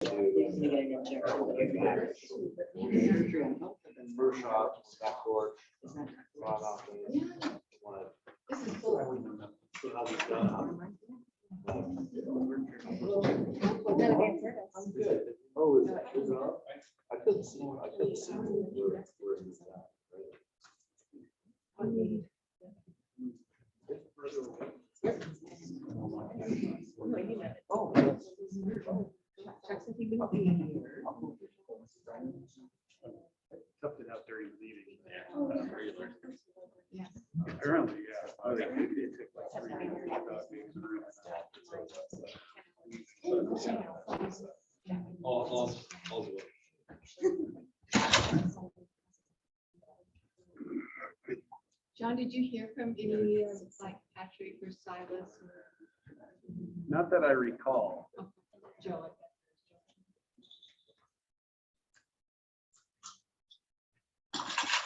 First shot, backboard, rod off. This is cool. I'm good. Oh, is it on? I couldn't see. Where it was at. Oh, yes. Toughed it out during the meeting. Yeah. Apparently, yeah. I think it took like 3 days without being John, did you hear from any like Patrick or Silas or Not that I recall. Joe?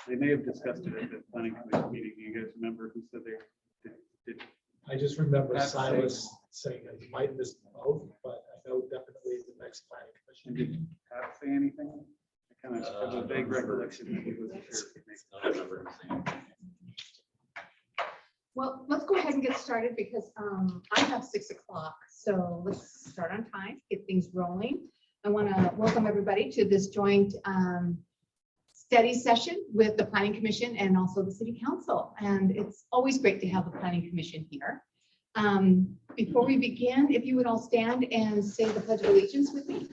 They may have discussed it at the planning commission meeting. Do you guys remember who said they did? I just remember Pat Silas saying that he might miss both, but I know definitely the next planning And commission. did Pat say anything? I kind of have a vague recollection that he wasn't sure. Well, let's go ahead and get started because I have 6 o'clock. So let's start on time, get things rolling. I want to welcome everybody to this joint study session with the Planning Commission and also the City Council. And it's always great to have the Planning Commission here. Before we begin, if you would all stand and say the Pledge of Allegiance with me.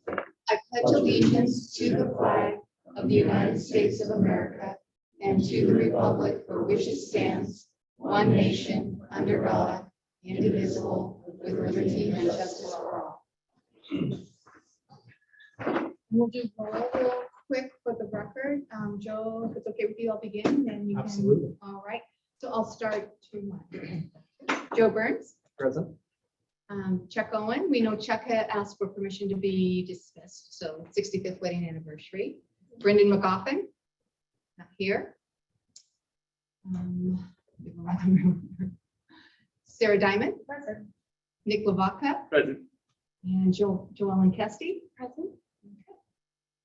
I pledge allegiance to the flag of the United States of America and to the republic for which it stands, one nation, under God, indivisible, with liberty and justice for all. We'll do roll real quick for the record. Joe, if it's okay with you, I'll begin and then you can. Absolutely. All right, so I'll start. Joe Burns. Present. Chuck Owen, we know Chuck had asked for permission to be dismissed, so 65th wedding anniversary. Brendan McGoffin, not here. Sarah Diamond. Present. Nick Lavaca. Present. And Joellen Kesty. Present. Okay.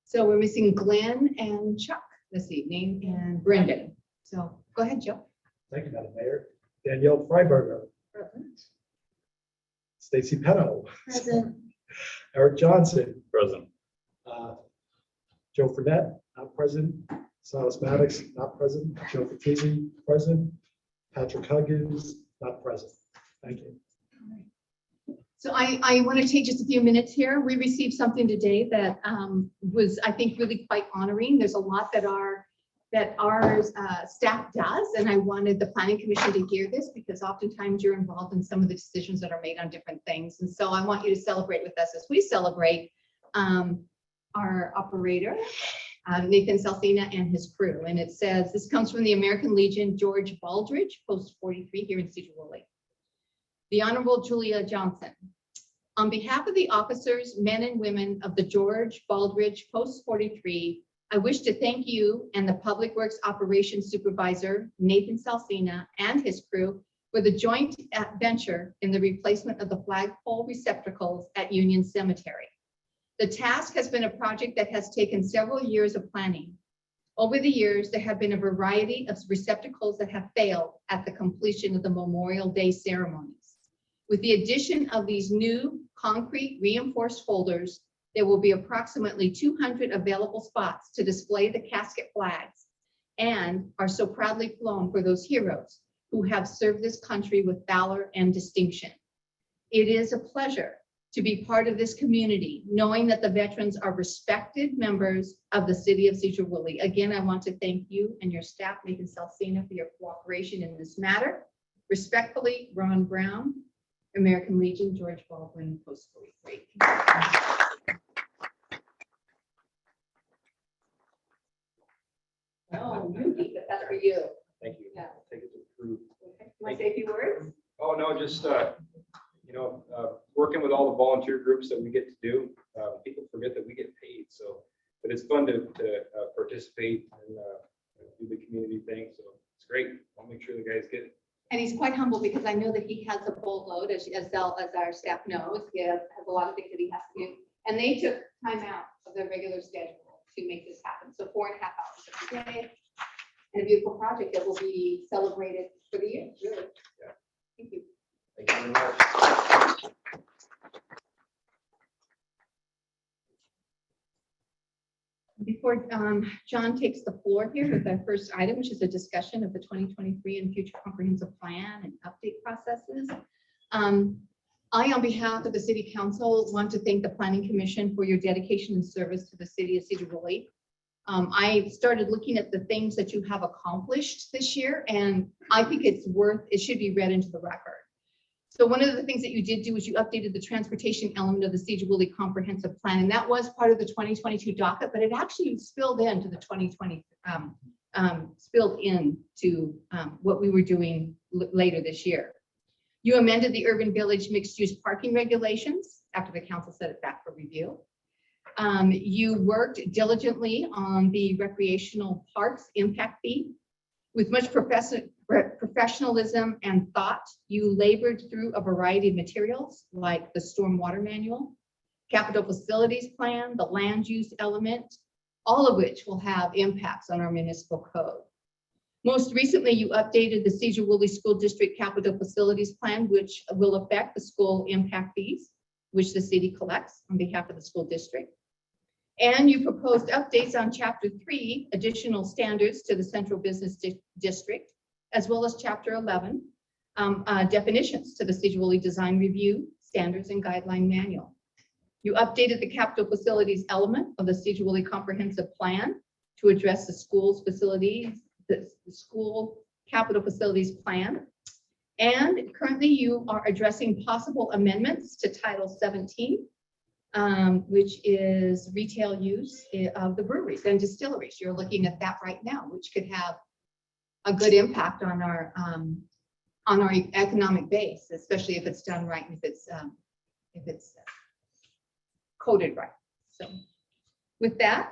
So we're missing Glenn and Chuck this evening and Brendan. So go ahead, Joe. Thank you, Madam Mayor. Danielle Freiberger. Present. Stacy Peno. Present. Eric Johnson. Present. Joe Fredette, not present. Silas Maddox, not present. Joe Patrizzi, present. Patrick Huggins, not present. Thank you. So I want to take just a few minutes here. We received something today that was, I think, really quite honoring. There's a lot that our staff does, and I wanted the Planning Commission to hear this because oftentimes you're involved in some of the decisions that are made on different things. And so I want you to celebrate with us as we celebrate our operator, Nathan Salsina, and his crew. And it says, this comes from the American Legion, George Baldridge, Post 43 here in Sedro-Woolley. The Honorable Julia Johnson. On behalf of the officers, men and women of the George Baldridge Post 43, I wish to thank you and the Public Works Operations Supervisor, Nathan Salsina, and his crew for the joint venture in the replacement of the flagpole receptacles at Union Cemetery. The task has been a project that has taken several years of planning. Over the years, there have been a variety of receptacles that have failed at the completion of the Memorial Day ceremonies. With the addition of these new concrete reinforced holders, there will be approximately 200 available spots to display the casket flags and are so proudly flown for those heroes who have served this country with valor and distinction. It is a pleasure to be part of this community, knowing that the veterans are respected members of the city of Sedro-Woolley. Again, I want to thank you and your staff, Nathan Salsina, for your cooperation in this matter. Respectfully, Ron Brown, American Legion, George Baldwin, Post 43. Oh, you keep it. That's for you. Thank you. Yeah. Take it to approve. Okay. Want to say a few words? Oh, no, just, working with all the volunteer groups that we get to do, people forget that we get paid, so, but it's fun to participate and do the community thing, so it's great. I'll make sure the guys get And he's quite humble because I know that he has a boatload, as our staff knows. He has a lot of things that he has to do. And they took time out of their regular schedule to make this happen. So 4.5 hours every day. And a beautiful project that will be celebrated for the year, really. Yeah. Thank you. Thank you very much. Before John takes the floor here with our first item, which is a discussion of the 2023 and future comprehensive plan and update processes. I, on behalf of the City Council, want to thank the Planning Commission for your dedication and service to the City of Sedro-Woolley. I started looking at the things that you have accomplished this year, and I think it should be read into the record. So one of the things that you did do is you updated the transportation element of the Sedro-Woolley comprehensive plan, and that was part of the 2022 docket, but it actually spilled into the 2020, what we were doing later this year. You amended the urban village mixed-use parking regulations after the council set it back for review. You worked diligently on the recreational parks impact fee. With much professionalism and thought, you labored through a variety of materials like the stormwater manual, capital facilities plan, the land use element, all of which will have impacts on our municipal code. Most recently, you updated the Sedro-Woolley School District Capital Facilities Plan, which will affect the school impact fees, which the city collects on behalf of the school district. And you proposed updates on Chapter 3, additional standards to the Central Business District, as well as Chapter 11, definitions to the Sedro-Woolley Design Review Standards and Guideline Manual. You updated the capital facilities element of the Sedro-Woolley Comprehensive Plan to address the school's facilities, the school capital facilities plan. And currently you are addressing possible amendments to Title 17, which is retail use of the breweries and distilleries. You're looking at that right now, which could have a good impact on our economic base, especially if it's done right, if it's coded right. So with that,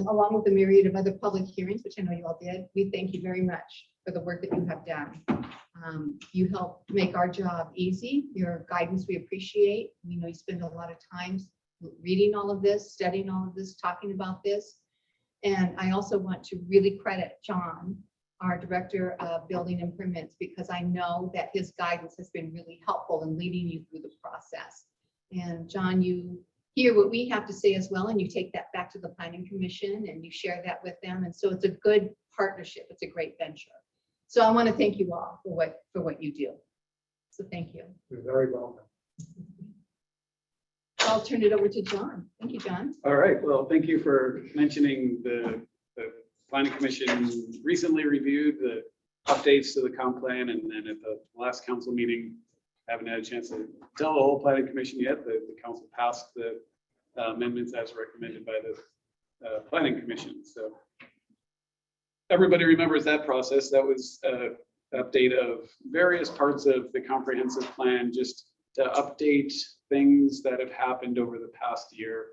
along with the myriad of other public hearings, which I know you all did, we thank you very much for the work that you have done. You help make our job easy. Your guidance we appreciate. We know you spend a lot of time reading all of this, studying all of this, talking about this. And I also want to really credit John, our Director of Building and Permits, because I know that his guidance has been really helpful in leading you through the process. And John, you hear what we have to say as well, and you take that back to the Planning Commission and you share that with them. And so it's a good partnership. It's a great venture. So I want to thank you all for what you do. So thank you. You're very welcome. I'll turn it over to John. Thank you, John. All right, well, thank you for mentioning the Planning Commission recently reviewed the updates to the comp plan, and then at the last council meeting, haven't had a chance to tell the whole Planning Commission yet, the council passed the amendments as recommended by the Planning Commission. So everybody remembers that process. That was an update of various parts of the comprehensive plan, just to update things that have happened over the past year.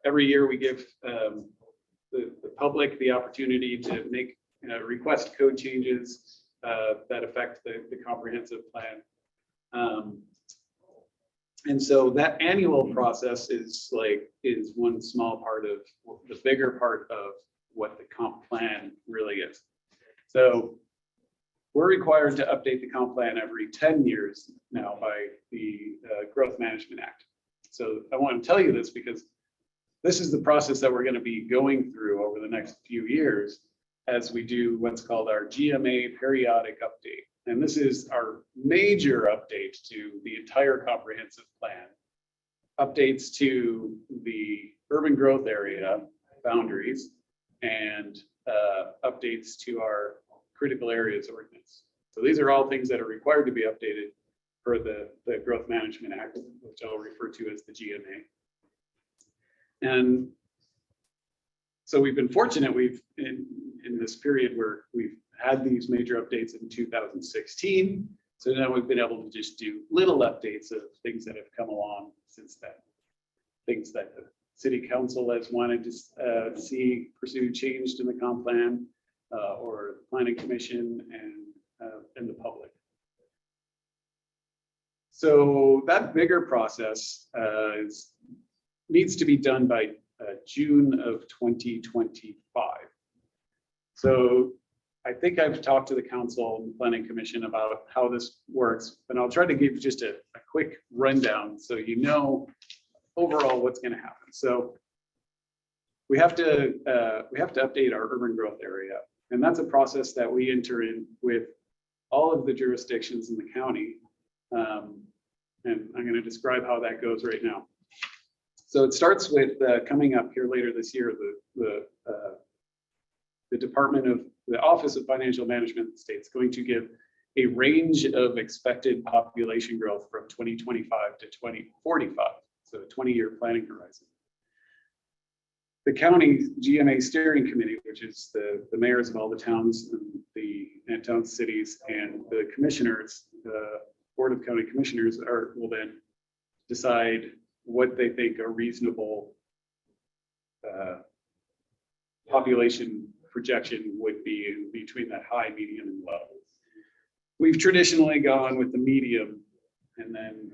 Every year we give the public the opportunity to make request code changes that affect the comprehensive plan. And so that annual process is one small part of the bigger part of what the comp plan really is. So we're required to update the comp plan every 10 years now by the Growth Management Act. So I want to tell you this because this is the process that we're going to be going through over the next few years as we do what's called our GMA periodic update. And this is our major update to the entire comprehensive plan. Updates to the urban growth area boundaries and updates to our critical areas ordinance. So these are all things that are required to be updated for the Growth Management Act, which I'll refer to as the GMA. And so we've been fortunate, in this period where we've had these major updates in 2016. So now we've been able to just do little updates of things that have come along since then. Things that the City Council has wanted to see pursued changed in the comp plan, or the Planning Commission and and the public. So that bigger process needs to be done by June of 2025. So I think I've talked to the council and planning commission about how this works, and I'll try to give just a quick rundown so you know overall what's going to happen. So we have to update our urban growth area, and that's a process that we enter in with all of the jurisdictions in the county. And I'm going to describe how that goes right now. So it starts with coming up here later this year, the Office of Financial Management in the state is going to give a range of expected population growth from 2025 to 2045, so a 20-year planning horizon. The county GMA steering committee, which is the mayors of all the towns and town cities, and the commissioners, the Board of County Commissioners will then decide what they think a reasonable population projection would be in between that high, medium, and low. We've traditionally gone with the medium, and then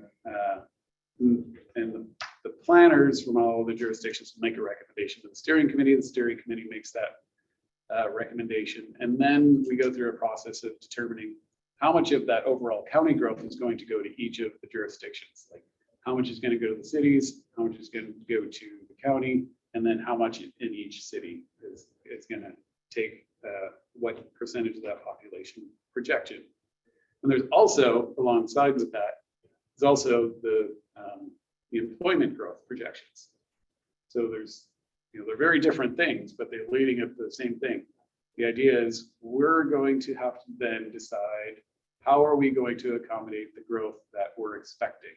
the planners from all the jurisdictions will make a recommendation to the steering committee. The steering committee makes that recommendation, and then we go through a process of determining how much of that overall county growth is going to go to each of the jurisdictions. Like how much is going to go to the cities, how much is going to go to the county, and then how much in each city is going to take what percentage of that population projection. And there's also, alongside with that, is also the employment growth projections. So there's, they're very different things, but they're leading up to the same thing. The idea is we're going to have to then decide how are we going to accommodate the growth that we're expecting.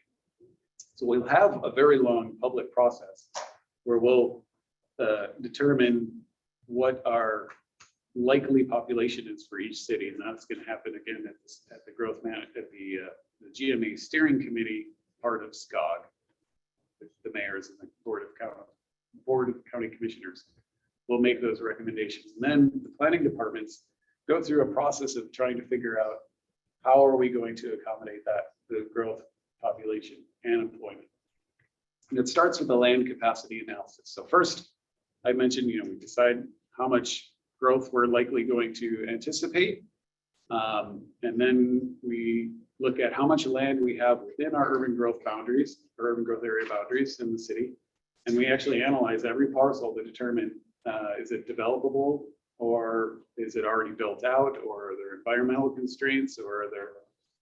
So we'll have a very long public process where we'll determine what our likely population is for each city, and that's going to happen again at the GMA steering committee part of SCOG, the mayors and the Board of County Commissioners will make those recommendations. And then the planning departments go through a process of trying to figure out how are we going to accommodate the growth, population, and employment. And it starts with the land capacity analysis. So first, I mentioned, we decide how much growth we're likely going to anticipate. And then we look at how much land we have within our urban growth boundaries, or urban growth area boundaries in the city. And we actually analyze every parcel to determine, is it developable, or is it already built out, or are there environmental constraints, or are there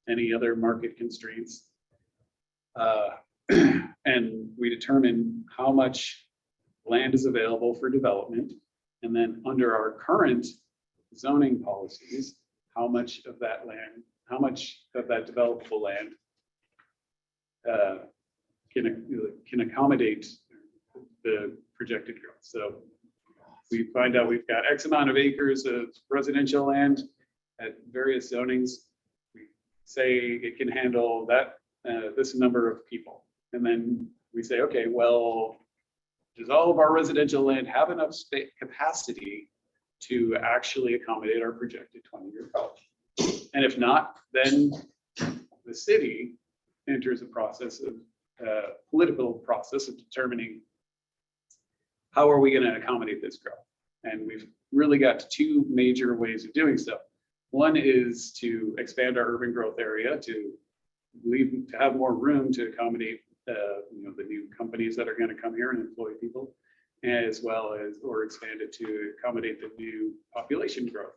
any other market constraints? And we determine how much land is available for development. And then under our current zoning policies, how much of that developable land can accommodate the projected growth. So we find out we've got X amount of acres of residential land at various zonings. We say it can handle that this number of people. And then we say, okay, well, does all of our residential land have enough capacity to actually accommodate our projected 20-year growth? And if not, then the city enters a process of political process of determining how are we going to accommodate this growth. And we've really got two major ways of doing so. One is to expand our urban growth area to have more room to accommodate the new companies that are going to come here and employ people, as well as, or expand it to accommodate the new population growth.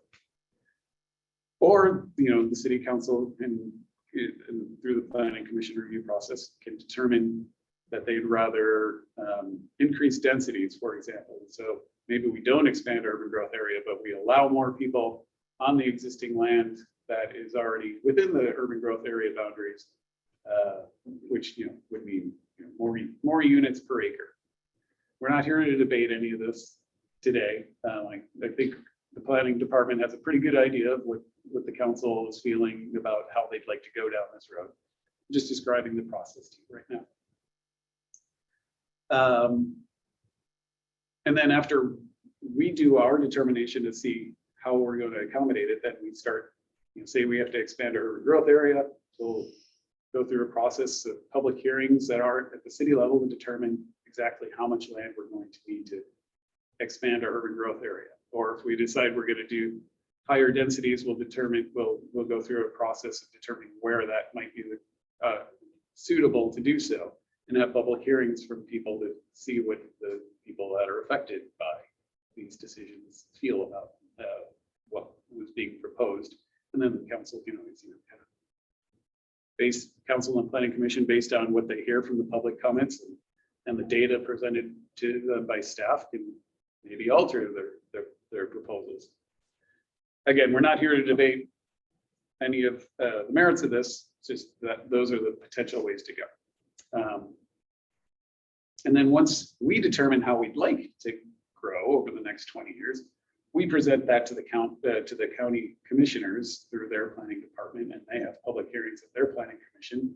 Or, the city council and through the planning commission review process can determine that they'd rather increase densities, for example. So maybe we don't expand urban growth area, but we allow more people on the existing land that is already within the urban growth area boundaries, which would mean more units per acre. We're not here to debate any of this today. I think the planning department has a pretty good idea of what the council is feeling about how they'd like to go down this road. I'm just describing the process to you right now. And then after we do our determination to see how we're going to accommodate it, then we start say we have to expand our urban growth area, we'll go through a process of public hearings that are at the city level to determine exactly how much land we're going to need to expand our urban growth area. Or if we decide we're going to do higher densities, we'll go through a process of determining where that might be suitable to do so, and have public hearings from people to see what the people that are affected by these decisions feel about what was being proposed. And then the council can always, kind of base council and planning commission based on what they hear from the public comments and the data presented to them by staff can maybe alter their proposals. Again, we're not here to debate any of the merits of this, it's just that those are the potential ways to go. And then once we determine how we'd like to grow over the next 20 years, we present that to the county commissioners through their planning department, and they have public hearings at their planning commission.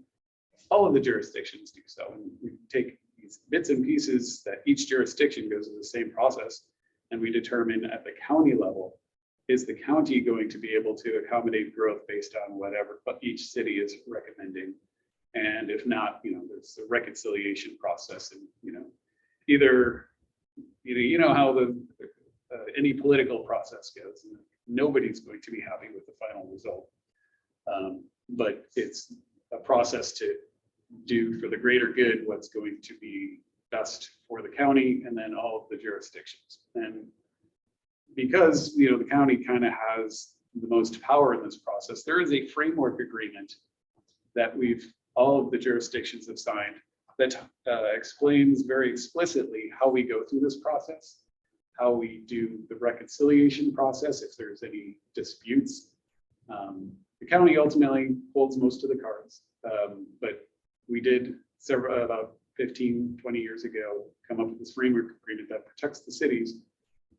All of the jurisdictions do so, and we take these bits and pieces that each jurisdiction goes through the same process, and we determine at the county level, is the county going to be able to accommodate growth based on whatever each city is recommending? And if not, there's a reconciliation process, and either how the any political process goes. Nobody's going to be happy with the final result, but it's a process to do for the greater good what's going to be best for the county and then all of the jurisdictions. And because the county kind of has the most power in this process, there is a framework agreement that all of the jurisdictions have signed that explains very explicitly how we go through this process, how we do the reconciliation process if there's any disputes. The county ultimately holds most of the cards, but we did about 15, 20 years ago come up with this framework agreement that protects the cities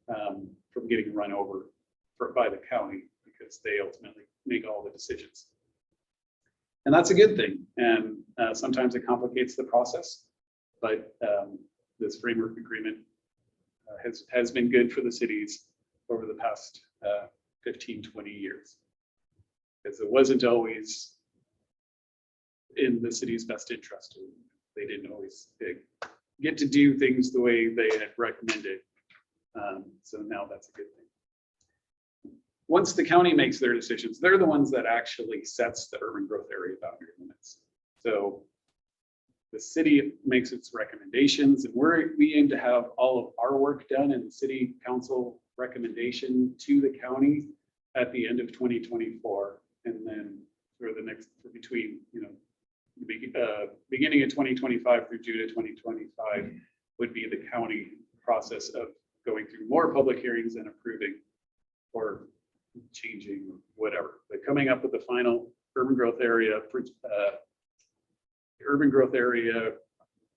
from getting run over by the county, because they ultimately make all the decisions. And that's a good thing. And sometimes it complicates the process, but this framework agreement has been good for the cities over the past 15, 20 years, because it wasn't always in the city's best interest. They didn't always get to do things the way they had recommended. So now that's a good thing. Once the county makes their decisions, they're the ones that actually sets the urban growth area boundary limits. So the city makes its recommendations, and we aim to have all of our work done in the city council recommendation to the county at the end of 2024. And then between beginning of 2025 through June of 2025 would be the county process of going through more public hearings and approving or changing or whatever, but coming up with the final urban growth area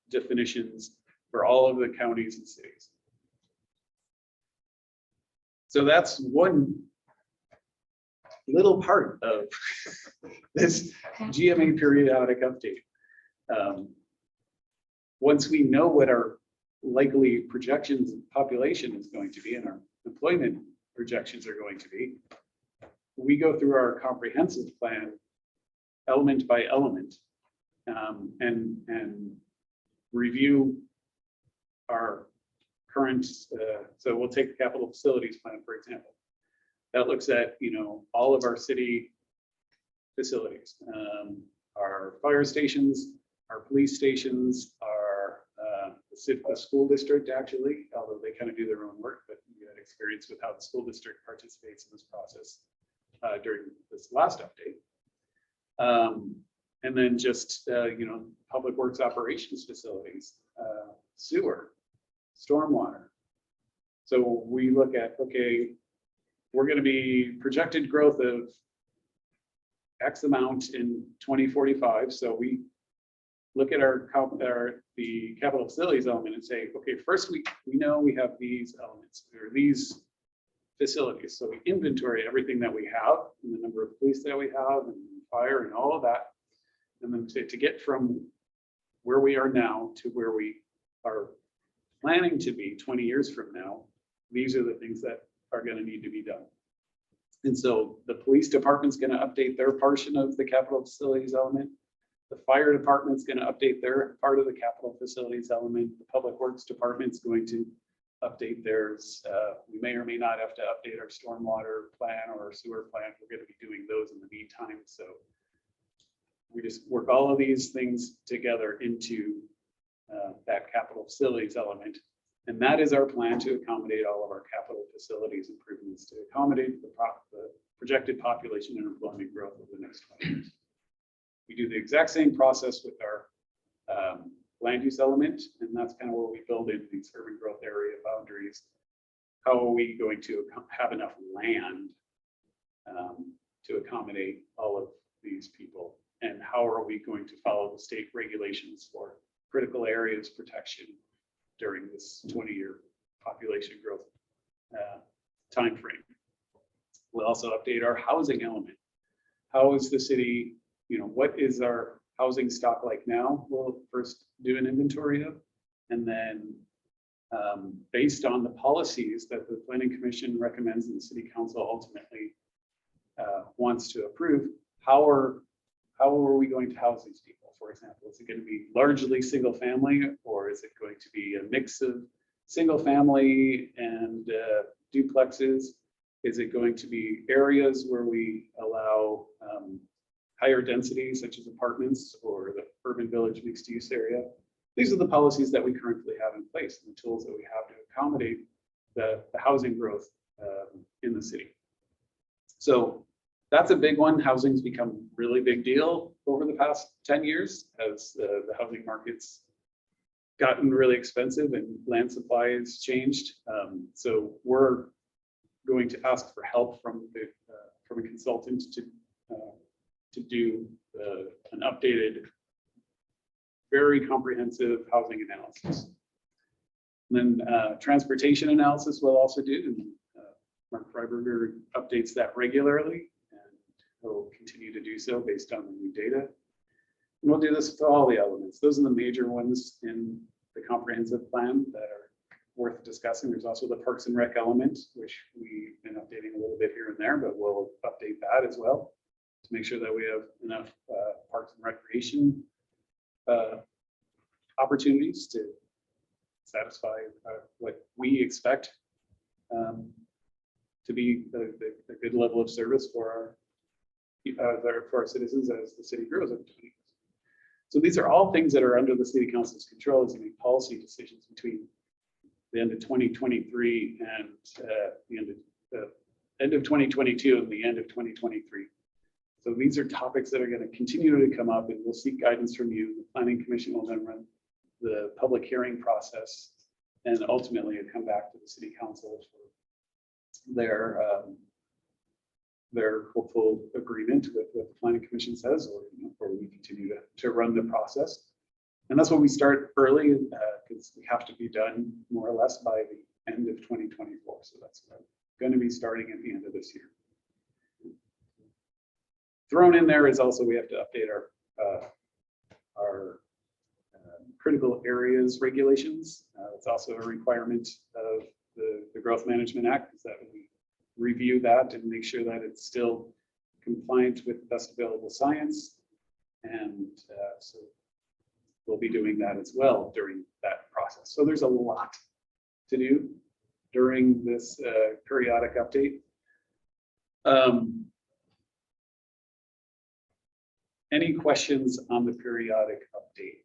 definitions for all of the counties and cities. So that's one little part of this GMA periodic update. Once we know what our likely projections of population is going to be and our employment projections are going to be, we go through our comprehensive plan element by element, and review our current, so we'll take the capital facilities plan, for example. That looks at, all of our city facilities, our fire stations, our police stations, our the school district, actually, although they kind of do their own work, but we had experience with how the school district participates in this process during this last update. And then just, public works operations facilities, sewer, stormwater. So we look at, okay, we're going to be projected growth of X amount in 2045. So we look at the capital facilities element and say, okay, first we know we have these elements or these facilities. So we inventory everything that we have and the number of police that we have and fire and all of that. And then to get from where we are now to where we are planning to be 20 years from now, these are the things that are going to need to be done. And so the police department's going to update their portion of the capital facilities element. The fire department's going to update their part of the capital facilities element. The public works department's going to update theirs. We may or may not have to update our stormwater plan or our sewer plan. We're going to be doing those in the meantime. So we just work all of these things together into that capital facilities element. And that is our plan to accommodate all of our capital facilities improvements to accommodate the projected population and employment growth over the next 20 years. We do the exact same process with our land use element, and that's kind of where we build in these urban growth area boundaries. How are we going to have enough land to accommodate all of these people? And how are we going to follow the state regulations for critical areas protection during this 20-year population growth timeframe? We'll also update our housing element. How is the city, what is our housing stock like now? We'll first do an inventory of, and then based on the policies that the Planning Commission recommends and the City Council ultimately wants to approve, how are we going to house these people? For example, is it going to be largely single family, or is it going to be a mix of single family and duplexes? Is it going to be areas where we allow higher density, such as apartments or the urban village mixed use area? These are the policies that we currently have in place and the tools that we have to accommodate the housing growth in the city. So that's a big one. Housing's become a really big deal over the past 10 years as the housing market's gotten really expensive and land supply has changed. So we're going to ask for help from a consultant to do an updated, very comprehensive housing analysis. And then transportation analysis we'll also do. And, Mark Freiberger updates that regularly, and he'll continue to do so based on the new data. And we'll do this for all the elements. Those are the major ones in the comprehensive plan that are worth discussing. There's also the Parks and Rec element, which we've been updating a little bit here and there, but we'll update that as well to make sure that we have enough parks and recreation opportunities to satisfy what we expect to be a good level of service for our citizens as the city grows over 20 years. So these are all things that are under the City Council's control as they make policy decisions between the end of 2023 and the end of 2022 and the end of 2023. So these are topics that are going to continue to come up, and we'll seek guidance from you. The Planning Commission will then run the public hearing process, and ultimately it'll come back to the City Council for their hopeful agreement with what the Planning Commission says, or we continue to run the process. And that's when we start early, because we have to be done more or less by the end of 2024. So that's going to be starting at the end of this year. Thrown in there is also we have to update our critical areas regulations. It's also a requirement of the Growth Management Act, is that we review that and make sure that it's still compliant with best available science. And so we'll be doing that as well during that process. So there's a lot to do during this periodic update. Any questions on the periodic update?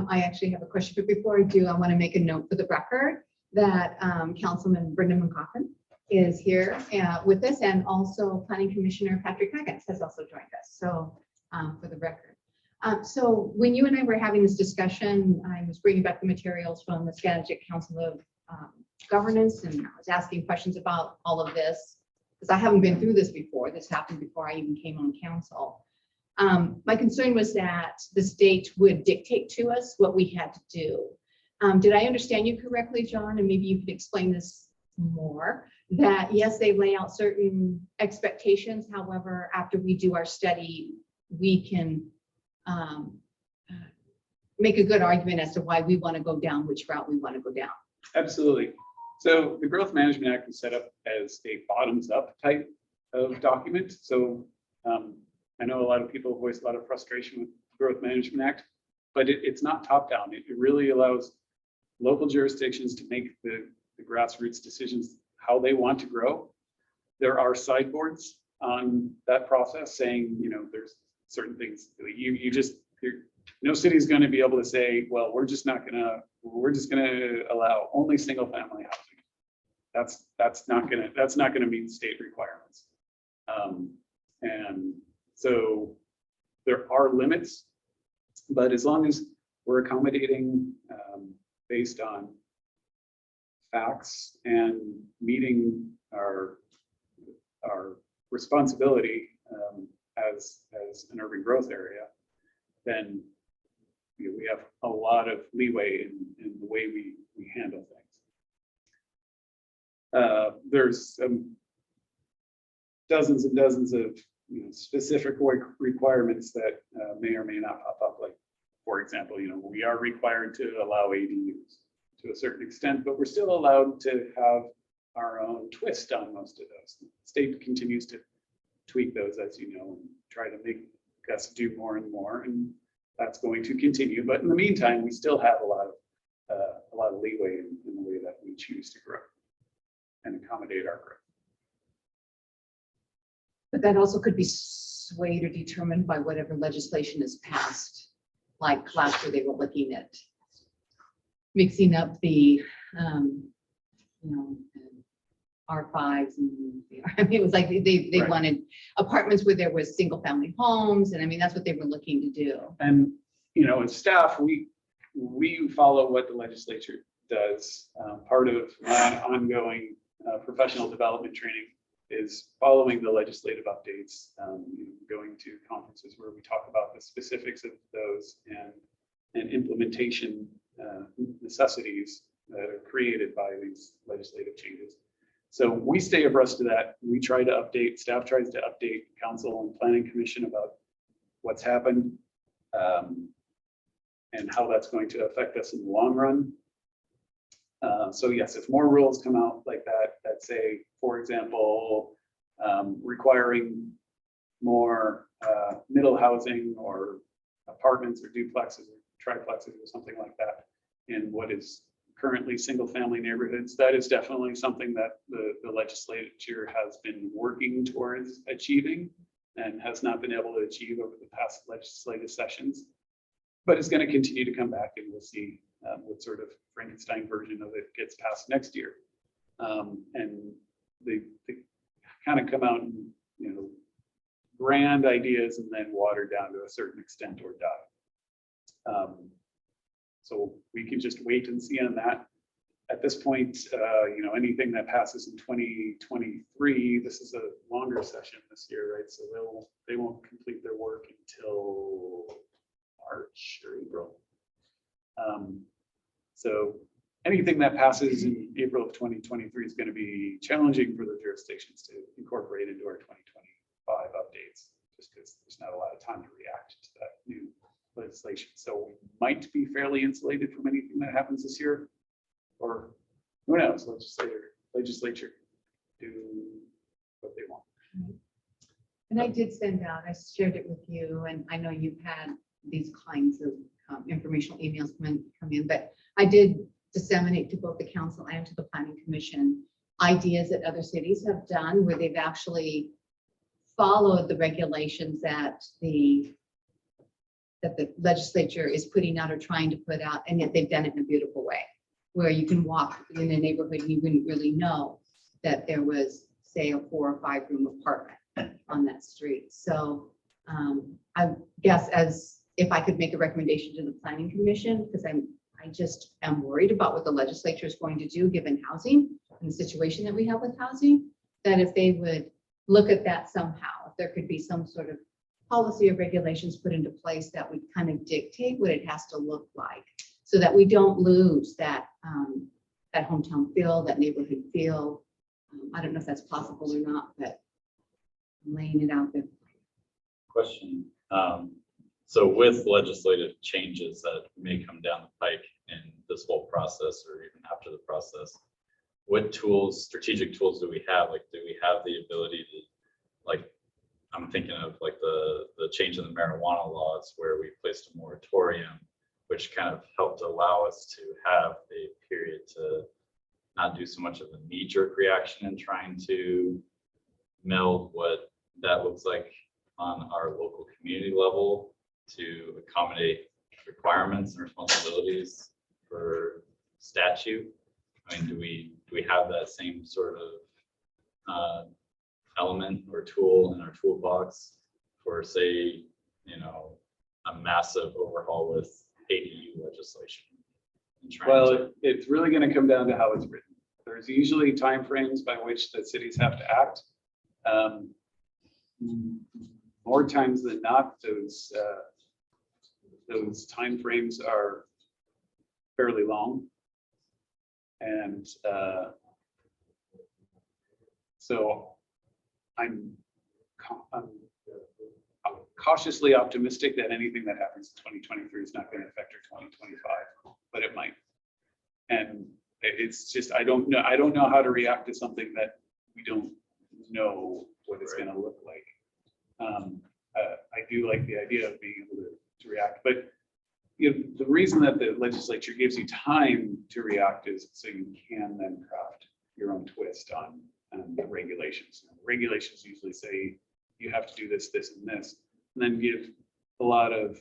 I actually have a question, but before I do, I want to make a note for the record that Councilman Brendan McCoffin is here with us, and also Planning Commissioner Patrick Higgins has also joined us. So for the record. So when you and I were having this discussion, I was bringing back the materials from the Skagit Council of Governance, and I was asking questions about all of this, because I haven't been through this before. This happened before I even came on council. My concern was that the state would dictate to us what we had to do. Did I understand you correctly, John? And maybe you could explain this more, that yes, they lay out certain expectations. However, after we do our study, we can make a good argument as to why we want to go down, which route we want to go down. Absolutely. So the Growth Management Act was set up as a bottoms-up type of document. So I know a lot of people voice a lot of frustration with the Growth Management Act, but it's not top-down. It really allows local jurisdictions to make the grassroots decisions how they want to grow. There are sideboards on that process saying, there's certain things no city is going to be able to say, well, we're just going to allow only single family housing. That's not going to meet state requirements. And so there are limits, but as long as we're accommodating based on facts and meeting our responsibility as an urban growth area, then we have a lot of leeway in the way we handle things. There's dozens and dozens of specific requirements that may or may not pop up. Like, for example, we are required to allow ADUs to a certain extent, but we're still allowed to have our own twist on most of those. The state continues to tweak those, as you know, and try to make us do more and more, and that's going to continue. But in the meantime, we still have a lot of leeway in the way that we choose to grow and accommodate our growth. But that also could be swayed or determined by whatever legislation is passed. Like last year, they were looking at mixing up the, R5s and it was like they Right. wanted apartments where there was single family homes, and that's what they were looking to do. And as staff, we follow what the legislature does. Part of my ongoing professional development training is following the legislative updates, going to conferences where we talk about the specifics of those and implementation necessities that are created by these legislative changes. So we stay abreast of that. We try to update, staff tries to update council and planning commission about what's happened and how that's going to affect us in the long run. So yes, if more rules come out like that say, for example, requiring more middle housing or apartments or duplexes or triplexes or something like that in what is currently single family neighborhoods, that is definitely something that the legislature has been working towards achieving and has not been able to achieve over the past legislative sessions, but it's going to continue to come back, and we'll see what sort of Frankenstein version of it gets passed next year. And they kind of come out in grand ideas and then watered down to a certain extent or die. So we can just wait and see on that. At this point, anything that passes in 2023, this is a longer session this year, right? So they won't complete their work until March or April. So anything that passes in April of 2023 is going to be challenging for the jurisdictions to incorporate into our 2025 updates, just because there's not a lot of time to react to that new legislation. So we might be fairly insulated from anything that happens this year, or who knows, legislature do what they want. And I did send out, I shared it with you, and I know you've had these kinds of informational emails come in, but I did disseminate to both the council and to the planning commission ideas that other cities have done where they've actually followed the regulations that the legislature is putting out or trying to put out, and yet they've done it in a beautiful way, where you can walk in a neighborhood and you wouldn't really know that there was, say, a 4 or 5 room apartment on that street. So I guess as if I could make a recommendation to the planning commission, because I just am worried about what the legislature is going to do given housing and the situation that we have with housing, that if they would look at that somehow, if there could be some sort of policy or regulations put into place that would kind of dictate what it has to look like, so that we don't lose that that hometown feel, that neighborhood feel. I don't know if that's possible or not, but I'm laying it out there. Question. So with legislative changes that may come down the pike in this whole process or even after the process, what tools, strategic tools do we have? Like, do we have the ability to, like, I'm thinking of like the change in the marijuana laws where we placed a moratorium, which kind of helped allow us to have a period to not do so much of a knee-jerk reaction in trying to meld what that looks like on our local community level to accommodate requirements and responsibilities for statute. I mean, do we have that same sort of element or tool in our toolbox for, say, you know, a massive overhaul with ADU legislation? and trying Well, to- it's really going to come down to how it's written. There's usually timeframes by which the cities have to act. More times than not, those timeframes are fairly long. And so I'm cautiously optimistic that anything that happens in 2023 is not going to affect our 2025, but it might. And it's just, I don't know how to react to something that we don't know what it's going to look like. I do like the idea of being able to react, but you know, the reason that the legislature gives you time to react is so you can then craft your own twist on the regulations. Regulations usually say you have to do this, this, and this, and then give a lot of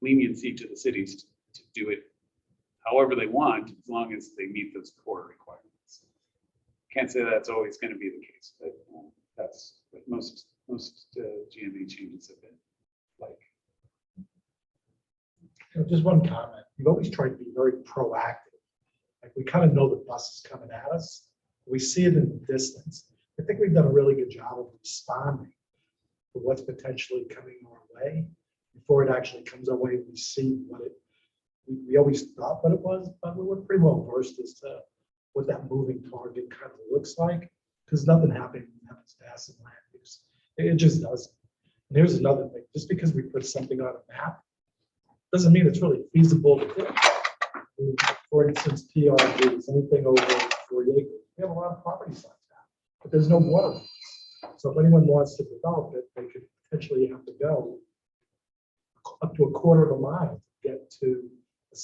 leniency to the cities to do it however they want, as long as they meet those core requirements. Can't say that's always going to be the case, but that's what most GMA changes have been like. Just one comment. We've always tried to be very proactive. Like, we kind of know the bus is coming at us. We see it in the distance. I think we've done a really good job of responding to what's potentially coming our way before it actually comes our way. We see what it, we always thought what it was, but we were pretty well versed as to what that moving target kind of looks like, because nothing happens fast in land use. It just doesn't. And here's another thing, just because we put something on a map doesn't mean it's really feasible to do. For instance, PRGs, anything over 40 acres. We have a lot of properties like that, but there's no water. So if anyone wants to develop it, they could potentially have to go up to a quarter of a mile to get to a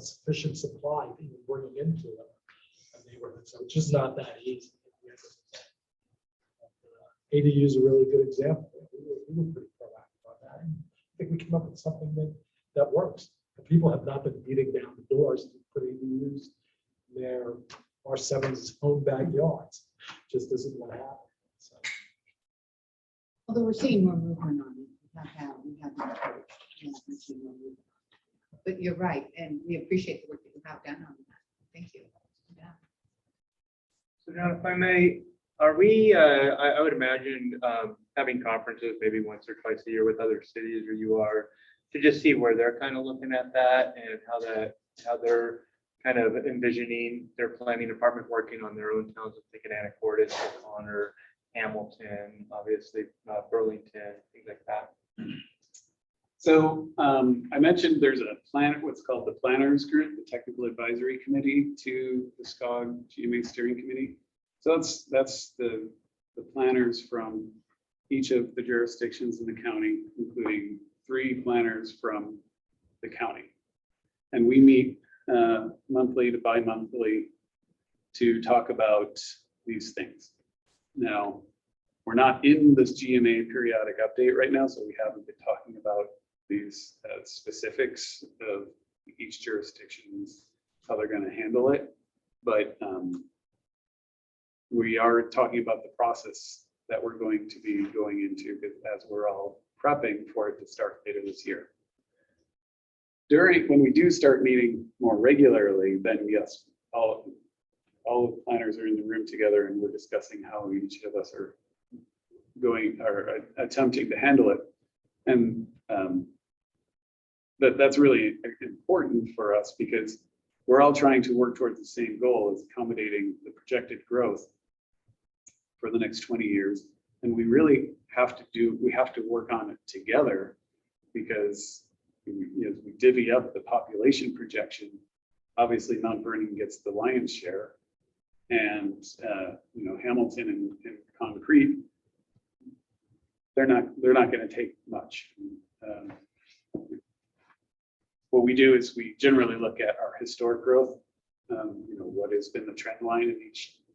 sufficient supply to even bring it into a neighborhood. So it's just not that easy. ADU is a really good example. We were pretty proactive on that. And I think we came up with something that works. The people have not been beating down the doors to put ADUs in their R7's own backyards. Just isn't what happened. So. Although we're seeing more movement on it. We have been encouraged. Yes, we're seeing more movement. But you're right, and we appreciate the work that you have done on that. Thank you. Yeah. So John, if I may, are we, I would imagine having conferences maybe once or twice a year with other cities, or you are, to just see where they're kind of looking at that and how they're kind of envisioning their planning department working on their own towns. I'm thinking Anacortes, Connor, Hamilton, obviously Burlington, things like that. So I mentioned there's a plan, what's called the Planners Group, the Technical Advisory Committee to the SCOG GMA Steering Committee. So that's the planners from each of the jurisdictions in the county, including 3 planners from the county. And we meet monthly to bi-monthly to talk about these things. Now, we're not in this GMA periodic update right now, so we haven't been talking about these specifics of each jurisdiction's how they're going to handle it. But we are talking about the process that we're going to be going into as we're all prepping for it to start later this year. When we do start meeting more regularly, then yes, all the planners are in the room together and we're discussing how each of us are attempting to handle it. And that's really important for us because we're all trying to work towards the same goal as accommodating the projected growth for the next 20 years. And we really have to work on it together because as we divvy up the population projection, obviously Mount Vernon gets the lion's share. And, Hamilton and Concrete, they're not going to take much. What we do is we generally look at our historic growth, what has been the trend line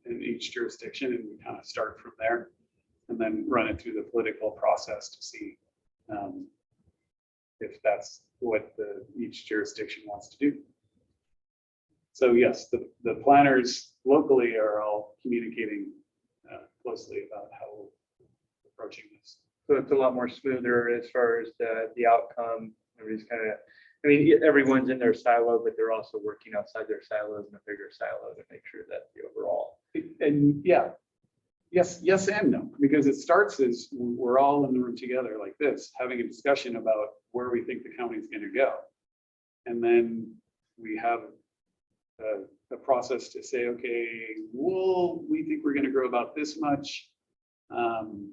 in each jurisdiction, and we kind of start from there and then run it through the political process to see if that's what each jurisdiction wants to do. So yes, the planners locally are all communicating closely about how we're approaching this. So it's a lot more smoother as far as the outcome. Everybody's kind of, everyone's in their silo, but they're also working outside their silos in a bigger silo to make sure that the overall. And yeah, yes and no, because it starts as we're all in the room together like this, having a discussion about where we think the county's going to go. And then we have a process to say, okay, we think we're going to grow about this much. And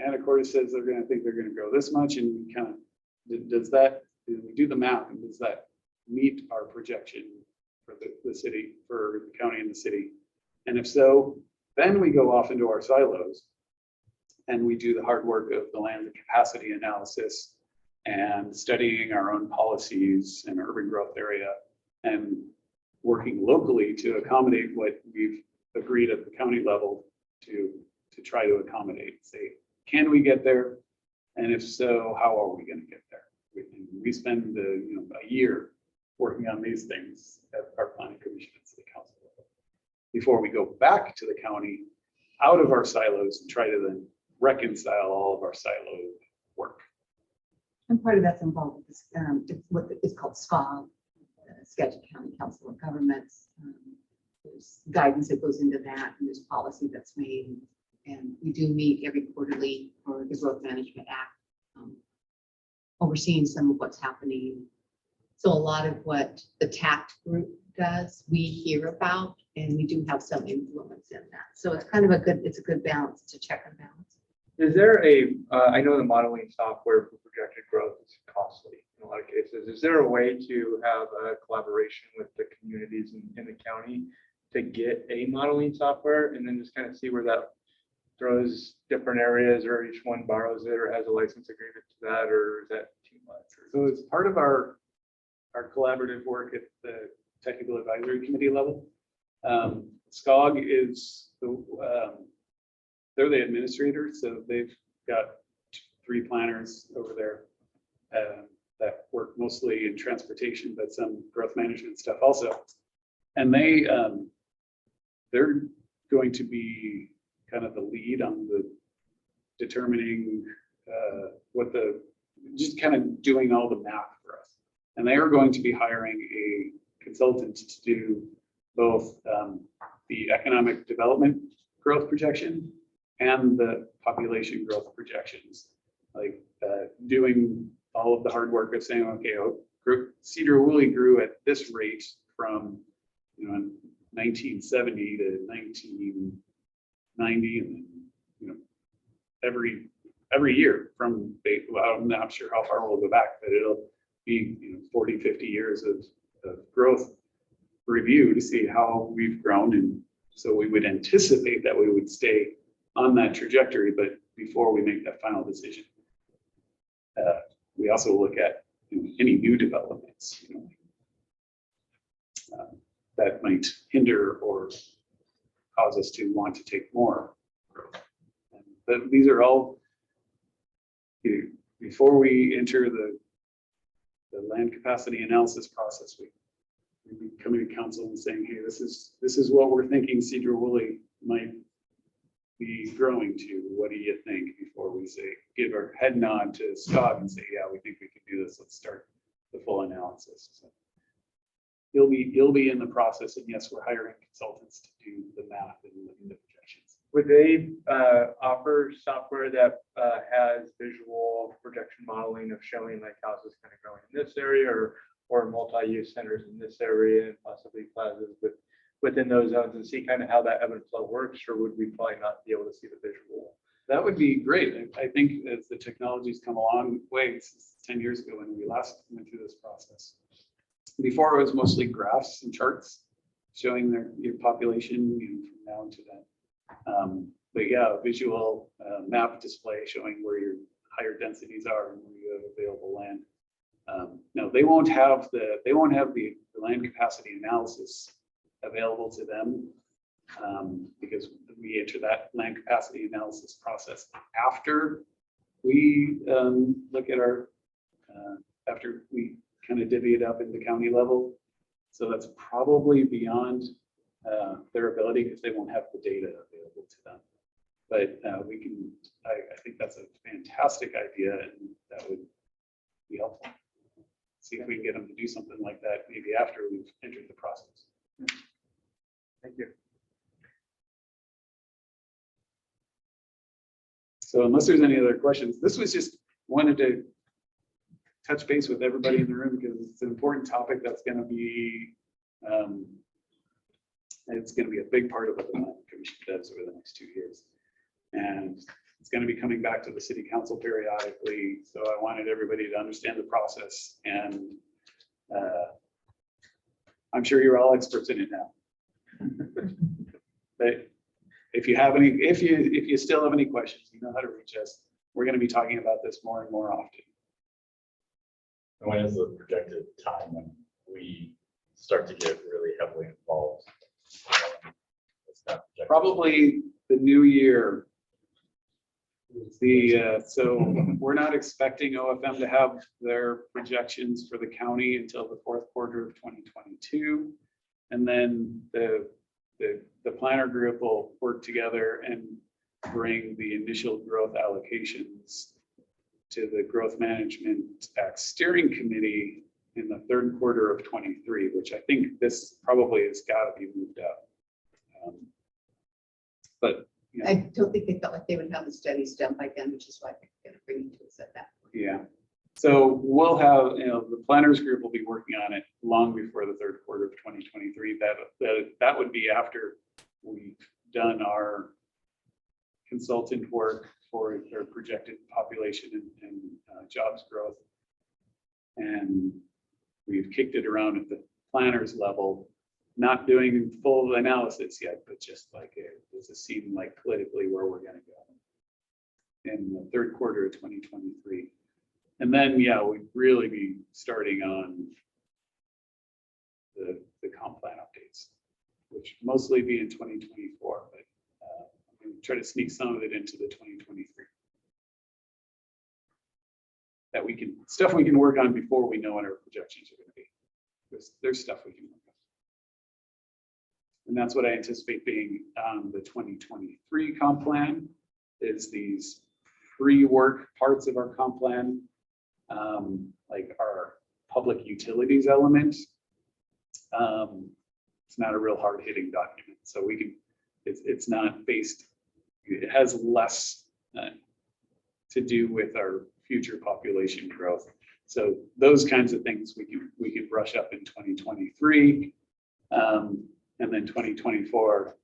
Anacortes says they're going to think they're going to grow this much. And we kind of, does that, we do the math, and does that meet our projection for the city, for the county and the city? And if so, then we go off into our silos and we do the hard work of the land capacity analysis and studying our own policies and urban growth area and working locally to accommodate what we've agreed at the county level to try to accommodate. Say, can we get there? And if so, how are we going to get there? We spend a year working on these things at our planning commission and city council level before we go back to the county out of our silos and try to then reconcile all of our siloed work. And part of that's involved with this, what is called SCOG, Skagit County Council of Governments. There's guidance that goes into that, and there's policy that's made. And we do meet every quarterly for the Growth Management Act, overseeing some of what's happening. So a lot of what the TACT group does, we hear about, and we do have some influence in that. So it's kind of a good balance. It's a check and balance. Is there I know the modeling software for projected growth is costly in a lot of cases. Is there a way to have a collaboration with the communities in the county to get a modeling software and then just kind of see where that throws different areas, or each one borrows it or has a license agreement to that, or is that too much? So it's part of our collaborative work at the technical advisory committee level. SCOG is they're the administrator, so they've got 3 planners over there that work mostly in transportation, but some growth management stuff also. And they're going to be kind of the lead on the determining just kind of doing all the math for us. And they are going to be hiring a consultant to do both the economic development growth projection and the population growth projections, like doing all of the hard work of saying, okay, Sedro-Woolley grew at this rate from 1970 to 1990, and every year from, well, I'm not sure how far we'll go back, but it'll be 40, 50 years of growth review to see how we've grown. And so we would anticipate that we would stay on that trajectory, but before we make that final decision, we also look at any new developments that might hinder or cause us to want to take more growth. But these are all, before we enter the land capacity analysis process, we coming to council and saying, hey, this is what we're thinking Sedro-Woolley might be growing to. What do you think? Before we say, give our head nod to SCOG and say, yeah, we think we can do this. Let's start the full analysis. So you'll be in the process, and yes, we're hiring consultants to do the math and the projections. Would they offer software that has visual projection modeling of showing like houses kind of growing in this area, or multi-use centers in this area, and possibly plazas within those zones, and see kind of how that ebb and flow works? Or would we probably not be able to see the visual That would be great. I think as the technology's come a long way since 10 years ago when we last went through this process. Before it was mostly graphs and charts showing your population from now to then. But yeah, visual map display showing where your higher densities are and where you have available land. No, they won't have the land capacity analysis available to them because we enter that land capacity analysis process after we look at our after we kind of divvy it up in the county level. So that's probably beyond their ability because they won't have the data available to them. But we can, I think that's a fantastic idea and that would be helpful. See if we can get them to do something like that maybe after we've entered the process. Thank you. So unless there's any other questions, this was just wanted to touch base with everybody in the room because it's an important topic that's going to be it's going to be a big part of what the planning commission does over the next 2 years. And it's going to be coming back to the city council periodically. So I wanted everybody to understand the process and I'm sure you're all experts in it now. But if you have any, if you still have any questions, you know how to reach us. We're going to be talking about this more and more often. And when is the projected time when we start to get really heavily involved? Probably the new year. So we're not expecting OFM to have their projections for the county until the fourth quarter of 2022. And then the planner group will work together and bring the initial growth allocations to the Growth Management Act Steering Committee in the third quarter of 23, which I think this probably has got to be moved up. But yeah. I don't think they felt like they would have the studies done by then, which is why they're going to bring it to us at that point. Yeah. So we'll have, the planners group will be working on it long before the third quarter of 2023. That would be after we've done our consultant work for their projected population and jobs growth. And we've kicked it around at the planners level, not doing full analysis yet, but just like does it seem like politically where we're going to go in the third quarter of 2023. And then, yeah, we'd really be starting on the comp plan updates, which mostly be in 2024, but I'm going to try to sneak some of it into the 2023. That stuff we can work on before we know what our projections are going to be. There's stuff we can work on. And that's what I anticipate being the 2023 comp plan is these pre-work parts of our comp plan, like our public utilities element. It's not a real hard-hitting document, so we can. It's not based. It has less to do with our future population growth. So those kinds of things we can brush up in 2023, and then 2024,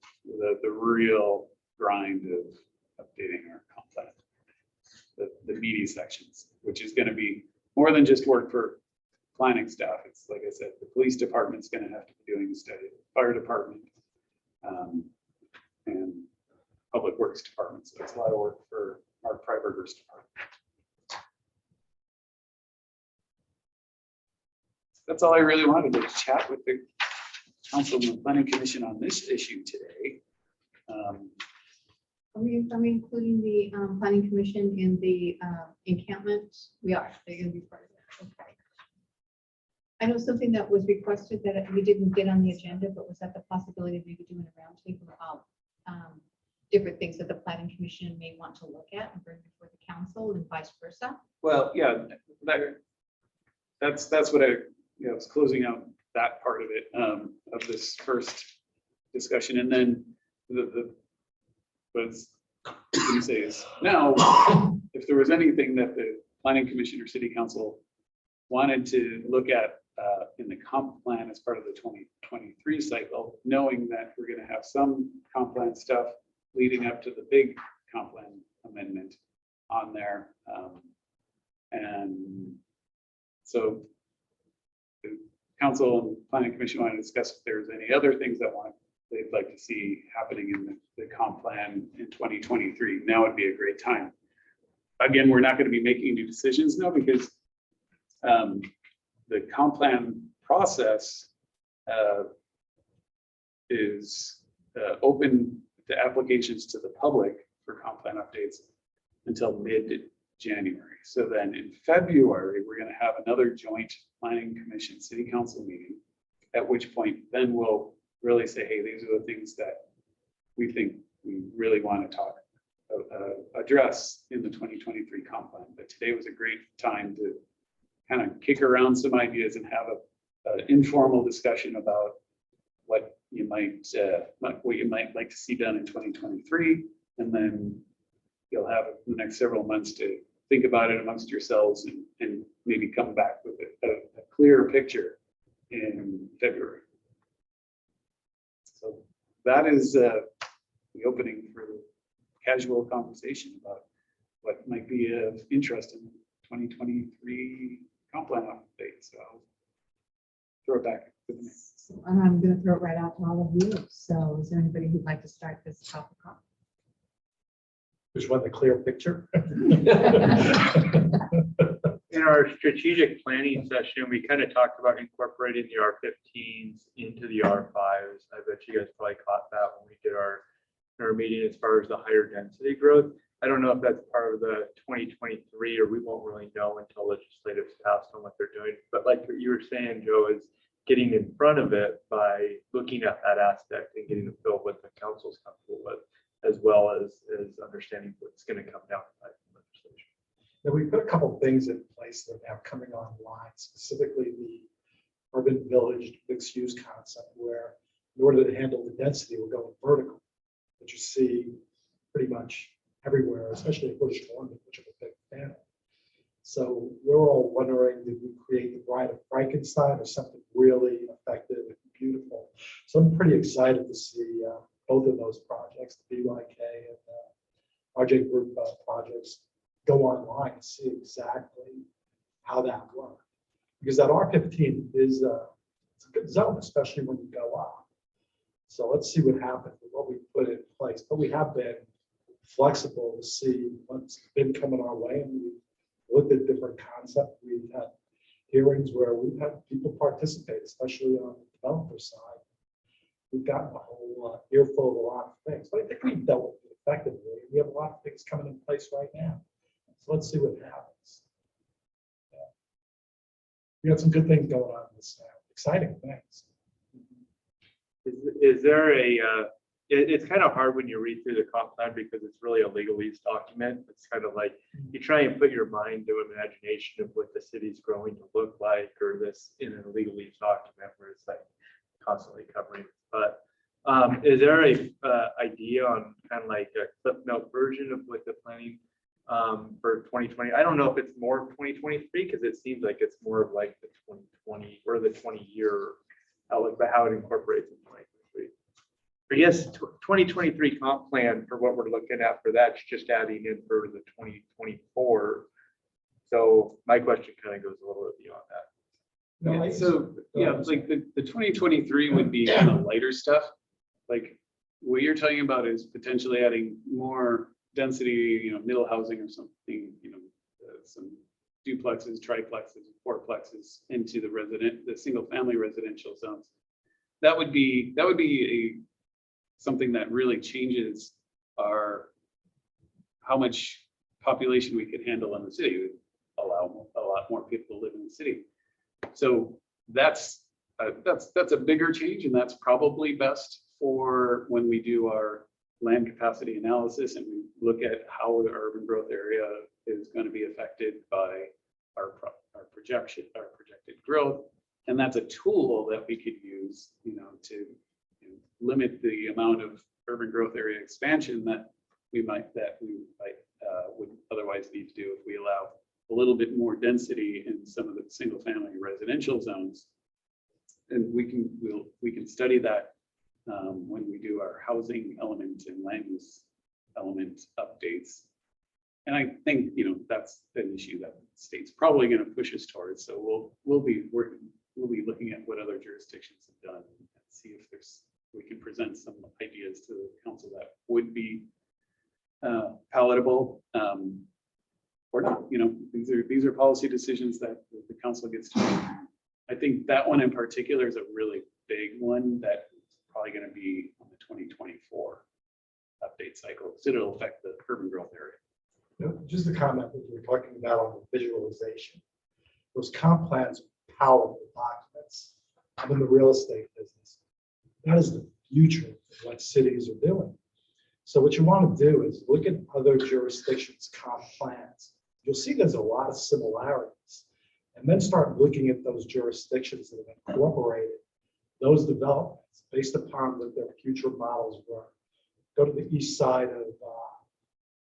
the real grind of updating our comp plan, the meaty sections, which is going to be more than just work for planning staff. It's like I said, the police department's going to have to be doing the study, fire department, and public works department. So it's a lot of work for our private works department. That's all I really wanted to chat with the council and the planning commission on this issue today. Are we including the planning commission in the encampment? We are. They're going to be part of that. Okay. I know something that was requested that we didn't get on the agenda, but was that the possibility of maybe doing a roundtable about different things that the planning commission may want to look at and bring before the council and vice versa? Well, yeah, that's what I was closing out that part of it of this first discussion, and then what I was going to say is now, if there was anything that the planning commission or city council wanted to look at in the comp plan as part of the 2023 cycle, knowing that we're going to have some comp plan stuff leading up to the big comp plan amendment on there. And so the council and planning commission want to discuss if there's any other things they'd like to see happening in the comp plan in 2023. Now would be a great time. Again, we're not going to be making any decisions now because the comp plan process is open to applications to the public for comp plan updates until mid-January. So then in February, we're going to have another joint planning commission city council meeting, at which point then we'll really say, hey, these are the things that we think we really want to address in the 2023 comp plan. But today was a great time to kind of kick around some ideas and have an informal discussion about what you might like to see done in 2023, and then you'll have the next several months to think about it amongst yourselves and maybe come back with a clearer picture in February. So that is the opening for the casual conversation about what might be of interest in 2023 comp plan update. So I'll throw it back to the next. So, and I'm going to throw it right out to all of you. So is there anybody who'd like to start this topic off? Just want the clear picture. In our strategic planning session, we kind of talked about incorporating the R15s into the R5s. I bet you guys probably caught that when we did our meeting as far as the higher density growth. I don't know if that's part of the 2023, or we won't really know until legislative's passed on what they're doing. But like what you were saying, Joe, is getting in front of it by looking at that aspect and getting the feel of what the council's comfortable with, as well as understanding what's going to come down the pipe from legislation. Now, we put a couple of things in place that are now coming online, specifically the urban village mixed use concept, where in order to handle the density, we're going vertical, which you see pretty much everywhere, especially in British Columbia, which I'm a big fan of. So we're all wondering, did we create the Bride of Frankenstein or something really effective and beautiful? So I'm pretty excited to see both of those projects, the BYK and RJ Group projects, go online and see exactly how that works. Because that R15 is it's a good zone, especially when you go up. So let's see what happens with what we put in place. But we have been flexible to see what's been coming our way, and we've looked at different concepts. We've had hearings where we've had people participate, especially on the developer side. We've gotten a whole earful of a lot of things, but I think we've dealt with it effectively. We have a lot of things coming in place right now. So let's see what happens. Yeah. We got some good things going on in this now. Exciting things. Is there it's kind of hard when you read through the comp plan because it's really a legalese document. It's kind of like you try and put your mind to imagination of what the city's growing to look like, or this in a legalese document where it's like constantly covering. But is there a idea on kind of like a clip note version of what the planning for 2020? I don't know if it's more 2023 because it seems like it's more of like the 2020 or the 20-year outlook, but how it incorporates in 2023. I guess 2023 comp plan for what we're looking at for that's just adding in for the 2024. So my question kind of goes a little bit beyond that. Yeah, so yeah, like the 2023 would be kind of lighter stuff. Like what you're talking about is potentially adding more density, middle housing or something, some duplexes, triplexes, fourplexes into the single family residential zones. That would be something that really changes how much population we could handle in the city. It would allow a lot more people to live in the city. So that's a bigger change, and that's probably best for when we do our land capacity analysis and we look at how the urban growth area is going to be affected by our projected growth. And that's a tool that we could use, to limit the amount of urban growth area expansion that we might would otherwise need to do if we allow a little bit more density in some of the single family residential zones. And we can study that when we do our housing element and land use element updates And I think, that's an issue that the state's probably going to push us towards. So we'll be looking at what other jurisdictions have done and see if we can present some ideas to the council that would be palatable. Or not, these are policy decisions that the council gets to make. I think that one in particular is a really big one that's probably going to be on the 2024 update cycle, because it'll affect the urban growth area. Just a comment that you were talking about on the visualization. Those comp plans are powerful documents. I'm in the real estate business. That is the future of what cities are doing. So what you want to do is look at other jurisdictions' comp plans. You'll see there's a lot of similarities. And then start looking at those jurisdictions that have incorporated those developments based upon what their future models were. Go to the east side of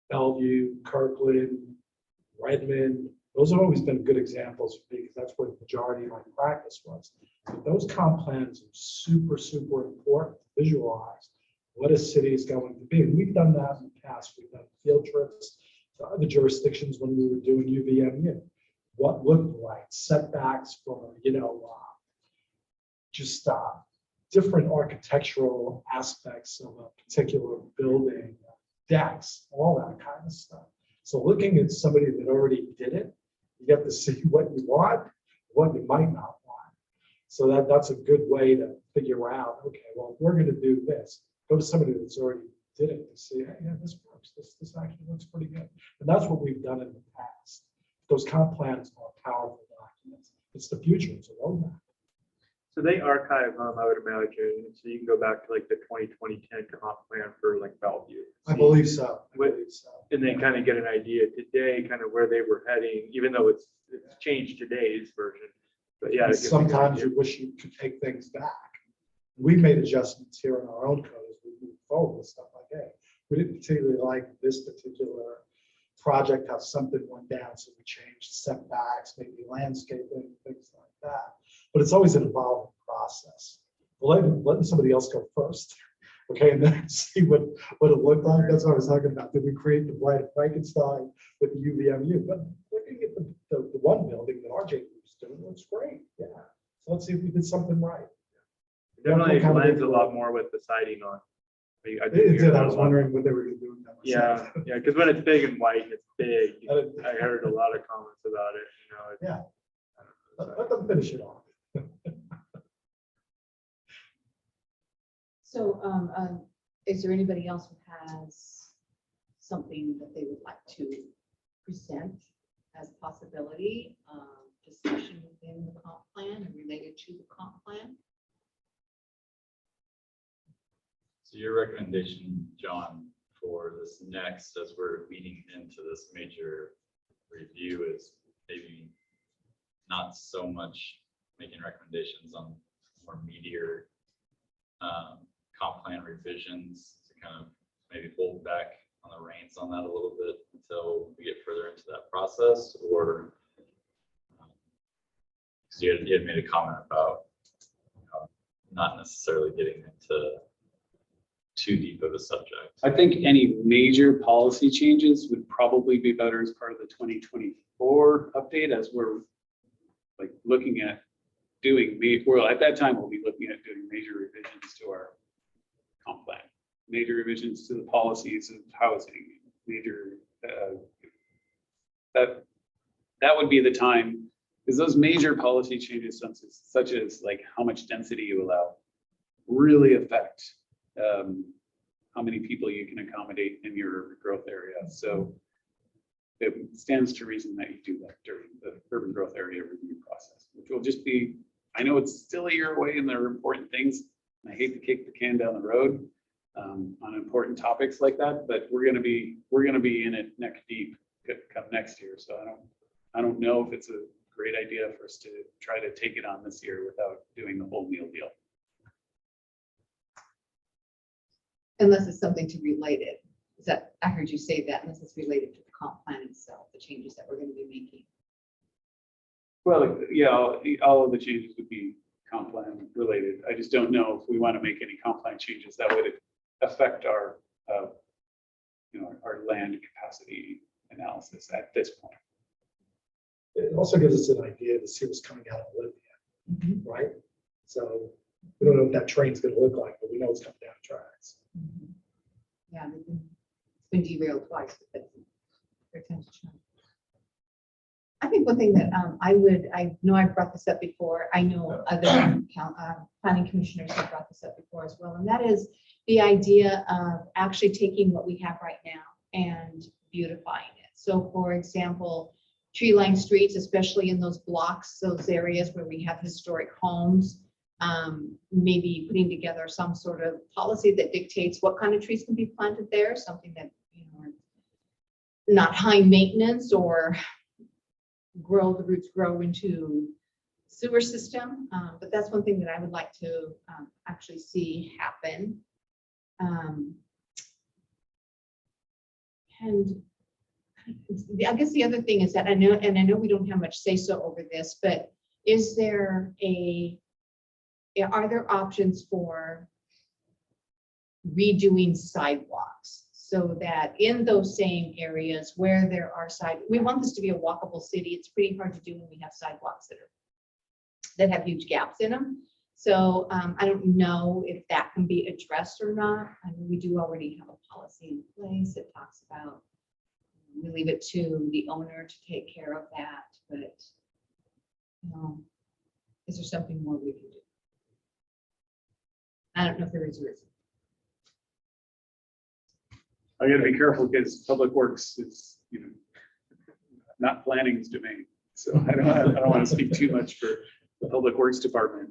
Bellevue, Kirkland, Redmond. Those have always been good examples for me because that's where the majority of my practice was. But those comp plans are super, super important to visualize what a city is going to be. And we've done that in the past. We've done field trips to other jurisdictions when we were doing UVMU. What looked like setbacks for, just different architectural aspects of a particular building, decks, all that kind of stuff. So looking at somebody that already did it, you get to see what you want, what you might not want. So that's a good way to figure out, okay, well, if we're going to do this, go to somebody that's already did it to see, hey, yeah, this works. This actually looks pretty good. And that's what we've done in the past. Those comp plans are powerful documents. It's the future. It's a roadmap. So they archive, I would imagine, so you can go back to like the 2010 comp plan for like Bellevue. I believe so. And then kind of get an idea today, kind of where they were heading, even though it's changed today's version. But yeah, Sometimes you wish you could take things back. We made adjustments here in our own code as we move forward with stuff like that. We didn't particularly like this particular project, how something went down, so we changed setbacks, maybe landscaping, things like that. But it's always an evolving process. Letting somebody else go first, okay, and then see what it looked like. That's what I was talking about. Did we create the Bride of Frankenstein with the UVMU? But looking at the one building that RJ was doing, looks great. Yeah. So let's see if we did something right. definitely blends a lot more with the siding on. I was wondering what they were going to do with that. Yeah, yeah, because when it's big and white, it's big. I heard a lot of comments about it. Yeah. Let them finish it off. So is there anybody else who has something that they would like to present as a possibility, discussion within the comp plan and related to the comp plan? So your recommendation, John, for this next, as we're leading into this major review, is maybe not so much making recommendations on more meatier comp plan revisions, to kind of maybe hold back on the reins on that a little bit until we get further into that process, or because you had made a comment about not necessarily getting into too deep of a subject. I think any major policy changes would probably be better as part of the 2024 update, as we're like looking at doing, well, at that time, we'll be looking at doing major revisions to our comp plan, major revisions to the policies of housing, major, that would be the time, because those major policy changes, such as like how much density you allow, really affect how many people you can accommodate in your growth area. So it stands to reason that you do that during the urban growth area review process, which will just be, I know it's still a year away and there are important things. And I hate to kick the can down the road on important topics like that, but we're going to be in it neck deep come next year. So I don't know if it's a great idea for us to try to take it on this year without doing the whole meal deal. Unless it's something to relate it. Is that, I heard you say that, unless it's related to the comp plan itself, the changes that we're going to be making. Well, yeah, all of the changes would be comp plan related. I just don't know if we want to make any comp plan changes that would affect our, our land capacity analysis at this point. It also gives us an idea to see what's coming out of Olympia, right? So we don't know what that train's gonna look like, but we know it's coming down the tracks. Yeah, it's been derailed twice. But their attention. I think one thing that I know I've brought this up before, I know other planning commissioners have brought this up before as well, and that is the idea of actually taking what we have right now and beautifying it. So for example, tree-lined streets, especially in those blocks, those areas where we have historic homes, maybe putting together some sort of policy that dictates what kind of trees can be planted there, something that, you know, are not high maintenance or the roots grow into sewer system. But that's one thing that I would like to actually see happen. And I guess the other thing is that I know we don't have much say so over this, but are there options for redoing sidewalks so that in those same areas where there are we want this to be a walkable city. It's pretty hard to do when we have sidewalks that have huge gaps in them. So I don't know if that can be addressed or not. I mean, we do already have a policy in place that talks about, we leave it to the owner to take care of that, but is there something more we can do? I don't know if there is or isn't. I gotta be careful because Public Works is, not planning's domain. So I don't want to speak too much for the Public Works Department.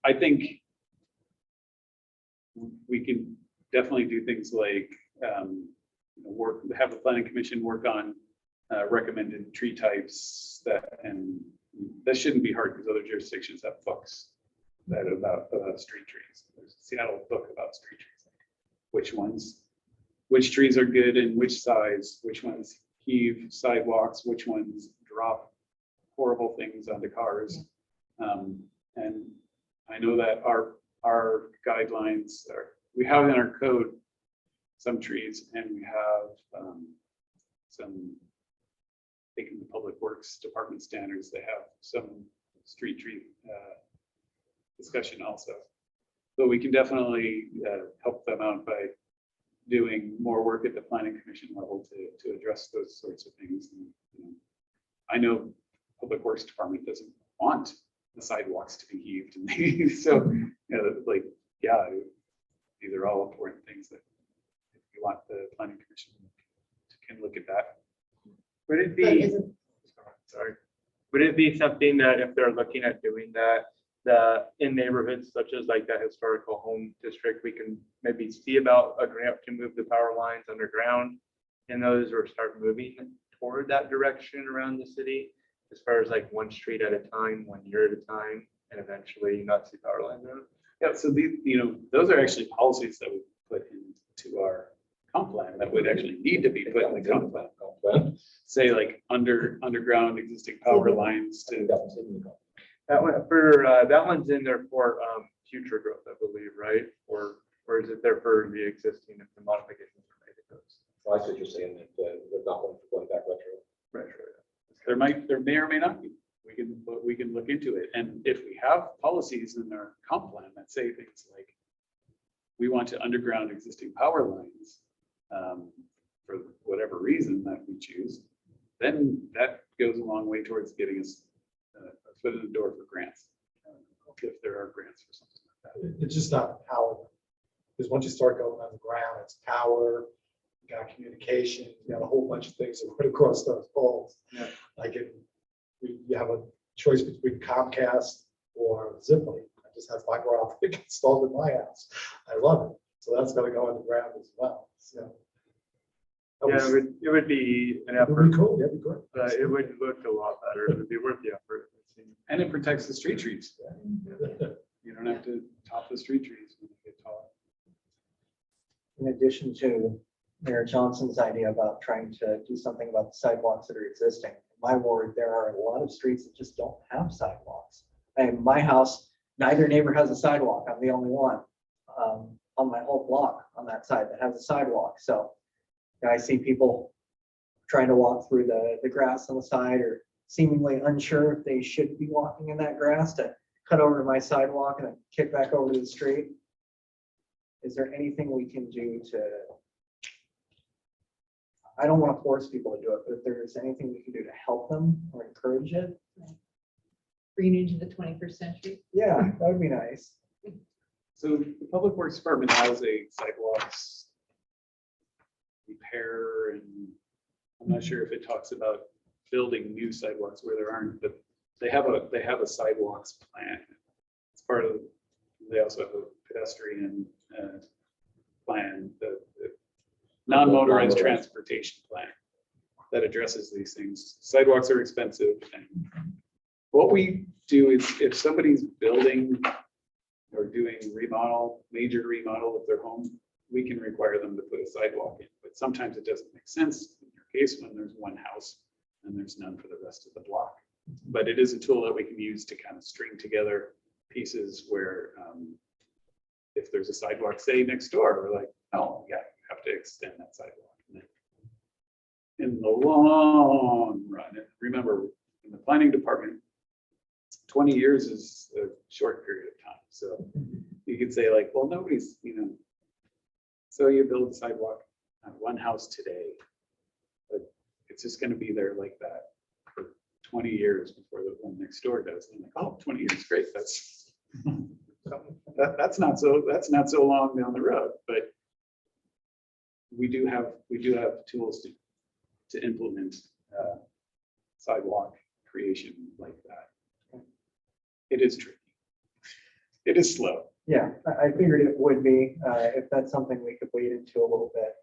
I think we can definitely do things like have the planning commission work on recommended tree types and that shouldn't be hard because other jurisdictions have books that about street trees. There's a Seattle book about street trees. Which trees are good and which size, which ones heave sidewalks, which ones drop horrible things onto cars. And I know that our guidelines we have in our code some trees, and we have some, taking the Public Works Department standards, they have some street tree discussion also. So we can definitely help them out by doing more work at the planning commission level to address those sorts of things. And, I know Public Works Department doesn't want the sidewalks to be heaved, and so these are all important things that if you want the planning commission can look at that. Would it be, would it be something that if they're looking at doing that, in neighborhoods such as like that historical home district, we can maybe see about a grant to move the power lines underground in those, or start moving toward that direction around the city, as far as like one street at a time, 1 year at a time, and eventually not see power lines out? Yeah, so these, those are actually policies that we put into our comp plan that would actually need to be put in the comp plan. Say like underground existing power lines to. That one's in there for future growth, I believe, right? Or is it there for the existing if the modifications are made to those? So I see what you're saying, that they're not going back retro. There may or may not be. We can look into it. And if we have policies in our comp plan that say things like, we want to underground existing power lines for whatever reason that we choose, then that goes a long way towards getting us a foot in the door for grants, if there are grants for something like that. It's just not the power. Because once you start going on the ground, it's power, you got communication, you got a whole bunch of things that run across those poles. Yeah. Like you have a choice between Comcast or Ziply. I just have fiber optic installed in my house. I love it. So that's going to go on the ground as well. So it would be an it would effort. be cool. Yeah, it'd be great. It would look a lot better. It would be worth the effort. And it protects the street trees. You don't have to top the street trees when they get tall. In addition to Mayor Johnson's idea about trying to do something about the sidewalks that are existing, in my ward, there are a lot of streets that just don't have sidewalks. And my house, neither neighbor has a sidewalk. I'm the only one on my whole block on that side that has a sidewalk. So I see people trying to walk through the grass on the side, or seemingly unsure if they should be walking in that grass, to cut over to my sidewalk and then kick back over to the street. Is there anything we can do to, I don't want to force people to do it, but if there is anything we can do to help them or encourage it, Bring it into the 21st century. yeah, that would be nice. So the Public Works Department has a sidewalks repair, and I'm not sure if it talks about building new sidewalks where there aren't, but they have a sidewalks plan. It's part of, they also have a pedestrian plan, the non-motorized transportation plan that addresses these things. Sidewalks are expensive, and what we do is if somebody's building or doing major remodel of their home, we can require them to put a sidewalk in, but sometimes it doesn't make sense in your case when there's one house and there's none for the rest of the block. But it is a tool that we can use to kind of string together pieces where if there's a sidewalk, say next door, we're like, oh yeah, you have to extend that sidewalk. And then in the long run, and remember, in the planning department, 20 years is a short period of time. So you could say like, well, nobody's, so you build a sidewalk on one house today, but it's just going to be there like that for 20 years before the one next door does. And like, oh, 20 years, great. That's not so long down the road, but we do have tools to implement sidewalk creation like that. It is tricky. It is slow. Yeah, I figured it would be, if that's something we could wade into a little bit.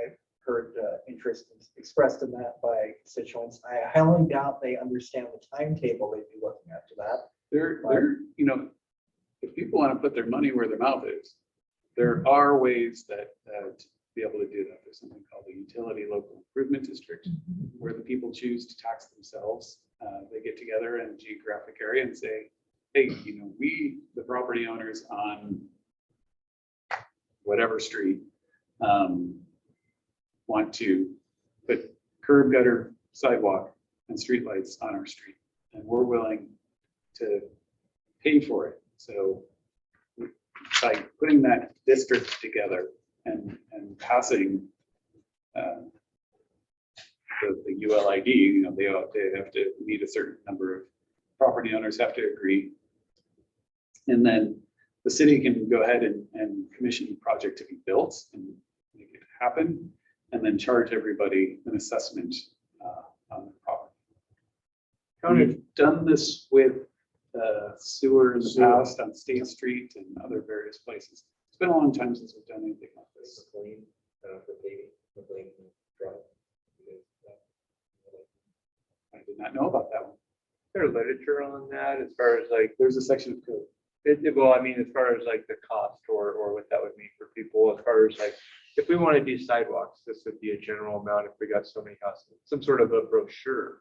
I've heard interest expressed in that by constituents. I highly doubt they understand the timetable they'd be looking at to that. They're, if people want to put their money where their mouth is, there are ways that to be able to do that. There's something called the utility local improvement district, where the people choose to tax themselves. They get together in a geographic area and say, hey, we, the property owners on whatever street, want to put curb, gutter, sidewalk, and streetlights on our street, and we're willing to pay for it. So by putting that district together and passing the ULID, they have to meet a certain number of property owners have to agree. And then the city can go ahead and commission the project to be built and make it happen, and then charge everybody an assessment on the property. We've done this with sewer in the past on State Street and other various places. It's been a long time since we've done anything like this. I did not know about that one. Is there literature on that as far as like, There's a section of code. well, I mean, as far as like the cost or what that would mean for people, as far as like, if we want to do sidewalks, this would be a general amount if we got so many houses, some sort of a brochure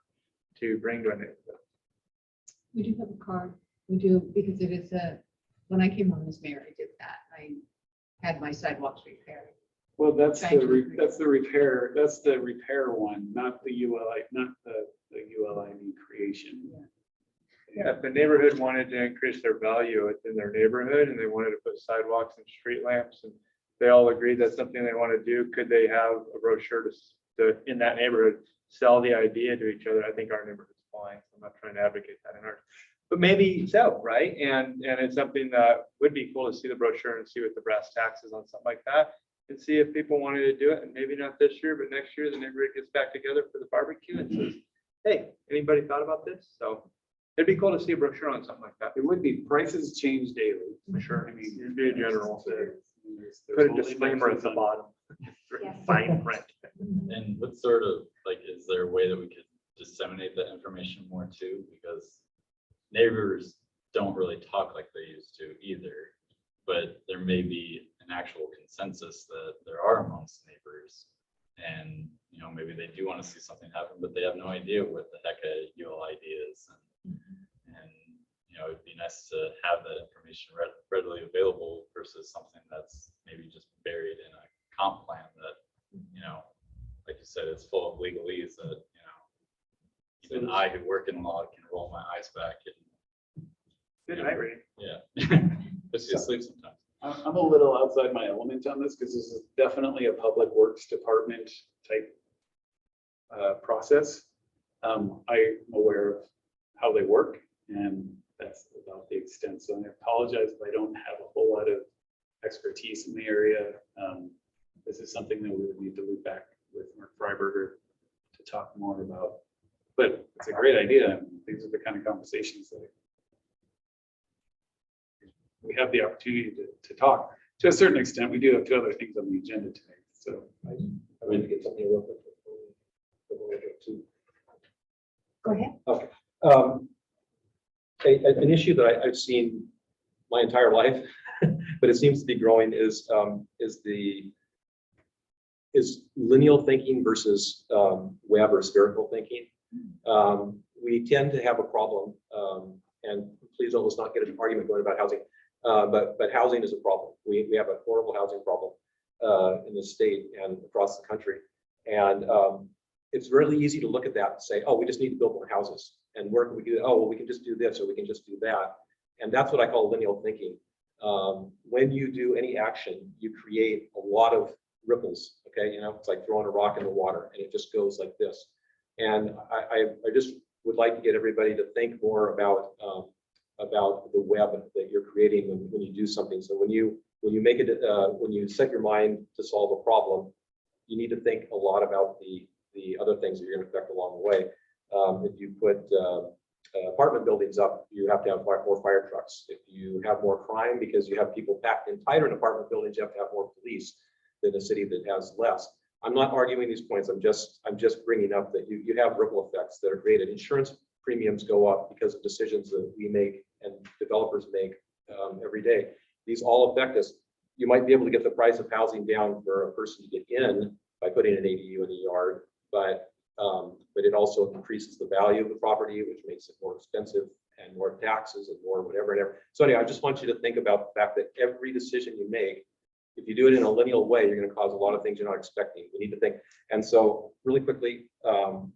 to bring to an. We do have a card. We do, because it is when I came on as mayor, I did that. I had my sidewalks repaired. Well, that's Trying to the repair. That's the repair one, not the ULI, not the ULID creation. Yeah, if the neighborhood wanted to increase their value within their neighborhood and they wanted to put sidewalks and street lamps, and they all agreed that's something they want to do, could they have a brochure to in that neighborhood sell the idea to each other? I think our neighborhood's fine. I'm not trying to advocate that in ours, but maybe so, right? And it's something that would be cool to see the brochure and see what the brass tacks is on something like that, and see if people wanted to do it. And maybe not this year, but next year the neighborhood gets back together for the barbecue and says, hey, anybody thought about this? So it'd be cool to see a brochure on something like that. It would be. Prices change daily. For sure. I mean, It'd be a general. there's Put a only disclaimer at the on- bottom. Fine print. And what sort of, is there a way that we could disseminate that information more too? Because neighbors don't really talk like they used to either, but there may be an actual consensus that there are amongst neighbors. And, maybe they do want to see something happen, but they have no idea what the heck a ULID is. And it'd be nice to have that information readily available versus something that's maybe just buried in a comp plan that, like you said, said, it's full of legalese that, even I who work in law can roll my eyes back and, Good night, Ray. yeah. Just get sleep sometimes. I'm a little outside my element on this because this is definitely a public works department type process. I'm aware of how they work, and that's about the extent. So I apologize if I don't have a whole lot of expertise in the area. This is something that we would need to loop back with Mark Freiberger to talk more about. But it's a great idea. And these are the kind of conversations that we have the opportunity to talk. To a certain extent, we do have 2 other things on the agenda today. So I wanted to get something real quick. Before we get to- Go ahead. Okay. An issue that I've seen my entire life, but it seems to be growing is lineal thinking versus web or spherical thinking. We tend to have a problem, and please don't let's not get an argument going about housing, but housing is a problem. We have a horrible housing problem in the state and across the country, and it's really easy to look at that and say, oh, we just need to build more houses. And where can we do? Oh, well, we can just do this, or we can just do that. And that's what I call lineal thinking. When you do any action, you create a lot of ripples. Okay, it's like throwing a rock in the water, and it just goes like this. And I just would like to get everybody to think more about the web that you're creating when you do something. So when you make it, when you set your mind to solve a problem, you need to think a lot about the other things that you're going to affect along the way. If you put apartment buildings up, you have to have more fire trucks. If you have more crime because you have people packed in tighter in apartment buildings, you have to have more police than a city that has less. I'm not arguing these points. I'm just bringing up that you have ripple effects that are created. Insurance premiums go up because of decisions that we make and developers make every day. These all affect us. You might be able to get the price of housing down for a person to get in by putting an ADU in the yard, but it also increases the value of the property, which makes it more expensive and more taxes and more whatever. So anyway, I just want you to think about the fact that every decision you make, if you do it in a lineal way, you're going to cause a lot of things you're not expecting. We need to think. And so really quickly, some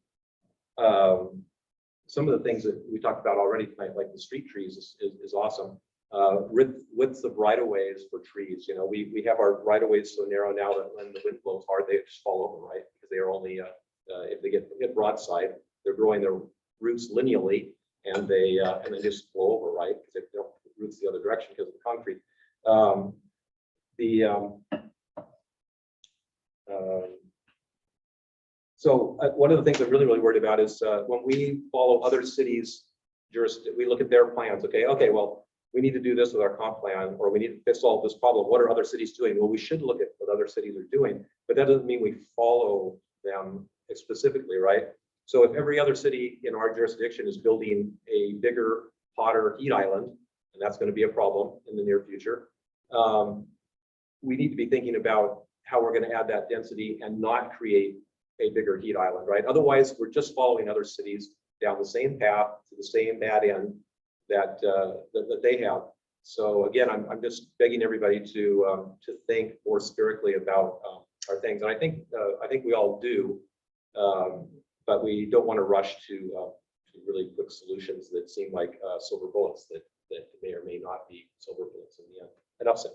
of the things that we talked about already tonight, like the street trees is awesome. Widths of right-of-ways for trees. We have our right-of-ways so narrow now that when the wind blows hard, they just fall over, right? Because they are only, if they get hit broadside, they're growing their roots lineally, and they just blow over, right? Because they don't roots the other direction because of the concrete. So one of the things I'm really worried about is when we follow other cities' jurisdiction, we look at their plans. Okay, well, we need to do this with our comp plan, or we need to solve this problem. What are other cities doing? Well, we should look at what other cities are doing, but that doesn't mean we follow them specifically, right? So if every other city in our jurisdiction is building a bigger, hotter heat island, and that's going to be a problem in the near future, we need to be thinking about how we're going to add that density and not create a bigger heat island, right? Otherwise, we're just following other cities down the same path to the same bad end that they have. So again, I'm just begging everybody to think more spherically about our things, and I think we all do, but we don't want to rush to really quick solutions that seem like silver bullets that may or may not be silver bullets in the end. Enough said.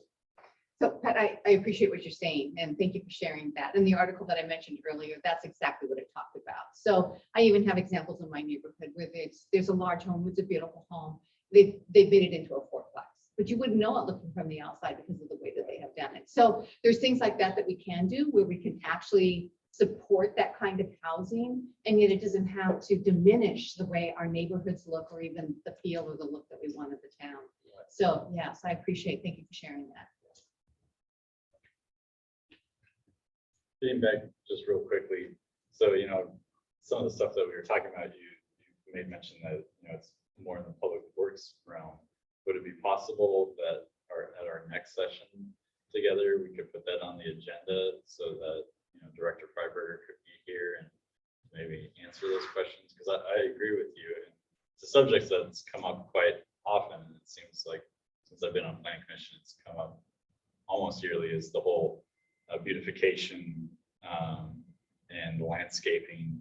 So Pat, I appreciate what you're saying, and thank you for sharing that. In the article that I mentioned earlier, that's exactly what it talked about. So I even have examples in my neighborhood where there's a large home, it's a beautiful home. They made it into a fourplex, but you wouldn't know it looking from the outside because of the way that they have done it. So there's things like that we can do where we can actually support that kind of housing, and yet it doesn't have to diminish the way our neighborhoods look or even the feel or the look that we want of the town. So yes, I appreciate, thank you for sharing that. Getting back just real quickly, so some of the stuff that we were talking about, you made mention that it's more in the public works realm. Would it be possible that at our next session together we could put that on the agenda so that Director Freiberger could be here and maybe answer those questions? Because I agree with you, and it's a subject that's come up quite often, and it seems like since I've been on Planning Commission, it's come up almost yearly, is the whole beautification and landscaping,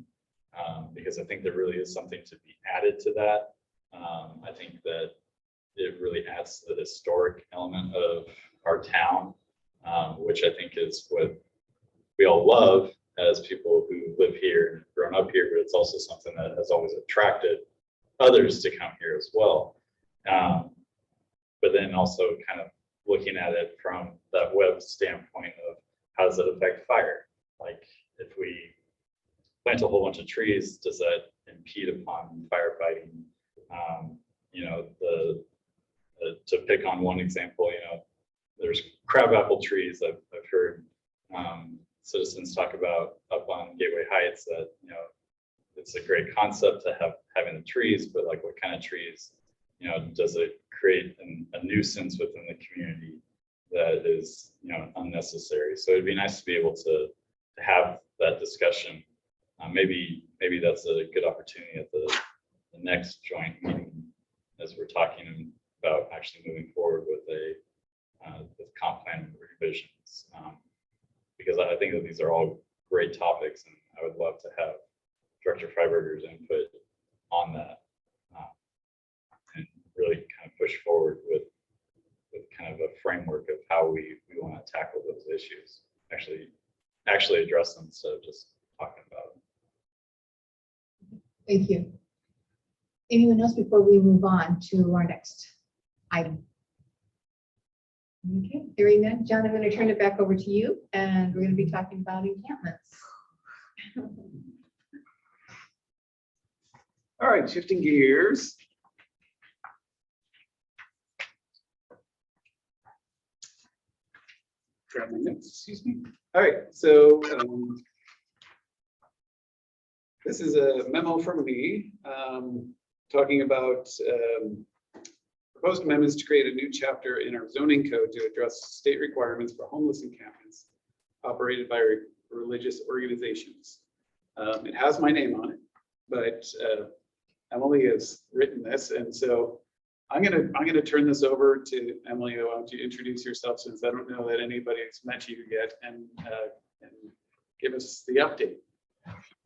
because I think there really is something to be added to that. I think that it really adds to the historic element of our town, which I think is what we all love as people who live here and grown up here, but it's also something that has always attracted others to come here as well. But then also kind of looking at it from that web standpoint of how does it affect fire? Like if we plant a whole bunch of trees, does that impede upon firefighting? You know, to pick on one example, you know, there's crabapple trees I've heard citizens talk about up on Gateway Heights that, you know, it's a great concept to have having the trees, but like what kind of trees, you know, does it create a nuisance within the community that is, you know, unnecessary? So it'd be nice to be able to have that discussion. Maybe that's a good opportunity at the next joint meeting as we're talking about actually moving forward with with comp plan revisions. Because I think that these are all great topics, and I would love to have Director Freiberger's input on that, and really kind of push forward with kind of a framework of how we want to tackle those issues. Actually address them instead of just talking about them. Thank you. Anyone else before we move on to our next item? Okay, hearing none. John, I'm going to turn it back over to you, and we're going to be talking about encampments. All right, shifting gears. Grab my notes, excuse me. All right, so this is a memo from me talking about proposed amendments to create a new chapter in our zoning code to address state requirements for homeless encampments operated by religious organizations. It has my name on it, but Emily has written this, and so I'm gonna turn this over to Emily. Why don't you introduce yourself, since I don't know that anybody's met you yet, and give us the update.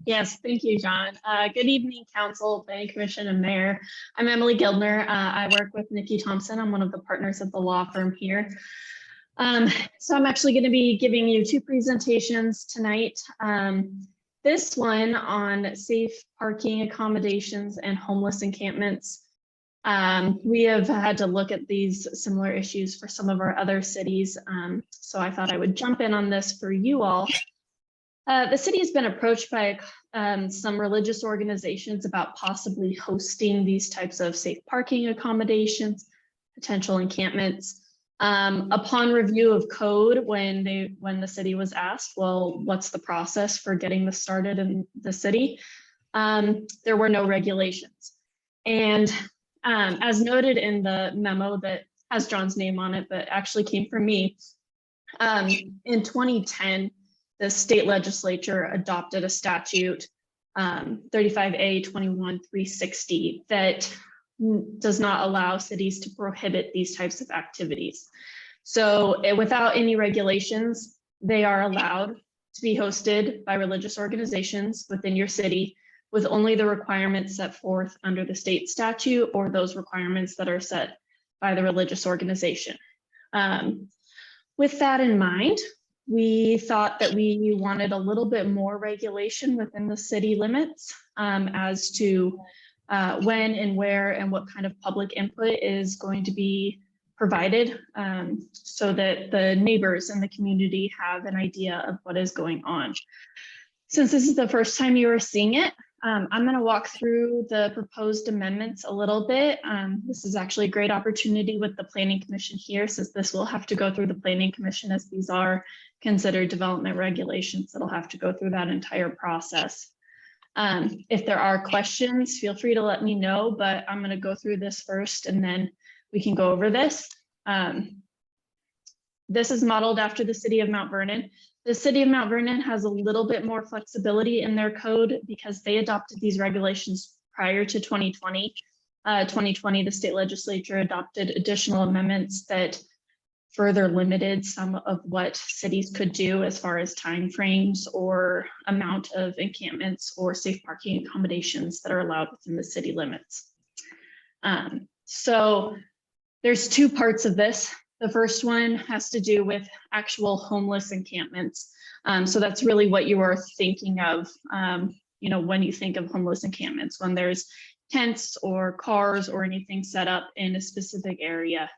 Yes, thank you, John. Good evening, Council, Planning Commission, and Mayor. I'm Emily Gildner. I work with Nikki Thompson. I'm one of the partners at the law firm here. So I'm actually going to be giving you two presentations tonight. This one on safe parking accommodations and homeless encampments. We have had to look at these similar issues for some of our other cities. So I thought I would jump in on this for you all. The city has been approached by some religious organizations about possibly hosting these types of safe parking accommodations, potential encampments. Upon review of code, when the city was asked, well, what's the process for getting this started in the city? There were no regulations. And as noted in the memo that has John's name on it, but actually came from me, in 2010, the state legislature adopted a statute, 35A 21-360, that does not allow cities to prohibit these types of activities. So without any regulations, they are allowed to be hosted by religious organizations within your city, with only the requirements set forth under the state statute or those requirements that are set by the religious organization. With that in mind, we thought that we wanted a little bit more regulation within the city limits as to when and where and what kind of public input is going to be provided, so that the neighbors and the community have an idea of what is going on. Since this is the first time you are seeing it, I'm going to walk through the proposed amendments a little bit. This is actually a great opportunity with the Planning Commission here, since this will have to go through the Planning Commission, as these are considered development regulations that'll have to go through that entire process. If there are questions, feel free to let me know, but I'm going to go through this first and then we can go over this. This is modeled after the city of Mount Vernon. The city of Mount Vernon has a little bit more flexibility in their code because they adopted these regulations prior to 2020. 2020, the state legislature adopted additional amendments that further limited some of what cities could do as far as timeframes or amount of encampments or safe parking accommodations that are allowed within the city limits. So there's two parts of this. The first one has to do with actual homeless encampments. So that's really what you are thinking of, you know, when you think of homeless encampments, when there's tents or cars or anything set up in a specific area.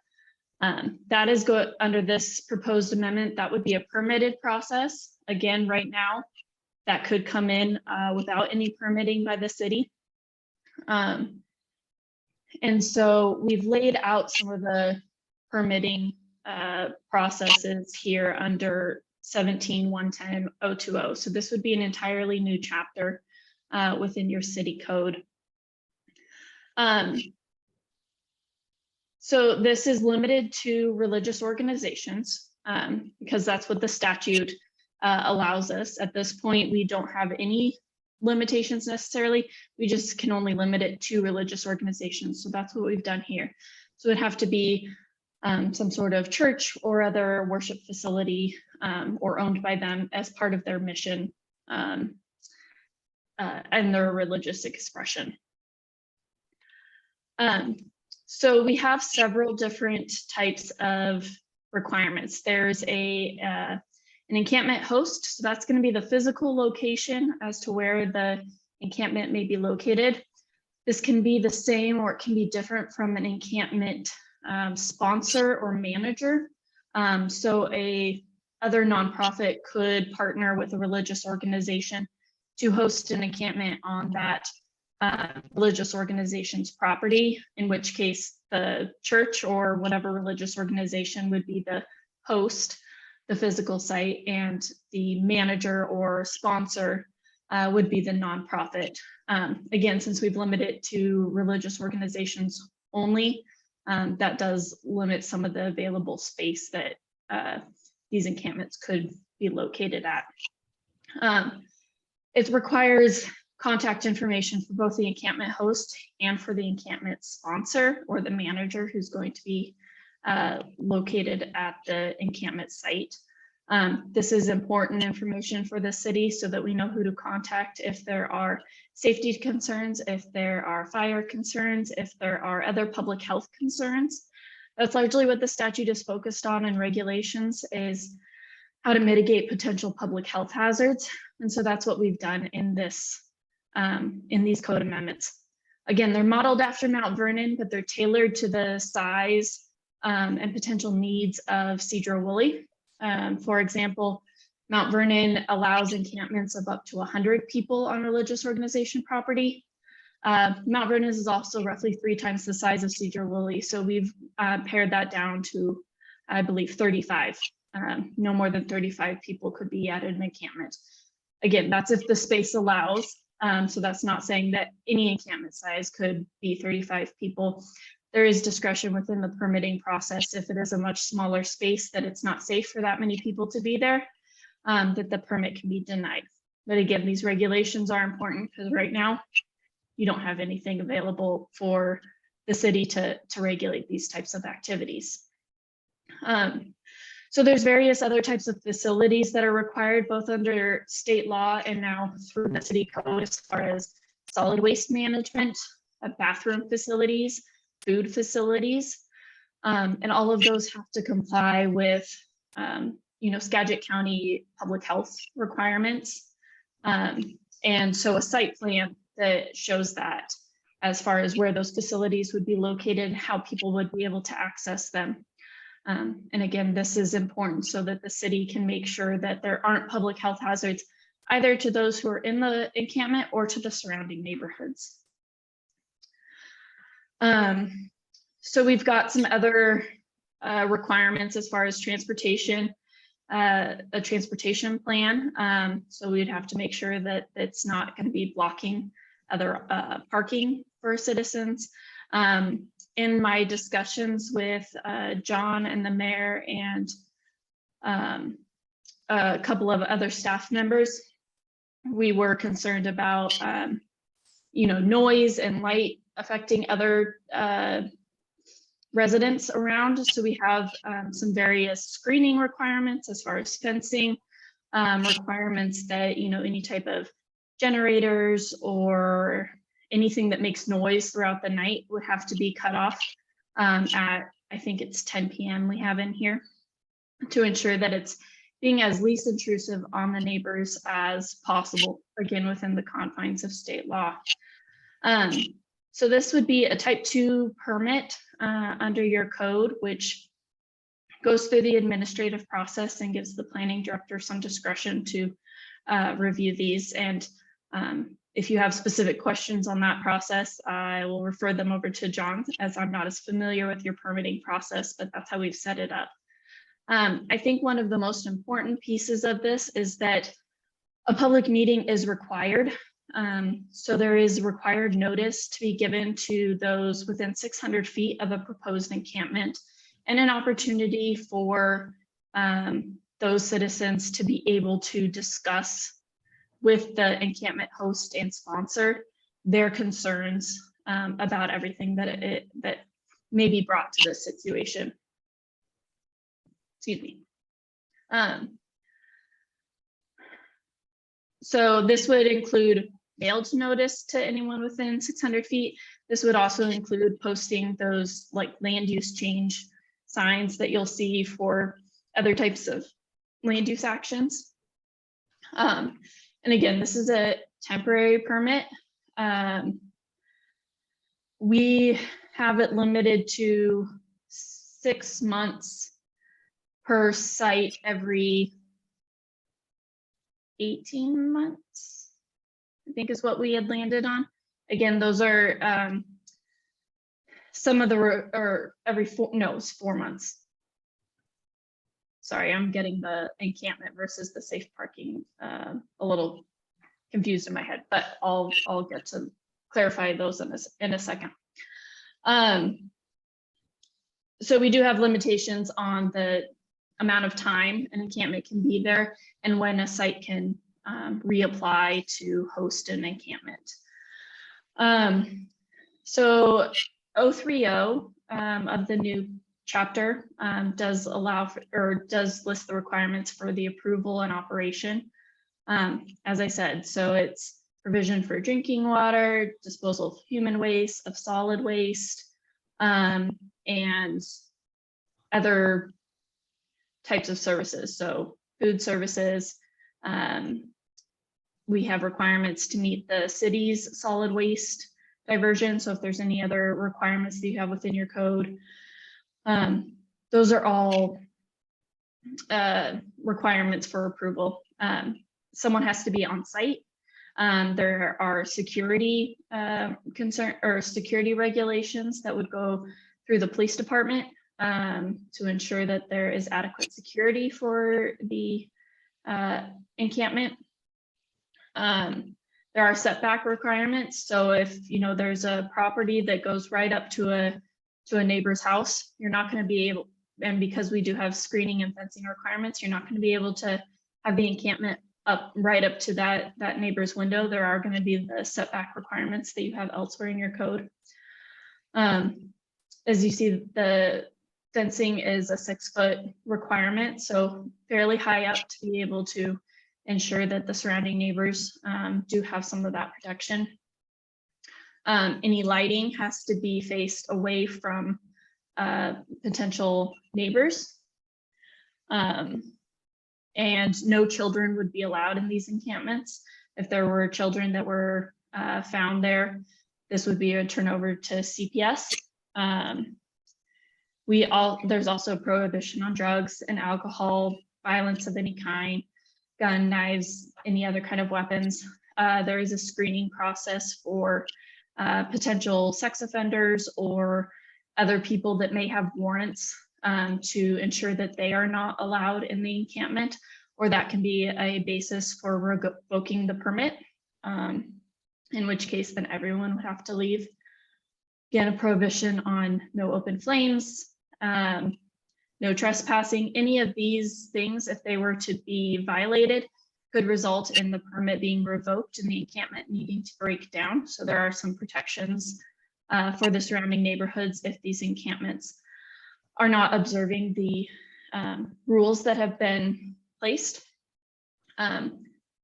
That is under this proposed amendment, that would be a permitted process. Again, right now, that could come in without any permitting by the city. And so we've laid out some of the permitting processes here under 17-110-020. So this would be an entirely new chapter within your city code. So this is limited to religious organizations because that's what the statute allows us. At this point, we don't have any limitations necessarily. We just can only limit it to religious organizations. So that's what we've done here. So it'd have to be some sort of church or other worship facility or owned by them as part of their mission and their religious expression. So we have several different types of requirements. There's an encampment host. So that's going to be the physical location as to where the encampment may be located. This can be the same or it can be different from an encampment sponsor or manager. So a other nonprofit could partner with a religious organization to host an encampment on that religious organization's property, in which case the church or whatever religious organization would be the host, the physical site, and the manager or sponsor would be the nonprofit. Again, since we've limited it to religious organizations only, that does limit some of the available space that these encampments could be located at. It requires contact information for both the encampment host and for the encampment sponsor or the manager who's going to be located at the encampment site. This is important information for the city so that we know who to contact if there are safety concerns, if there are fire concerns, if there are other public health concerns. That's largely what the statute is focused on in regulations, is how to mitigate potential public health hazards. And so that's what we've done in this, in these code amendments. Again, they're modeled after Mount Vernon, but they're tailored to the size and potential needs of Sedro-Woolley. For example, Mount Vernon allows encampments of up to 100 people on religious organization property. Mount Vernon is also roughly 3 times the size of Sedro-Woolley, so we've pared that down to, I believe, 35. No more than 35 people could be at an encampment. Again, that's if the space allows. So that's not saying that any encampment size could be 35 people. There is discretion within the permitting process if it is a much smaller space that it's not safe for that many people to be there, that the permit can be denied. But again, these regulations are important because right now you don't have anything available for the city to regulate these types of activities. So there's various other types of facilities that are required both under state law and now through the city code, as far as solid waste management, bathroom facilities, food facilities, and all of those have to comply with, Skagit County public health requirements. And so a site plan that shows that as far as where those facilities would be located, how people would be able to access them. And again, this is important so that the city can make sure that there aren't public health hazards either to those who are in the encampment or to the surrounding neighborhoods. So we've got some other requirements as far as transportation, a transportation plan. So we'd have to make sure that it's not going to be blocking other parking for citizens. In my discussions with John and the mayor and a couple of other staff members, we were concerned about, noise and light affecting other residents around. So we have some various screening requirements as far as fencing, requirements that, you know, any type of generators or anything that makes noise throughout the night would have to be cut off at, I think it's 10 p.m. we have in here, to ensure that it's being as least intrusive on the neighbors as possible, again, within the confines of state law. So this would be a type 2 permit under your code, which goes through the administrative process and gives the planning director some discretion to review these. And if you have specific questions on that process, I will refer them over to John, as I'm not as familiar with your permitting process, but that's how we've set it up. I think one of the most important pieces of this is that a public meeting is required. So there is required notice to be given to those within 600 feet of a proposed encampment, and an opportunity for those citizens to be able to discuss with the encampment host and sponsor their concerns about everything that may be brought to this situation. Excuse me. So this would include mailed notice to anyone within 600 feet. This would also include posting those like land use change signs that you'll see for other types of land use actions. And again, this is a temporary permit. We have it limited to 6 months per site every 18 months, I think is what we had landed on. Again, those are some of the, or every 4, no, it's 4 months. Sorry, I'm getting the encampment versus the safe parking a little confused in my head, but I'll get to clarify those in a second. So we do have limitations on the amount of time an encampment can be there and when a site can reapply to host an encampment. So 030 of the new chapter does allow for, or does list the requirements for the approval and operation. As I said, so it's provision for drinking water, disposal of human waste, of solid waste, and other types of services. So food services, we have requirements to meet the city's solid waste diversion. So if there's any other requirements that you have within your code, those are all requirements for approval. Someone has to be on site. There are security security regulations that would go through the police department to ensure that there is adequate security for the encampment. There are setback requirements. So if there's a property that goes right up to a neighbor's house, you're not going to be able, and because we do have screening and fencing requirements, you're not going to be able to have the encampment up right up to that neighbor's window. There are going to be the setback requirements that you have elsewhere in your code. As you see, the fencing is a 6-foot requirement, so fairly high up to be able to ensure that the surrounding neighbors do have some of that protection. Any lighting has to be faced away from potential neighbors. And no children would be allowed in these encampments. If there were children that were found there, this would be a turnover to CPS. There's also a prohibition on drugs and alcohol, violence of any kind, gun, knives, any other kind of weapons. There is a screening process for potential sex offenders or other people that may have warrants to ensure that they are not allowed in the encampment, or that can be a basis for revoking the permit, in which case then everyone would have to leave. Again, a prohibition on no open flames, no trespassing. Any of these things, if they were to be violated, could result in the permit being revoked and the encampment needing to break down. So there are some protections for the surrounding neighborhoods if these encampments are not observing the rules that have been placed.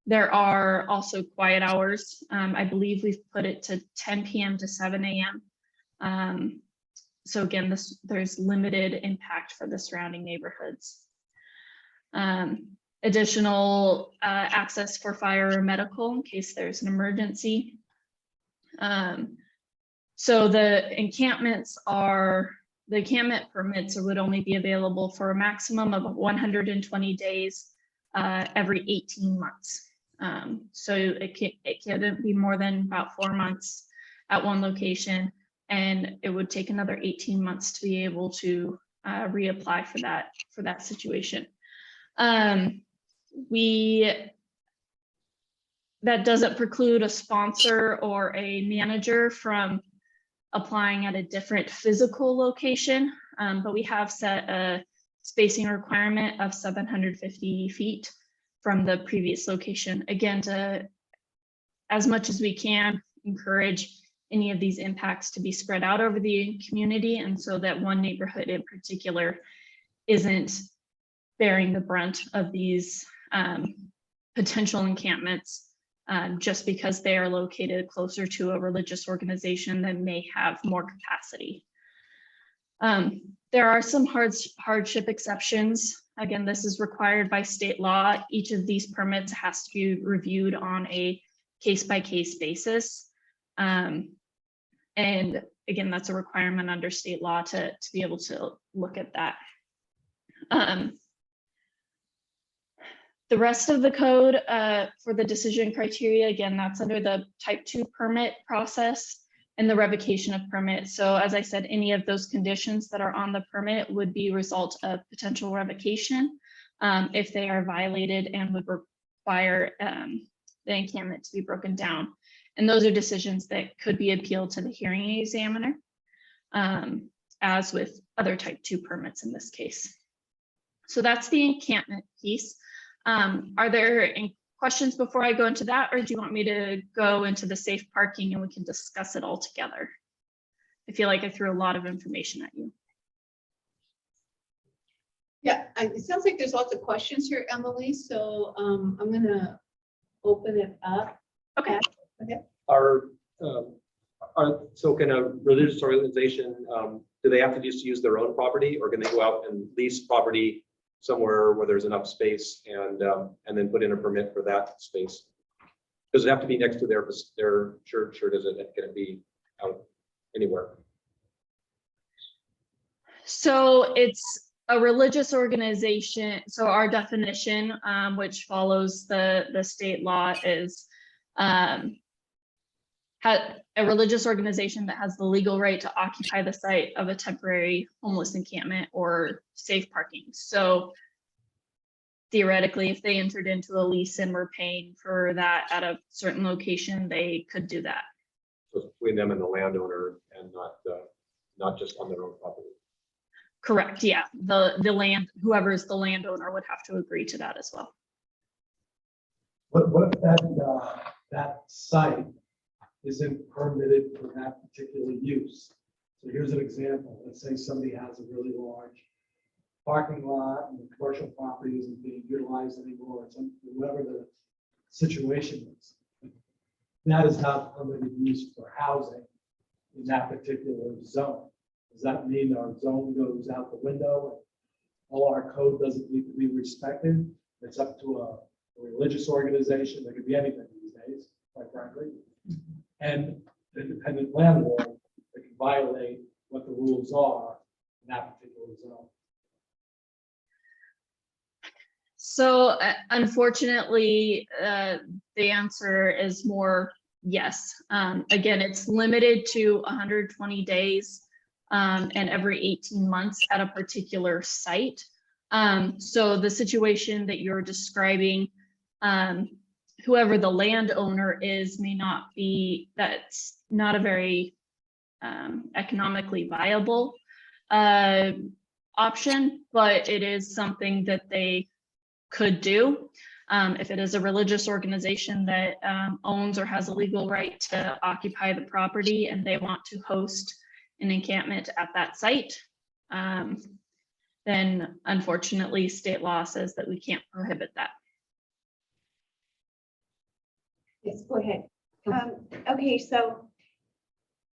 There are also quiet hours. I believe we've put it to 10 p.m. to 7 a.m. So again, there's limited impact for the surrounding neighborhoods. Additional access for fire or medical in case there's an emergency. So the encampment permits would only be available for a maximum of 120 days every 18 months. So it can't be more than about 4 months at one location, and it would take another 18 months to be able to reapply for that situation. That doesn't preclude a sponsor or a manager from applying at a different physical location, but we have set a spacing requirement of 750 feet from the previous location. Again, to, as much as we can, encourage any of these impacts to be spread out over the community, and so that one neighborhood in particular isn't bearing the brunt of these potential encampments just because they are located closer to a religious organization that may have more capacity. There are some hardship exceptions. Again, this is required by state law. Each of these permits has to be reviewed on a case-by-case basis. And again, that's a requirement under state law to be able to look at that. The rest of the code for the decision criteria, again, that's under the type 2 permit process and the revocation of permit. So as I said, any of those conditions that are on the permit would be a result of potential revocation if they are violated and would require the encampment to be broken down. And those are decisions that could be appealed to the hearing examiner, as with other type 2 permits in this case. So that's the encampment piece. Are there any questions before I go into that, or do you want me to go into the safe parking and we can discuss it all together? I feel like I threw a lot of information at you. Yeah, it sounds like there's lots of questions here, Emily. So I'm gonna open it up. Okay. So can a religious organization, do they have to just use their own property, or can they go out and lease property somewhere where there's enough space and then put in a permit for that space? Does it have to be next to their church, or does it, can it be out anywhere? So it's a religious organization. So our definition, which follows the state law, is a religious organization that has the legal right to occupy the site of a temporary homeless encampment or safe parking. So theoretically, if they entered into a lease and were paying for that at a certain location, they could do that. So it's between them and the landowner, and not just on their own property. Correct. Yeah. The land, whoever is the landowner would have to agree to that as well. What if that site isn't permitted for that particular use? So here's an example. Let's say somebody has a really large parking lot and the commercial property isn't being utilized anymore, or whatever the situation is. That is not permitted use for housing in that particular zone. Does that mean our zone goes out the window and all our code doesn't need to be respected? It's up to a religious organization. There could be anything these days, quite frankly. And the independent landlord that can violate what the rules are in that particular zone. So unfortunately, the answer is more yes. Again, it's limited to 120 days and every 18 months at a particular site. So the situation that you're describing, whoever the landowner is may not be, that's not a very economically viable option, but it is something that they could do. If it is a religious organization that owns or has a legal right to occupy the property and they want to host an encampment at that site, then unfortunately state law says that we can't prohibit that. Yes, go ahead. Okay, so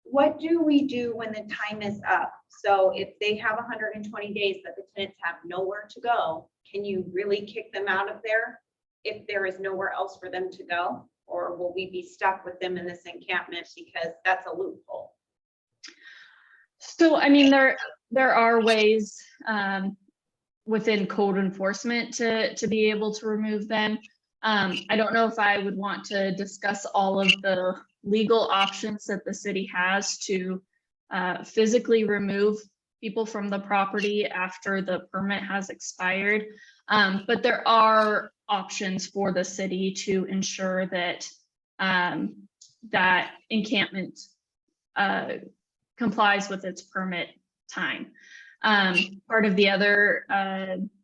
what do we do when the time is up? So if they have 120 days, but the tenants have nowhere to go, can you really kick them out of there if there is nowhere else for them to go? Or will we be stuck with them in this encampment because that's a loophole? So, I mean, there are ways within code enforcement to be able to remove them. I don't know if I would want to discuss all of the legal options that the city has to physically remove people from the property after the permit has expired. But there are options for the city to ensure that that encampment complies with its permit time. Part of the other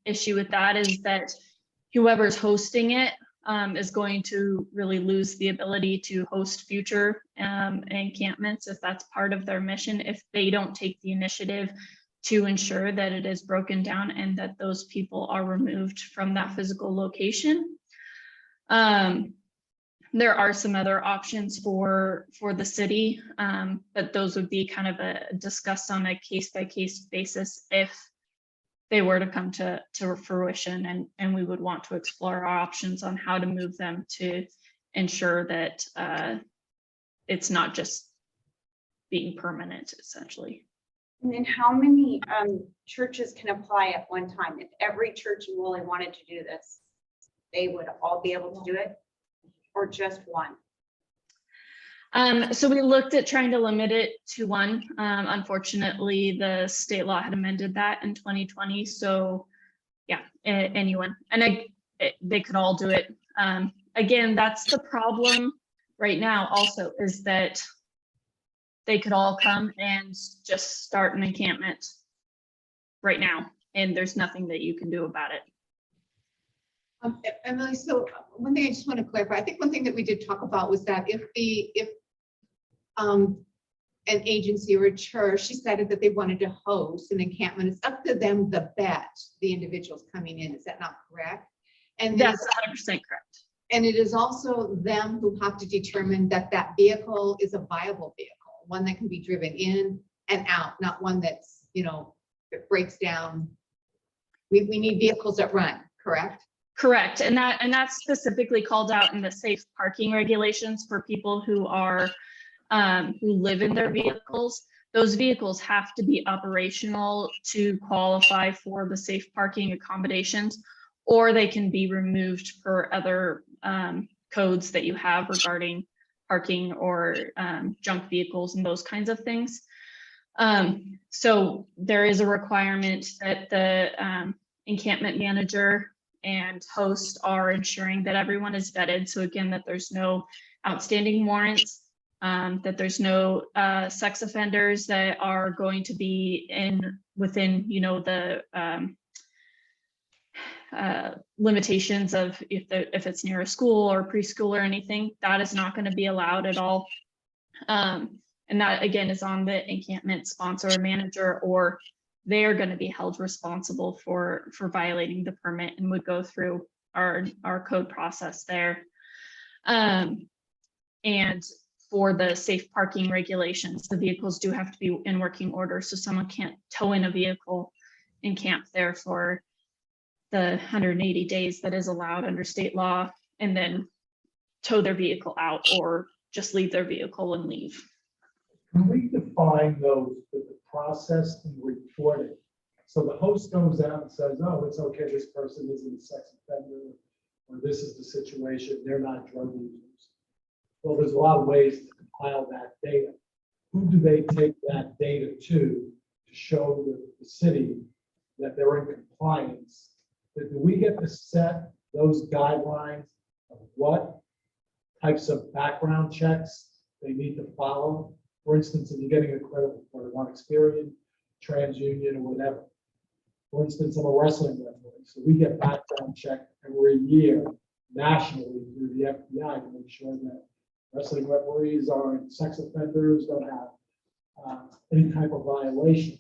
issue with that is that whoever's hosting it is going to really lose the ability to host future encampments if that's part of their mission, if they don't take the initiative to ensure that it is broken down and that those people are removed from that physical location. There are some other options for the city, but those would be kind of discussed on a case-by-case basis if they were to come to fruition, and we would want to explore our options on how to move them to ensure that it's not just being permanent, essentially. And then how many churches can apply at one time? If every church in Woolley wanted to do this, they would all be able to do it, or just one? So we looked at trying to limit it to one. Unfortunately, the state law had amended that in 2020. So yeah, anyone, and they could all do it. Again, that's the problem right now also, is that they could all come and just start an encampment right now, and there's nothing that you can do about it. Emily, so one thing I just want to clarify, I think one thing that we did talk about was that if an agency or a church decided that they wanted to host an encampment, it's up to them to vet the individuals coming in. Is that not correct? And That's 100% correct. And it is also them who have to determine that that vehicle is a viable vehicle, one that can be driven in and out, not one that's, you know, that breaks down. We need vehicles that run, correct? Correct, and that's specifically called out in the safe parking regulations for people who are who live in their vehicles. Those vehicles have to be operational to qualify for the safe parking accommodations, or they can be removed per other codes that you have regarding parking or junk vehicles and those kinds of things. So there is a requirement that the encampment manager and host are ensuring that everyone is vetted. So again, that there's no outstanding warrants, that there's no sex offenders that are going to be within, you know, the limitations of if it's near a school or preschool or anything. That is not going to be allowed at all. And that again is on the encampment sponsor or manager, or they're going to be held responsible for violating the permit, and would go through our code process there. And for the safe parking regulations, the vehicles do have to be in working order, so someone can't tow in a vehicle and camp there for the 180 days that is allowed under state law, and then tow their vehicle out or just leave their vehicle and leave. Can we define those, the process and reporting? So the host goes out and says, oh, it's okay, this person isn't a sex offender, or this is the situation, they're not drug users. Well, there's a lot of ways to compile that data. Who do they take that data to show the city that they're in compliance? Do we get to set those guidelines of what types of background checks they need to follow? For instance, if you're getting a credit for one Experian, TransUnion, or whatever. For instance, I'm a wrestling referee, so we get background checked every year nationally through the FBI to make sure that wrestling referees or sex offenders don't have any type of violations.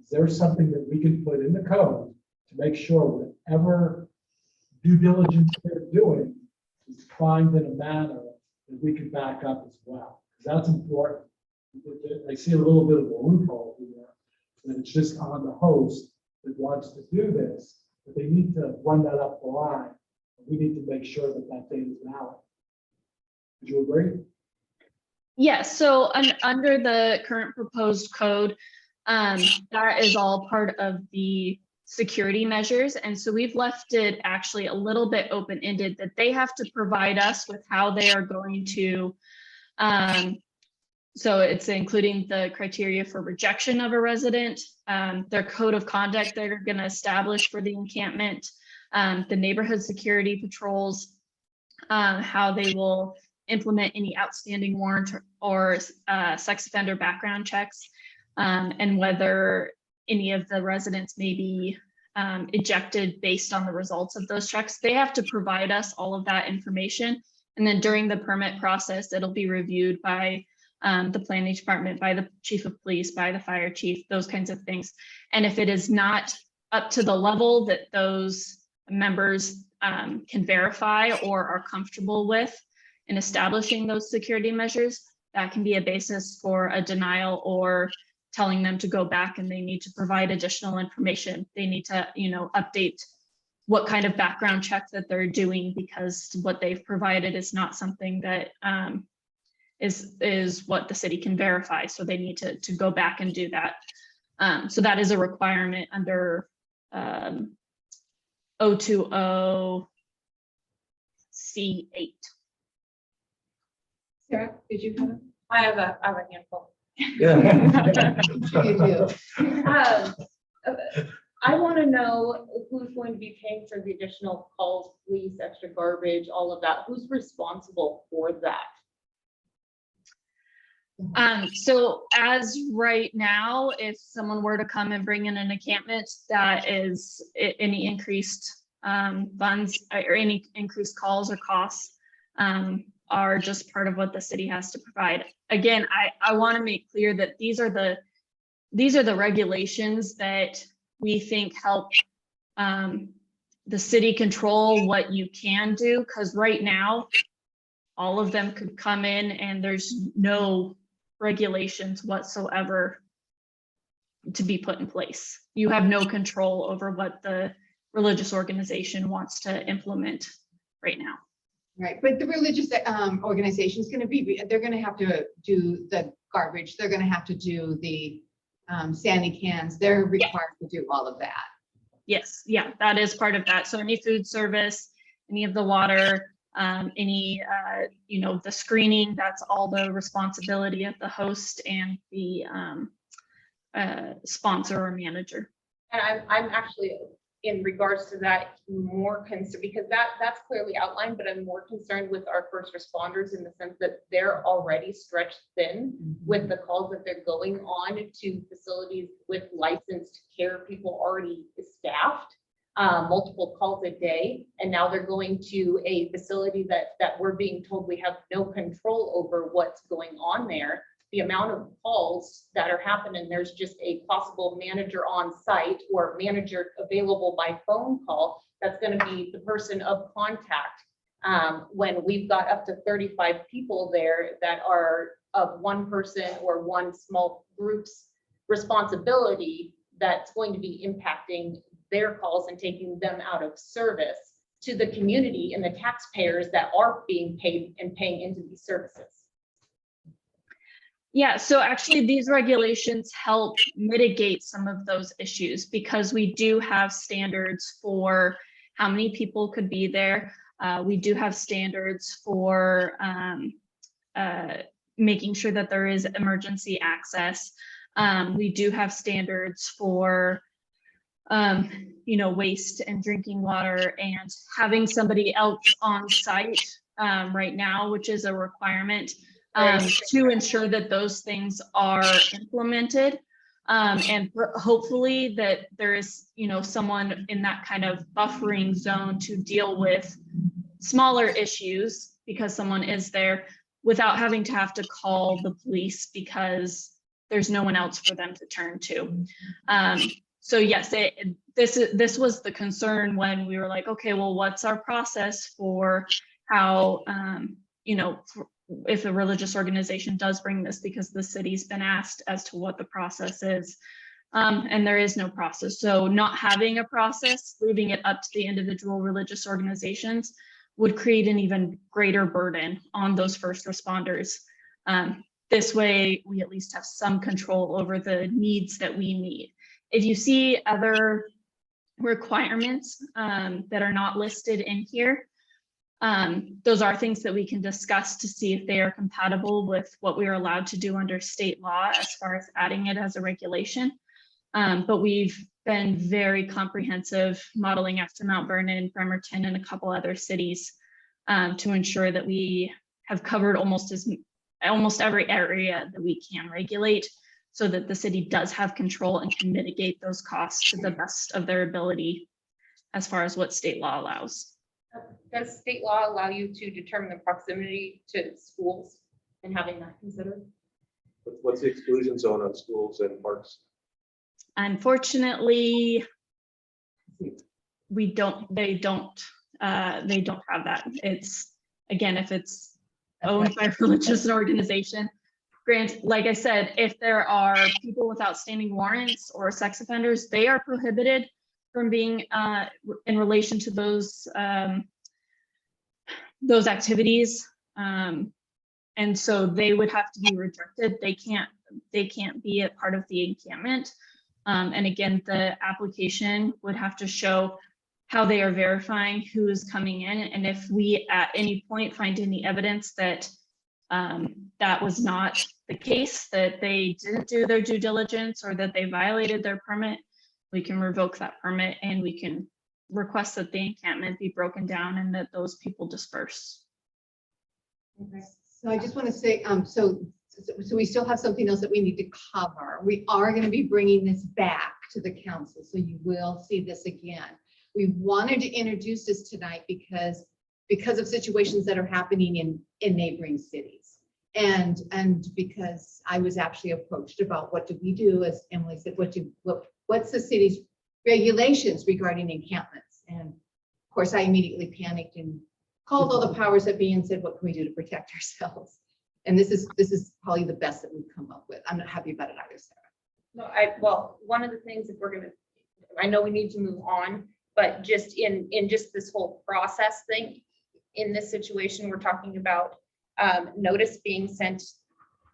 Is there something that we can put in the code to make sure whatever due diligence they're doing is timed in a manner that we can back up as well? Because that's important. I see a little bit of a loophole here, that it's just on the host that wants to do this, but they need to run that up the line. We need to make sure that that data is valid. Would you agree? Yes, so under the current proposed code, that is all part of the security measures. And so we've left it actually a little bit open-ended that they have to provide us with how they are going to, so it's including the criteria for rejection of a resident, their code of conduct they're going to establish for the encampment, the neighborhood security patrols, how they will implement any outstanding warrant or sex offender background checks, and whether any of the residents may be ejected based on the results of those checks. They have to provide us all of that information. And then during the permit process, it'll be reviewed by the planning department, by the chief of police, by the fire chief, those kinds of things. And if it is not up to the level that those members can verify or are comfortable with in establishing those security measures, that can be a basis for a denial or telling them to go back and they need to provide additional information. They need to, update what kind of background check that they're doing, because what they've provided is not something that is what the city can verify. So they need to go back and do that. So that is a requirement under 020C8. Sarah, did you have it? I have a handful. I want to know who's going to be paying for the additional calls, police, extra garbage, all of that. Who's responsible for that? So as right now, if someone were to come and bring in an encampment, that is any increased funds or any increased calls or costs are just part of what the city has to provide. Again, I want to make clear that these are the regulations that we think help the city control what you can do, because right now all of them could come in and there's no regulations whatsoever to be put in place. You have no control over what the religious organization wants to implement right now. Right, but the religious organization is going to be, they're going to have to do the garbage. They're going to have to do the sandy cans. They're required to do all of that. Yes, yeah, that is part of that. So any food service, any of the water, any, the screening, that's all the responsibility of the host and the sponsor or manager. And I'm actually, in regards to that, more concerned, because that's clearly outlined, but I'm more concerned with our first responders in the sense that they're already stretched thin with the calls that they're going on to facilities with licensed care people already staffed, multiple calls a day. And now they're going to a facility that we're being told we have no control over what's going on there. The amount of calls that are happening, there's just a possible manager on site or manager available by phone call that's going to be the person of contact. When we've got up to 35 people there that are of one person or one small group's responsibility, that's going to be impacting their calls and taking them out of service to the community and the taxpayers that are being paid and paying into these services. Yeah, so actually these regulations help mitigate some of those issues because we do have standards for how many people could be there. We do have standards for making sure that there is emergency access. We do have standards for waste and drinking water and having somebody else on site right now, which is a requirement. To ensure that those things are implemented and hopefully that there is, someone in that kind of buffering zone to deal with smaller issues because someone is there without having to have to call the police because there's no one else for them to turn to. So yes, this was the concern when we were like, okay, well, what's our process for how, if a religious organization does bring this, because the city's been asked as to what the process is. And there is no process. So not having a process, leaving it up to the individual religious organizations would create an even greater burden on those first responders. This way, we at least have some control over the needs that we need. If you see other requirements that are not listed in here, those are things that we can discuss to see if they are compatible with what we are allowed to do under state law as far as adding it as a regulation. But we've been very comprehensive modeling after Mount Vernon, Bremerton, and a couple other cities to ensure that we have covered almost every area that we can regulate, so that the city does have control and can mitigate those costs to the best of their ability as far as what state law allows. Does state law allow you to determine the proximity to schools and having that considered? What's the exclusion zone on schools and parks? Unfortunately, they don't have that. It's, again, if it's owned by a religious organization. Grant, like I said, if there are people with outstanding warrants or sex offenders, they are prohibited from being in relation to those activities. And so they would have to be rejected. They can't be a part of the encampment. And again, the application would have to show how they are verifying who is coming in. And if we at any point find any evidence that that was not the case, that they didn't do their due diligence or that they violated their permit, we can revoke that permit and we can request that the encampment be broken down and that those people disperse. Okay. So I just want to say, so we still have something else that we need to cover. We are going to be bringing this back to the council, so you will see this again. We wanted to introduce this tonight because of situations that are happening in neighboring cities. And because I was actually approached about what do we do, as Emily said, what's the city's regulations regarding encampments? And of course, I immediately panicked and called all the powers that be and said, what can we do to protect ourselves? And this is probably the best that we've come up with. I'm not happy about it either, Sarah. No, well, one of the things, if we're gonna, I know we need to move on, but just in just this whole process thing, in this situation, we're talking about notice being sent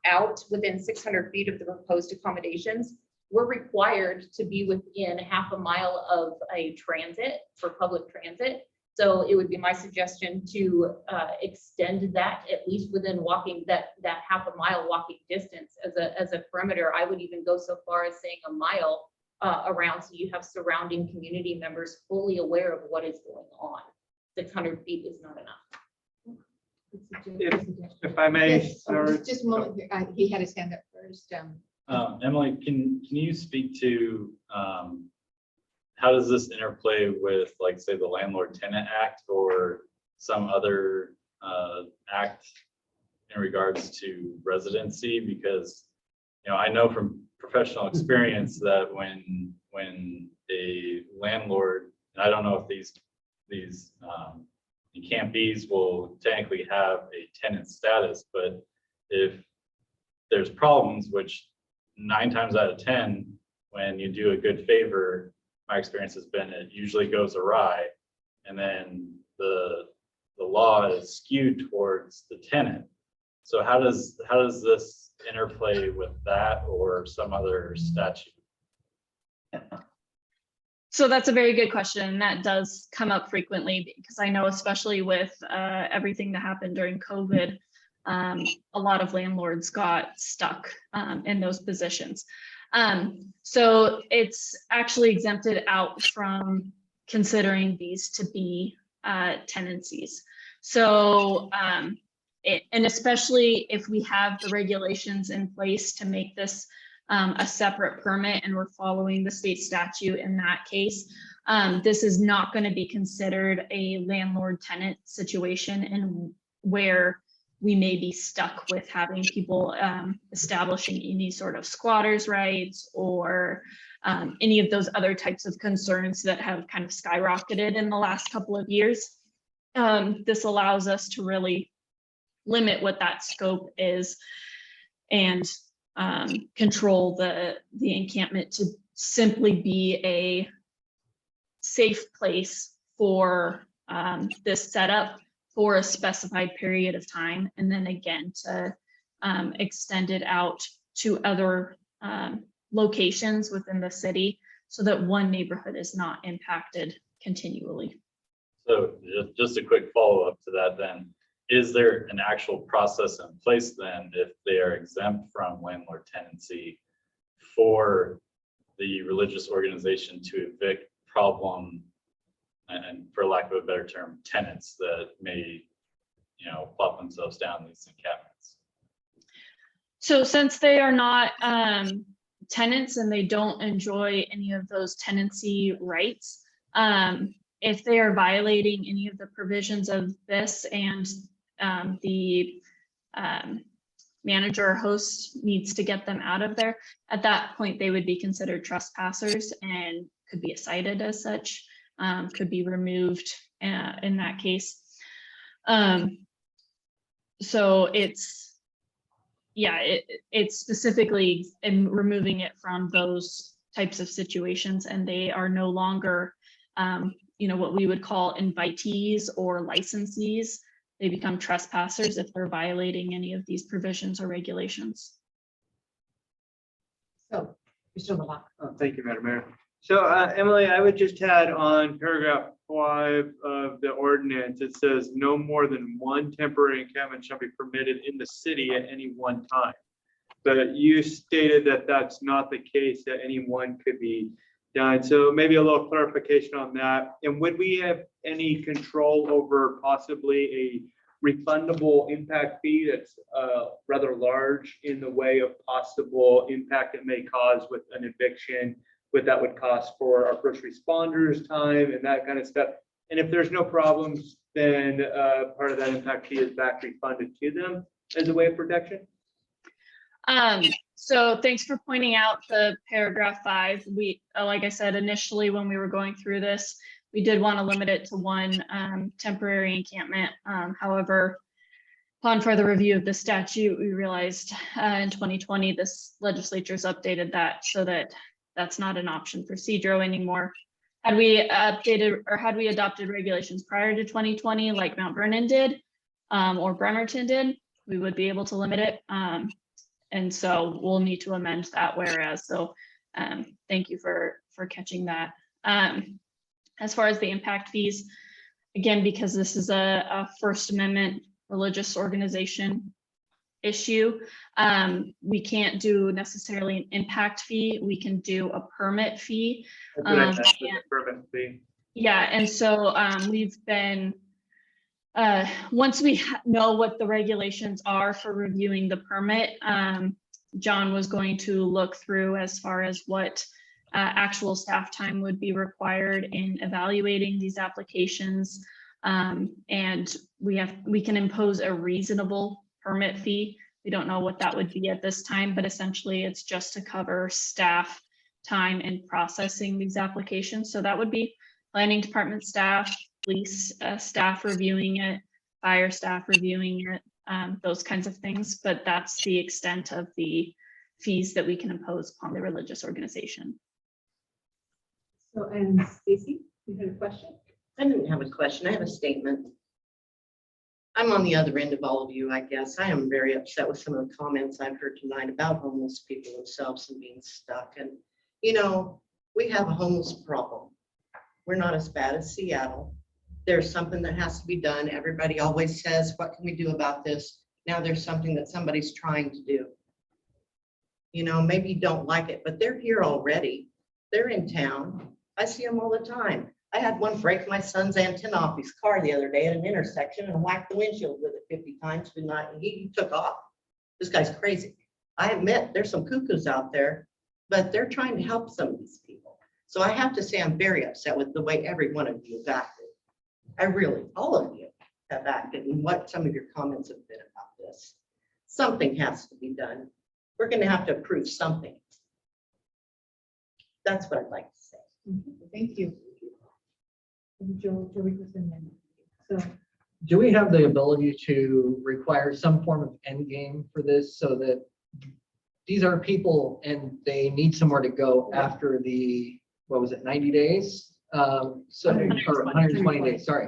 out within 600 feet of the proposed accommodations. We're required to be within half a mile of a transit for public transit. So it would be my suggestion to extend that at least within walking that half a mile walking distance as a perimeter. I would even go so far as saying a mile around, so you have surrounding community members fully aware of what is going on. 600 feet is not enough. If I may, Yes, Sarah. just a moment. He had his hand up first. Emily, can you speak to how does this interplay with, like, say, the Landlord Tenant Act or some other act in regards to residency? Because, you know, I know from professional experience that when a landlord, and I don't know if these campees will technically have a tenant status, but if there's problems, which 9 times out of 10, when you do a good favor, my experience has been it usually goes awry, and then the law is skewed towards the tenant. So how does this interplay with that or some other statute? So that's a very good question. And that does come up frequently because I know, especially with everything that happened during COVID, a lot of landlords got stuck in those positions. So it's actually exempted out from considering these to be tenancies. So, and especially if we have the regulations in place to make this a separate permit and we're following the state statute in that case, This is not going to be considered a landlord-tenant situation, and where we may be stuck with having people establishing any sort of squatters' rights or any of those other types of concerns that have kind of skyrocketed in the last couple of years. This allows us to really limit what that scope is and control the encampment to simply be a safe place for this setup for a specified period of time, and then again to extend it out to other locations within the city so that one neighborhood is not impacted continually. So just a quick follow-up to that then, is there an actual process in place then if they are exempt from landlord tenancy for the religious organization to evict problem, and for lack of a better term, tenants that may, plop themselves down these encampments? So since they are not tenants and they don't enjoy any of those tenancy rights, if they are violating any of the provisions of this and the manager or host needs to get them out of there, at that point they would be considered trespassers and could be cited as such, could be removed in that case. So it's, yeah, it's specifically in removing it from those types of situations, and they are no longer what we would call invitees or licensees. They become trespassers if they're violating any of these provisions or regulations. So, Mr. LeBlanc. Thank you, Madam Mayor. So Emily, I would just add on paragraph 5 of the ordinance, it says no more than one temporary encampment shall be permitted in the city at any one time. But you stated that that's not the case, that any one could be done. So maybe a little clarification on that. And would we have any control over possibly a refundable impact fee that's rather large in the way of possible impact it may cause with an eviction, what that would cost for our first responders time and that kind of stuff? And if there's no problems, then part of that impact fee is back refunded to them as a way of protection? So thanks for pointing out the paragraph 5. We, like I said, initially when we were going through this, we did want to limit it to one temporary encampment. However, upon further review of the statute, we realized in 2020, this legislature's updated that so that that's not an option for Sedro anymore. Had we updated or had we adopted regulations prior to 2020, like Mount Vernon did or Bremerton did, we would be able to limit it. And so we'll need to amend that whereas. So thank you for catching that. As far as the impact fees, again, because this is a First Amendment religious organization issue, we can't do necessarily an impact fee. We can do a permit fee. Permit fee. Yeah, and so we've been, once we know what the regulations are for reviewing the permit, John was going to look through as far as what actual staff time would be required in evaluating these applications. And we can impose a reasonable permit fee. We don't know what that would be at this time, but essentially it's just to cover staff time in processing these applications. So that would be planning department staff, police staff reviewing it, fire staff reviewing it, those kinds of things. But that's the extent of the fees that we can impose upon the religious organization. So, and Stacy, you had a question? I didn't have a question. I have a statement. I'm on the other end of all of you, I guess. I am very upset with some of the comments I've heard tonight about homeless people themselves and being stuck. And, we have a homeless problem. We're not as bad as Seattle. There's something that has to be done. Everybody always says, what can we do about this? Now there's something that somebody's trying to do. Maybe you don't like it, but they're here already. They're in town. I see them all the time. I had one break my son's antenna off his car the other day at an intersection and whacked the windshield with it 50 times. He took off. This guy's crazy. I admit there's some cuckoos out there, but they're trying to help some of these people. So I have to say, I'm very upset with the way every one of you have acted. I really, all of you have acted and what some of your comments have been about this. Something has to be done. We're going to have to approve something. That's what I'd like to say. Thank you. Joey was in there. So Do we have the ability to require some form of end game for this so that these are people and they need somewhere to go after the, what was it, 90 days? So, or 120 days, sorry.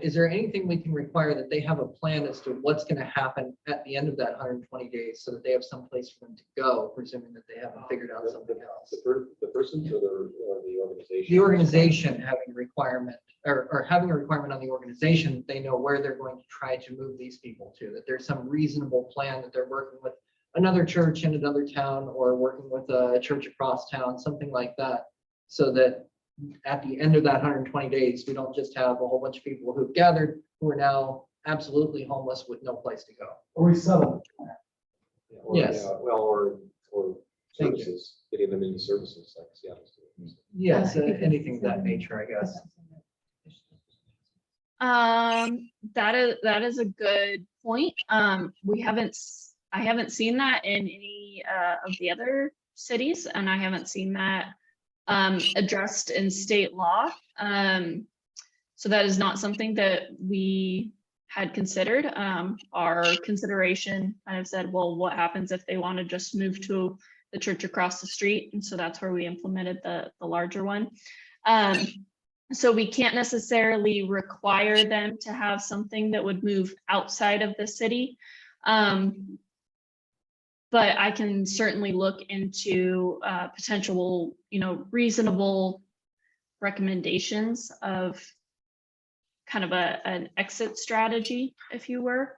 Is there anything we can require that they have a plan as to what's going to happen at the end of that 120 days so that they have some place for them to go, presuming that they haven't figured out something else? The person or the organization? The organization having a requirement or having a requirement on the organization that they know where they're going to try to move these people to, that there's some reasonable plan that they're working with another church in another town or working with a church across town, something like that, so that at the end of that 120 days, we don't just have a whole bunch of people who've gathered who are now absolutely homeless with no place to go. Or we settle. Or, Yes. yeah, well, or Thank you. services, getting them into services like Seattle's doing. Yes, anything of that nature, I guess. That is a good point. I haven't seen that in any of the other cities, and I haven't seen that addressed in state law. So that is not something that we had considered. Our consideration kind of said, well, what happens if they want to just move to the church across the street? And so that's where we implemented the larger one. So we can't necessarily require them to have something that would move outside of the city. But I can certainly look into potential, reasonable recommendations of kind of an exit strategy, if you were,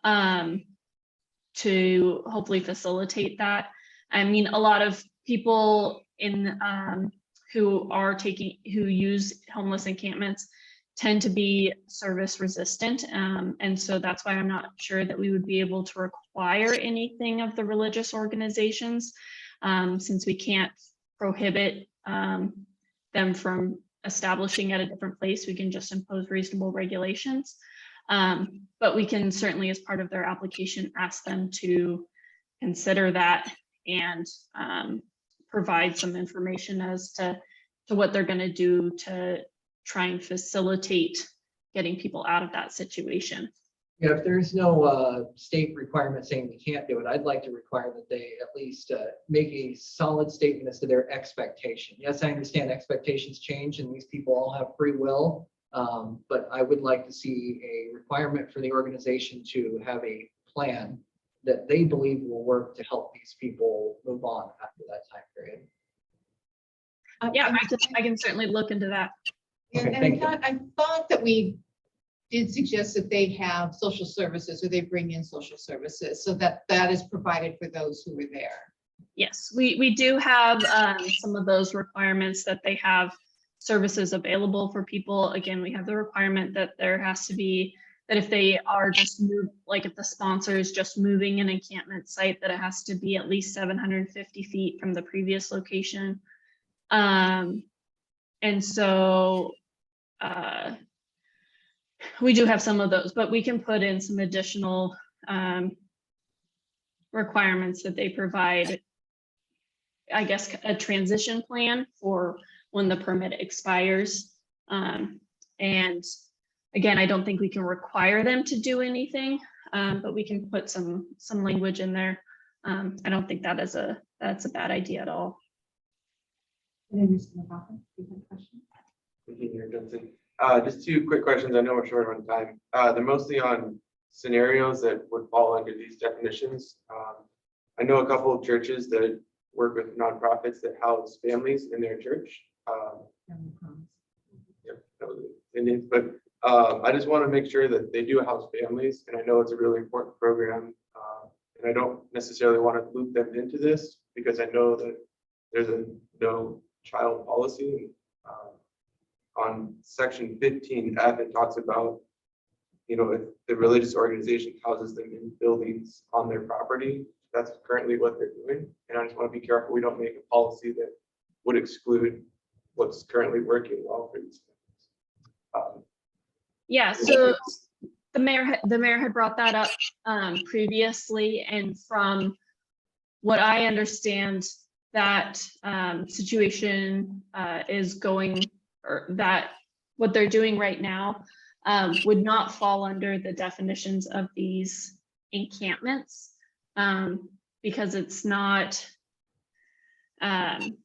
to hopefully facilitate that. I mean, a lot of people who use homeless encampments tend to be service resistant. And so that's why I'm not sure that we would be able to require anything of the religious organizations, since we can't prohibit them from establishing at a different place. We can just impose reasonable regulations. But we can certainly, as part of their application, ask them to consider that and provide some information as to what they're going to do to try and facilitate getting people out of that situation. Yeah, if there's no state requirement saying they can't do it, I'd like to require that they at least make a solid statement as to their expectation. Yes, I understand expectations change and these people all have free will, but I would like to see a requirement for the organization to have a plan that they believe will work to help these people move on after that time period. Yeah, I can certainly look into that. And Okay, thank you. I thought that we did suggest that they have social services or they bring in social services so that is provided for those who are there. Yes, we do have some of those requirements that they have services available for people. Again, we have the requirement that there has to be, that if they are just like if the sponsor is just moving an encampment site, that it has to be at least 750 feet from the previous location. And so we do have some of those, but we can put in some additional requirements that they provide, I guess, a transition plan for when the permit expires. And again, I don't think we can require them to do anything, but we can put some language in there. I don't think that's a bad idea at all. Engineer Johnson. Just two quick questions. I know we're short on time. They're mostly on scenarios that would fall under these definitions. I know a couple of churches that work with nonprofits that house families in their church. But I just want to make sure that they do house families, and I know it's a really important program. And I don't necessarily want to loop them into this because I know that there's a no child policy. On section 15F, it talks about, if the religious organization houses them in buildings on their property, that's currently what they're doing. And I just want to be careful we don't make a policy that would exclude what's currently working well for these. Yeah, so the mayor had brought that up previously, and from what I understand, that situation is going, or that what they're doing right now would not fall under the definitions of these encampments, because it's not, from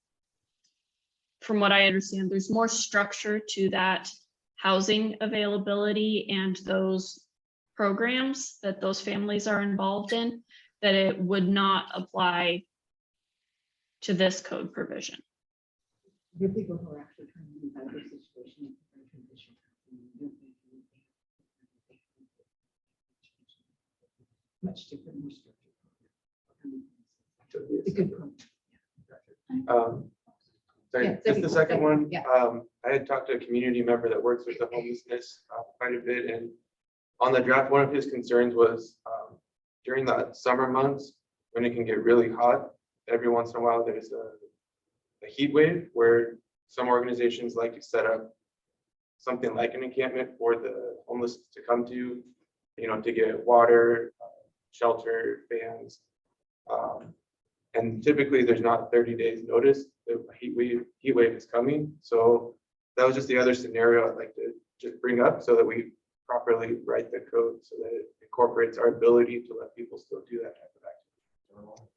what I understand, there's more structure to that housing availability and those programs that those families are involved in, that it would not apply to this code provision. The people who are actually trying to move out of their situation. And transition, much different, more structured. It's a good program. Sorry, Yeah, just the second one. yeah. I had talked to a community member that works with the homelessness quite a bit, and on the draft, one of his concerns was during the summer months when it can get really hot. Every once in a while, there's a heat wave where some organizations like to set up something like an encampment for the homeless to come to, you know, to get water, shelter, fans. And typically there's not 30 days notice, the heat wave is coming. So that was just the other scenario I'd like to just bring up so that we properly write the code so that it incorporates our ability to let people still do that type of activity.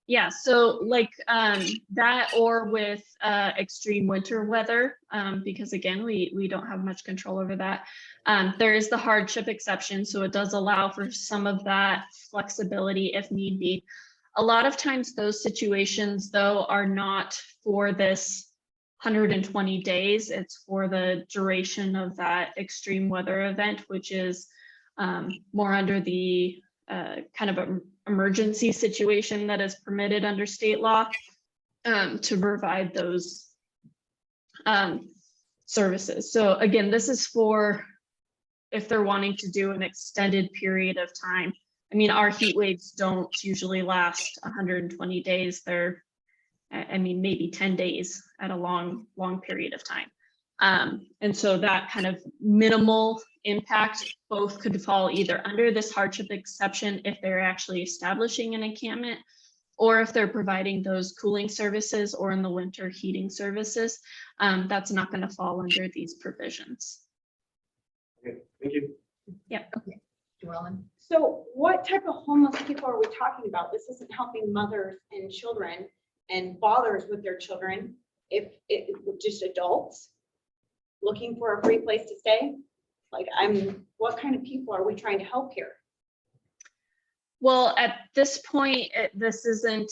Yeah, so like that, or with extreme winter weather, because again, we don't have much control over that. There is the hardship exception, so it does allow for some of that flexibility if need be. A lot of times those situations though are not for this 120 days, it's for the duration of that extreme weather event, which is more under the kind of an emergency situation that is permitted under state law to provide those services. So again, this is for if they're wanting to do an extended period of time. I mean, our heat waves don't usually last 120 days. They're, I mean, maybe 10 days at a long period of time. And so that kind of minimal impact both could fall either under this hardship exception if they're actually establishing an encampment, or if they're providing those cooling services, or in the winter heating services. That's not going to fall under these provisions. Okay, thank you. Yeah. Okay. Joellen? So what type of homeless people are we talking about? This isn't helping mothers and children and fathers with their children. If it just adults looking for a free place to stay, like what kind of people are we trying to help here? Well, at this point, this isn't,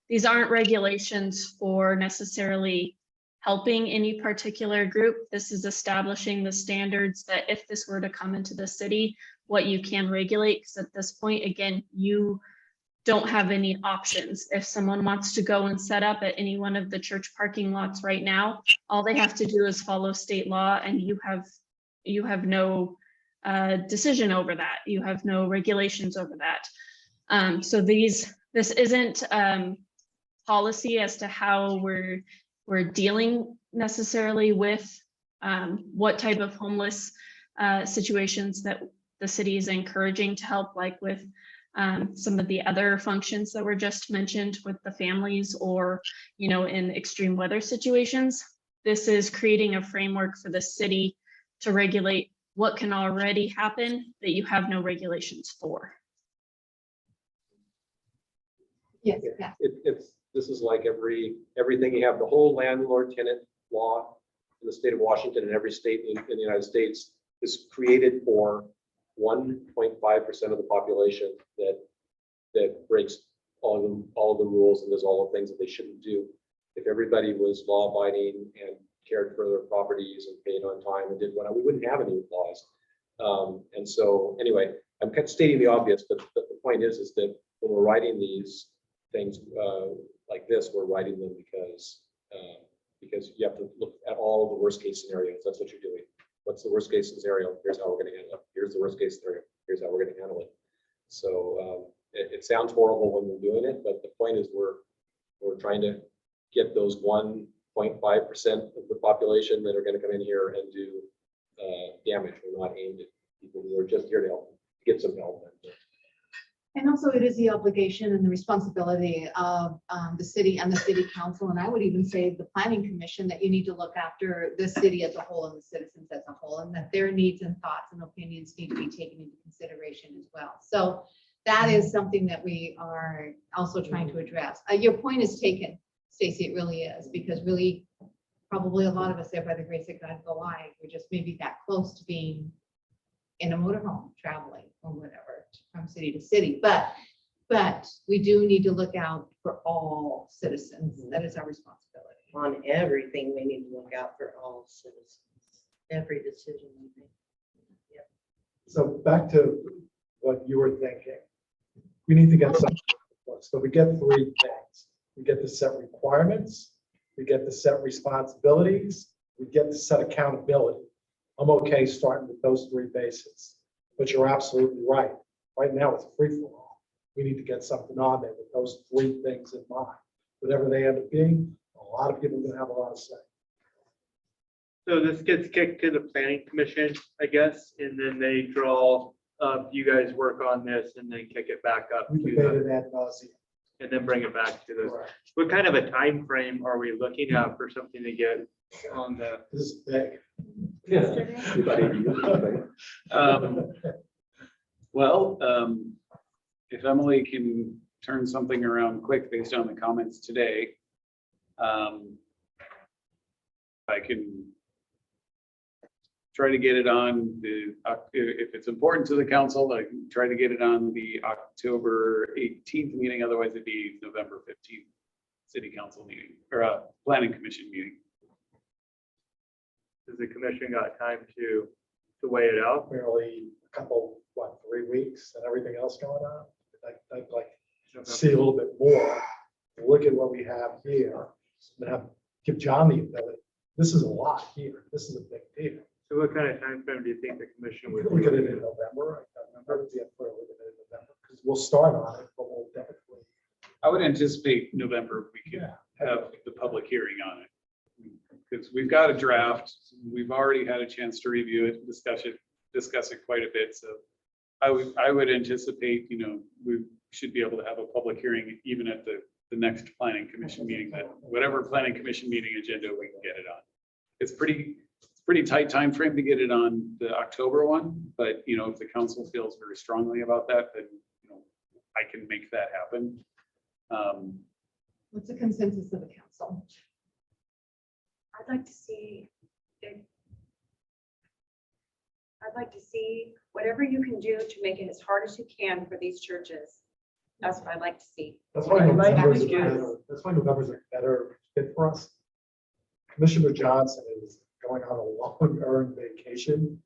these aren't regulations for necessarily helping any particular group. This is establishing the standards that if this were to come into the city, what you can regulate. Because at this point, again, you don't have any options. If someone wants to go and set up at any one of the church parking lots right now, all they have to do is follow state law, and you have no decision over that. You have no regulations over that. So this isn't policy as to how we're dealing necessarily with what type of homeless situations that the city is encouraging to help, like with some of the other functions that were just mentioned with the families, or, you know, in extreme weather situations. This is creating a framework for the city to regulate what can already happen that you have no regulations for. Yes, yeah. This is like everything you have, the whole landlord-tenant law in the state of Washington and every state in the United States is created for 1.5% of the population that breaks all of the rules and does all the things that they shouldn't do. If everybody was law-abiding and cared for their properties and paid on time and did what, we wouldn't have any laws. And so anyway, I'm kind of stating the obvious, but the point is that when we're writing these things like this, we're writing them because you have to look at all the worst case scenarios. That's what you're doing. What's the worst case scenario? Here's how we're going to handle it. Here's the worst case scenario. Here's how we're going to handle it. So it sounds horrible when we're doing it, but the point is we're trying to get those 1.5% of the population that are going to come in here and do damage. We're not aimed at people who are just here to help, get some help. And also it is the obligation and the responsibility of the city and the city council, and I would even say the planning commission, that you need to look after the city as a whole and the citizens as a whole, and that their needs and thoughts and opinions need to be taken into consideration as well. So that is something that we are also trying to address. Your point is taken, Stacy, it really is, because really probably a lot of us there, by the grace of God, go alive. We're just maybe that close to being in a motorhome traveling or whatever from city to city, but we do need to look out for all citizens. That is our responsibility. On everything, we need to look out for all citizens, every decision we make. Yep. So back to what you were thinking. We need to get some, so we get three things. We get to set requirements, we get to set responsibilities, we get to set accountability. I'm okay starting with those three bases, but you're absolutely right. Right now it's free for all. We need to get something on there with those three things in mind. Whatever they end up being, a lot of people are gonna have a lot of say. So this gets kicked to the planning commission, I guess, and then they draw up, you guys work on this and then kick it back up We to debated the, that nauseam. and then bring it back to the, Correct. what kind of a time frame are we looking at for something to get on the? This is big. If Emily can turn something around quick based on the comments today, I can try to get it on the, if it's important to the council, I can try to get it on the October 18th meeting. Otherwise it'd be November 15th city council meeting or planning commission meeting. Does the commission got time to weigh it out? Barely a couple, 3 weeks and everything else going on. I'd like to see a little bit more. Look at what we have here and give John the ability. This is a lot here. This is a big deal. So what kind of time frame do you think the commission We would? could look at it in November. I would be up for looking at it in November because we'll start on it, but we'll definitely. I would anticipate November we could Yeah. have the public hearing on it. Because we've got a draft, we've already had a chance to review it, discuss it quite a bit. So I would anticipate, we should be able to have a public hearing even at the next planning commission meeting, that whatever planning commission meeting agenda we can get it on. It's pretty tight time frame to get it on the October one, but if the council feels very strongly about that, then I can make that happen. What's the consensus of the council? I'd like to see it. I'd like to see whatever you can do to make it as hard as you can for these churches. That's what I'd like to see. That's why November's a better fit for us. Commissioner Johnson is going on a long earned vacation.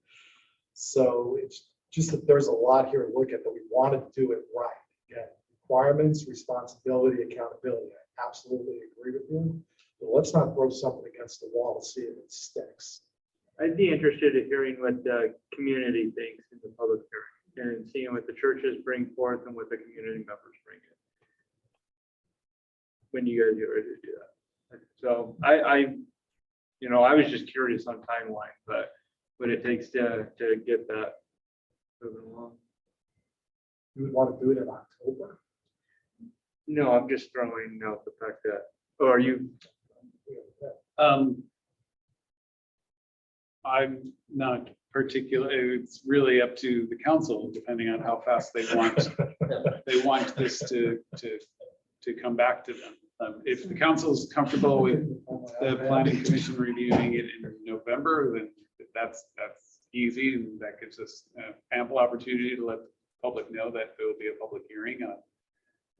So it's just that there's a lot here to look at, that we want to do it right. Again, requirements, responsibility, accountability. I absolutely agree with you. But let's not throw something against the wall to see if it sticks. I'd be interested in hearing what the community thinks in the public hearing and seeing what the churches bring forth and what the community members bring in. When you guys get ready to do that. So I was just curious on timeline, but what it takes to get that moving along. You would want to do it in October. No, I'm just throwing out the fact that, or are you? I'm not particular, it's really up to the council, depending on how fast they want this to come back to them. If the council is comfortable with the planning commission reviewing it in November, then that's easy, and that gives us ample opportunity to let the public know that there will be a public hearing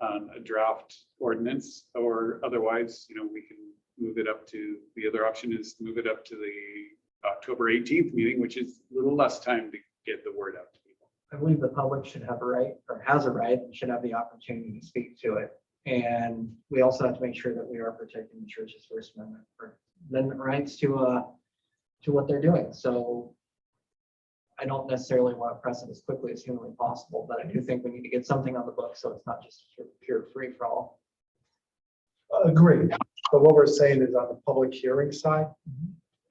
on a draft ordinance, or otherwise, we can move it up to, the other option is move it up to the October 18th meeting, which is a little less time to get the word out to people. I believe the public should have a right, or has a right, and should have the opportunity to speak to it. And we also have to make sure that we are protecting the church's First Amendment rights to what they're doing. So I don't necessarily want to press it as quickly as humanly possible, but I do think we need to get something on the book so it's not just pure free for all. Agreed. But what we're saying is on the public hearing side,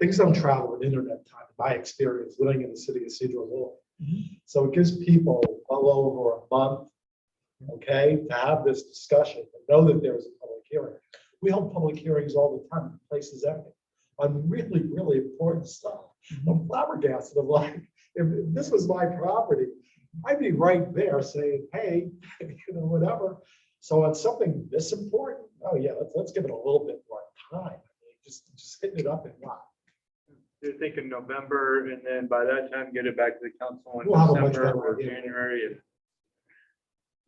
things don't travel with internet time, in my experience, living in the city of Sedro-Woolley. So it gives people well over a month, okay, to have this discussion, and know that there is a public hearing. We hold public hearings all the time, the place is empty, on really, really important stuff. I'm flabbergasted, I'm like, if this was my property, I'd be right there saying, hey, whatever. So on something this important, oh yeah, let's give it a little bit more time. I mean, just hitting it up and not. You're thinking November, and then by that time, get it back to the council in We'll have a much December better or idea. January.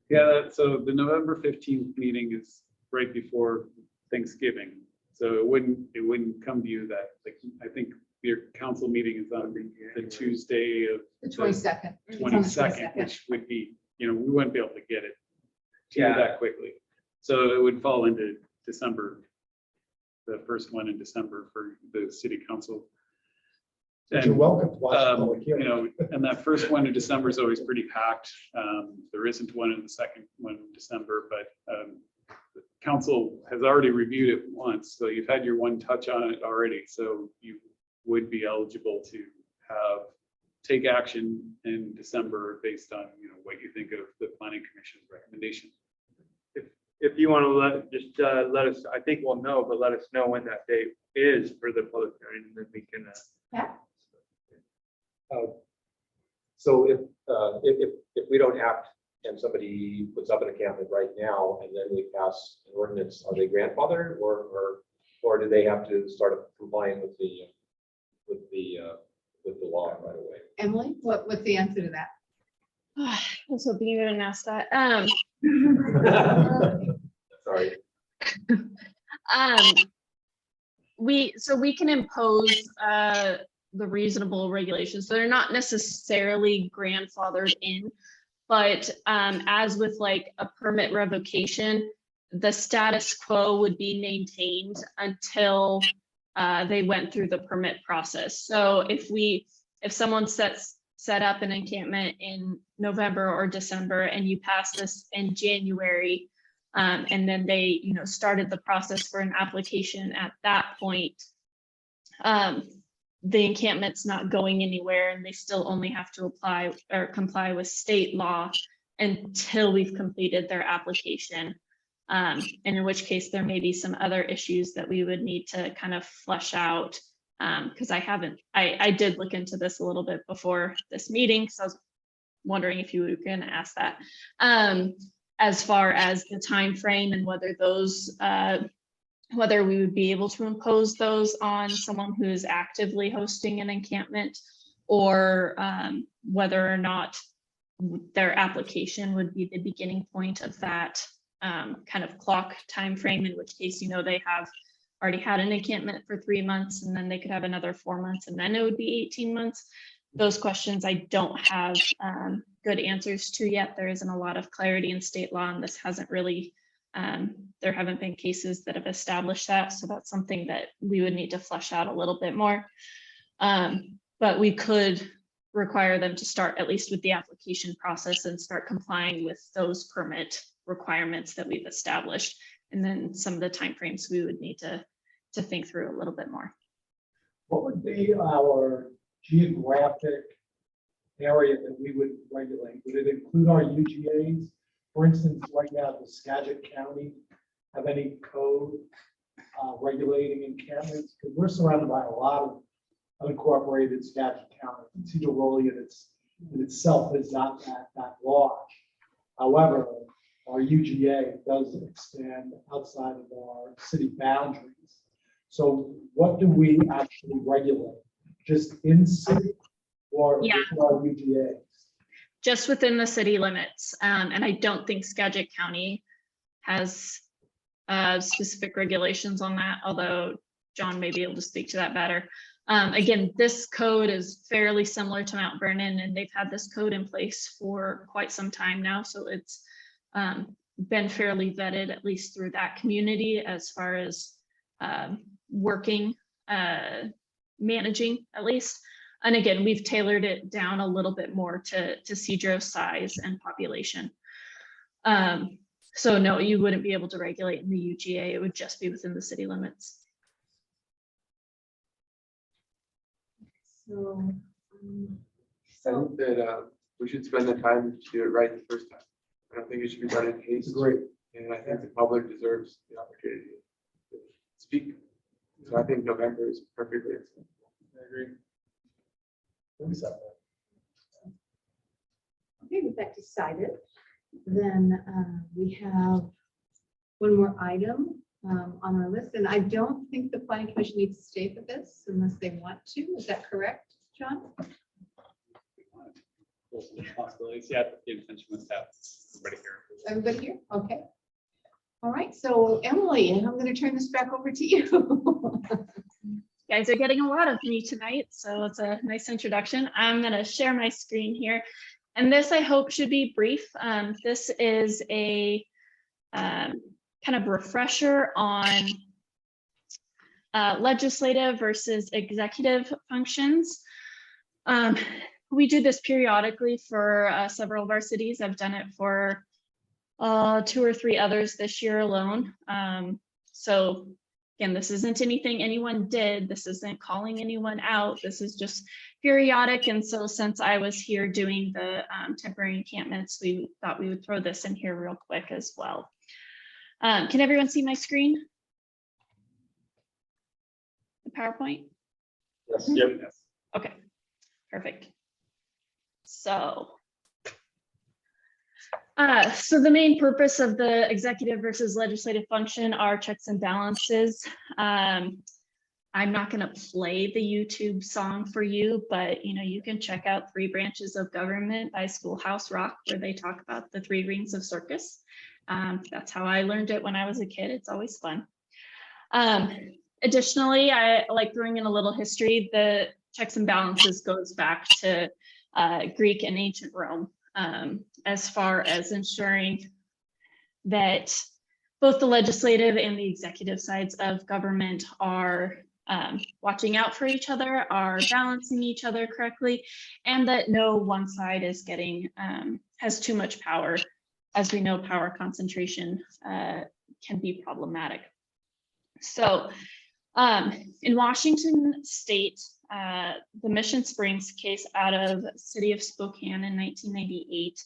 Yeah, so the November 15th meeting is right before Thanksgiving. So it wouldn't come to you that, like, I think your council meeting is on the Tuesday of The 22nd. It's on the 22nd, which would be, we wouldn't be able to get it to you that quickly. So it would fall into December, the first one in December for the city council. But you're welcome to watch the public hearing. And that first one in December is always pretty packed. There isn't one in the second one in December, but the council has already reviewed it once. So you've had your one touch on it already. So you would be eligible to take action in December based on, what you think of the planning commission's recommendation. If you want to let us, I think we'll know, but let us know when that date is for the public hearing, and then we can. So if we don't act and somebody puts up an encampment right now and then we pass an ordinance, are they grandfathered or do they have to start complying with the law right away? Emily, what's the answer to that? I was hoping you didn't ask that. Sorry. We can impose the reasonable regulations. So they're not necessarily grandfathered in, but as with like a permit revocation, the status quo would be maintained until they went through the permit process. So if someone set up an encampment in November or December and you pass this in January, and then they started the process for an application at that point, the encampment's not going anywhere and they still only have to apply or comply with state law until we've completed their application. And in which case there may be some other issues that we would need to kind of flesh out. Because I did look into this a little bit before this meeting, so I was wondering if you were going to ask that. As far as the time frame and whether those, whether we would be able to impose those on someone who is actively hosting an encampment, or whether or not their application would be the beginning point of that kind of clock time frame, in which case, they have already had an encampment for 3 months and then they could have another 4 months and then it would be 18 months. Those questions I don't have good answers to yet. There isn't a lot of clarity in state law, and this hasn't really, there haven't been cases that have established that. So that's something that we would need to flesh out a little bit more. But we could require them to start at least with the application process and start complying with those permit requirements that we've established. And then some of the timeframes we would need to think through a little bit more. What would be our geographic area that we would regulate? Would it include our UGAs? For instance, right now, does Skagit County have any code regulating encampments? Because we're surrounded by a lot of unincorporated Skagit County. Sedro-Woolley in itself is not that large. However, our UGA does expand outside of our city boundaries. So what do we actually regulate? Just in city or our UGAs? Just within the city limits. And I don't think Skagit County has specific regulations on that, although John may be able to speak to that better. Again, this code is fairly similar to Mount Vernon, and they've had this code in place for quite some time now. So it's been fairly vetted, at least through that community, as far as working, managing at least. And again, we've tailored it down a little bit more to Sedro's size and population. So no, you wouldn't be able to regulate in the UGA. It would just be within the city limits. So, I think that we should spend the time to do it right the first time. I don't think it should be done in haste. Great. And I think the public deserves the opportunity to speak. So I think November is perfectly acceptable. I agree. okay, with that decided, then we have one more item on our list, and I don't think the planning commission needs to stay for this unless they want to. Is that correct, John? Possibilities, yeah, the intention was to have everybody here. Everybody here? Okay. All right, so Emily, I'm going to turn this back over to you. You guys are getting a lot of me tonight, so it's a nice introduction. I'm going to share my screen here, and this I hope should be brief. This is a kind of refresher on legislative versus executive functions. We do this periodically for several of our cities. I've done it for 2 or 3 others this year alone. So again, this isn't anything anyone did. This isn't calling anyone out. This is just periodic. And so since I was here doing the temporary encampments, we thought we would throw this in here real quick as well. Can everyone see my screen? The PowerPoint? Yes. Yep. Okay, perfect. So the main purpose of the executive versus legislative function are checks and balances. I'm not going to play the YouTube song for you, but you can check out 3 Branches of Government by Schoolhouse Rock, where they talk about the 3 rings of circus. That's how I learned it when I was a kid. It's always fun. Additionally, I like throwing in a little history. The checks and balances goes back to Greek and ancient Rome, as far as ensuring that both the legislative and the executive sides of government are watching out for each other, are balancing each other correctly, and that no one side is getting has too much power. As we know, power concentration can be problematic. So in Washington State, the Mission Springs case out of the city of Spokane in 1998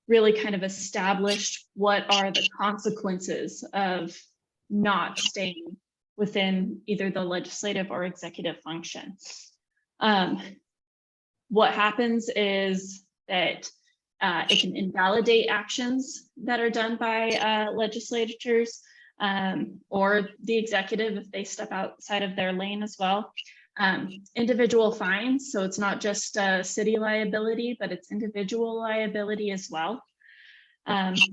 really kind of established what are the consequences of not staying within either the legislative or executive function. What happens is that it can invalidate actions that are done by legislatures or the executive if they step outside of their lane as well. Individual fines, so it's not just city liability, but it's individual liability as well.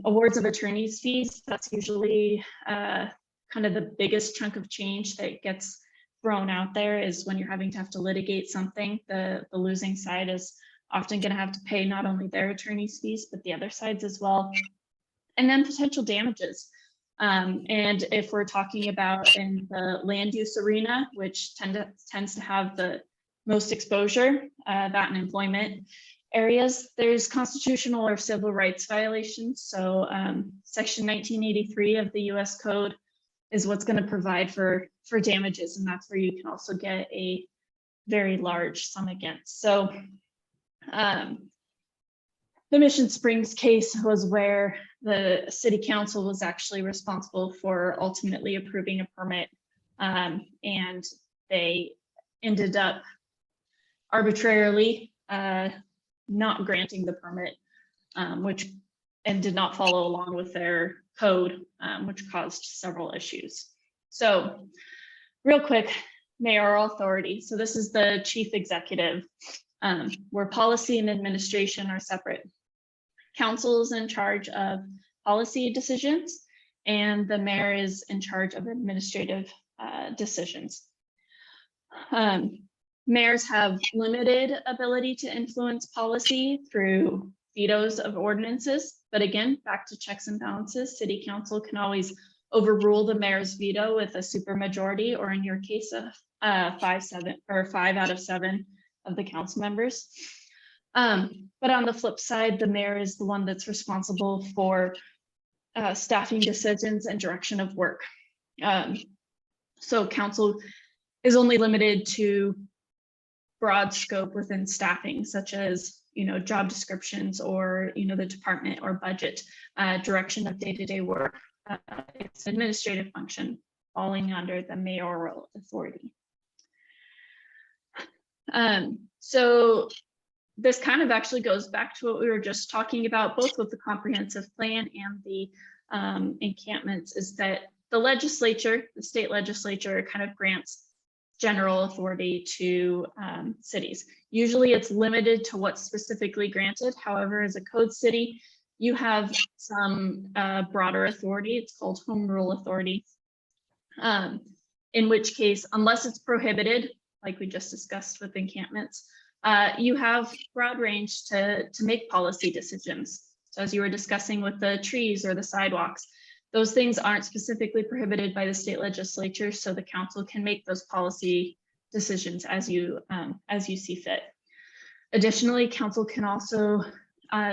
Awards of attorney's fees, that's usually kind of the biggest chunk of change that gets thrown out there is when you're having to have to litigate something, the losing side is often going to have to pay not only their attorney's fees, but the other sides as well. And then potential damages. And if we're talking about in the land use arena, which tends to have the most exposure, that and employment areas, there's constitutional or civil rights violations. So Section 1983 of the US Code is what's going to provide for damages, and that's where you can also get a very large sum against. So the Mission Springs case was where the city council was actually responsible for ultimately approving a permit, and they ended up arbitrarily not granting the permit, and did not follow along with their code, which caused several issues. So real quick, mayoral authority. So this is the chief executive, where policy and administration are separate. Council is in charge of policy decisions, and the mayor is in charge of administrative decisions. Mayors have limited ability to influence policy through vetoes of ordinances, but again, back to checks and balances, city council can always overrule the mayor's veto with a supermajority, or in your case, 5 out of 7 of the council members. But on the flip side, the mayor is the one that's responsible for staffing decisions and direction of work. So council is only limited to broad scope within staffing, such as, job descriptions or, the department or budget, direction of day-to-day work. It's an administrative function falling under the mayoral authority. So this kind of actually goes back to what we were just talking about, both with the comprehensive plan and the encampments, is that the legislature, the state legislature, kind of grants general authority to cities. Usually it's limited to what's specifically granted. However, as a code city, you have some broader authority. It's called home rule authority. In which case, unless it's prohibited, like we just discussed with encampments, you have broad range to make policy decisions. So as you were discussing with the trees or the sidewalks, those things aren't specifically prohibited by the state legislature, so the council can make those policy decisions as you see fit. Additionally, council can also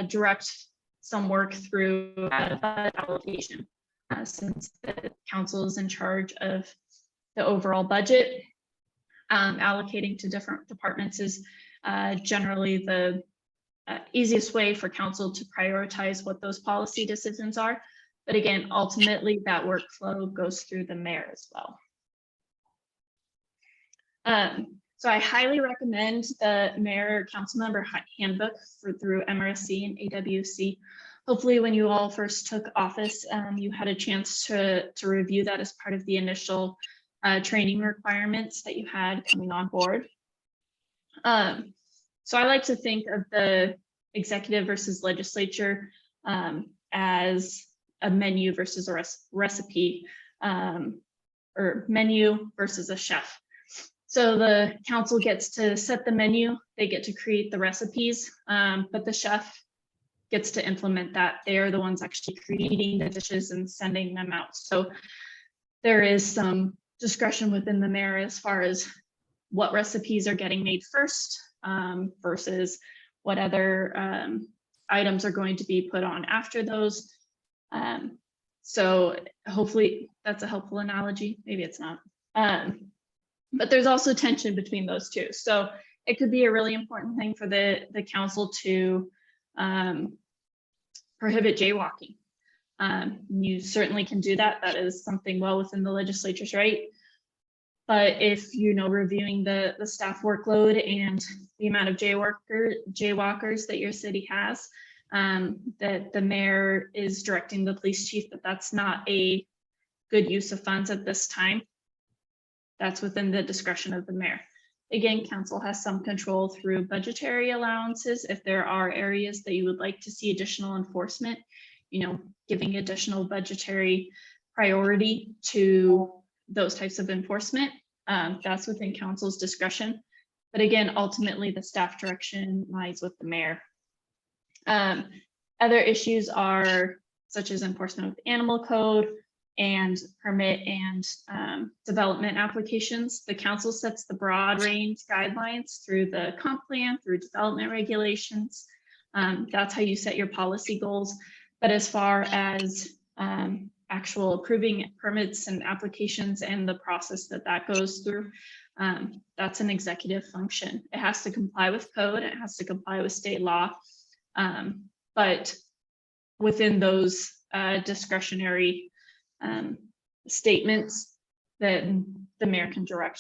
direct some work through allocation, since the council is in charge of the overall budget. Allocating to different departments is generally the easiest way for council to prioritize what those policy decisions are. But again, ultimately that workflow goes through the mayor as well. So I highly recommend the mayor council member handbook through MRSC and AWC. Hopefully when you all first took office, you had a chance to review that as part of the initial training requirements that you had coming on board. So I like to think of the executive versus legislature as a menu versus a recipe, or menu versus a chef. So the council gets to set the menu, they get to create the recipes, but the chef gets to implement that. They are the ones actually creating the dishes and sending them out. So there is some discretion within the mayor as far as what recipes are getting made first, versus what other items are going to be put on after those. So hopefully that's a helpful analogy. Maybe it's not. But there's also tension between those two. So it could be a really important thing for the council to prohibit jaywalking. You certainly can do that. That is something well within the legislature's right. But if, reviewing the staff workload and the amount of jaywalkers that your city has, that the mayor is directing the police chief that that's not a good use of funds at this time, that's within the discretion of the mayor. Again, council has some control through budgetary allowances. If there are areas that you would like to see additional enforcement, giving additional budgetary priority to those types of enforcement, that's within council's discretion. But again, ultimately the staff direction lies with the mayor. Other issues are such as enforcement of animal code and permit and development applications. The council sets the broad range guidelines through the comp plan, through development regulations. That's how you set your policy goals. But as far as actual approving permits and applications and the process that goes through, that's an executive function. It has to comply with code, it has to comply with state law, but within those discretionary statements, then the mayor can direct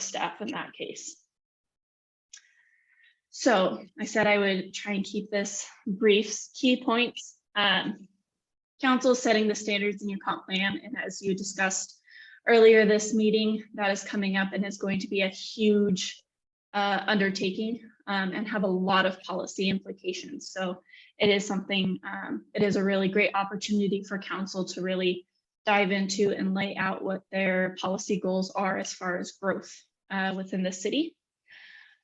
staff in that case. So I said I would try and keep this brief. Key points. Council is setting the standards in your comp plan, and as you discussed earlier this meeting, that is coming up and is going to be a huge undertaking and have a lot of policy implications. So it is something, it is a really great opportunity for council to really dive into and lay out what their policy goals are as far as growth within the city.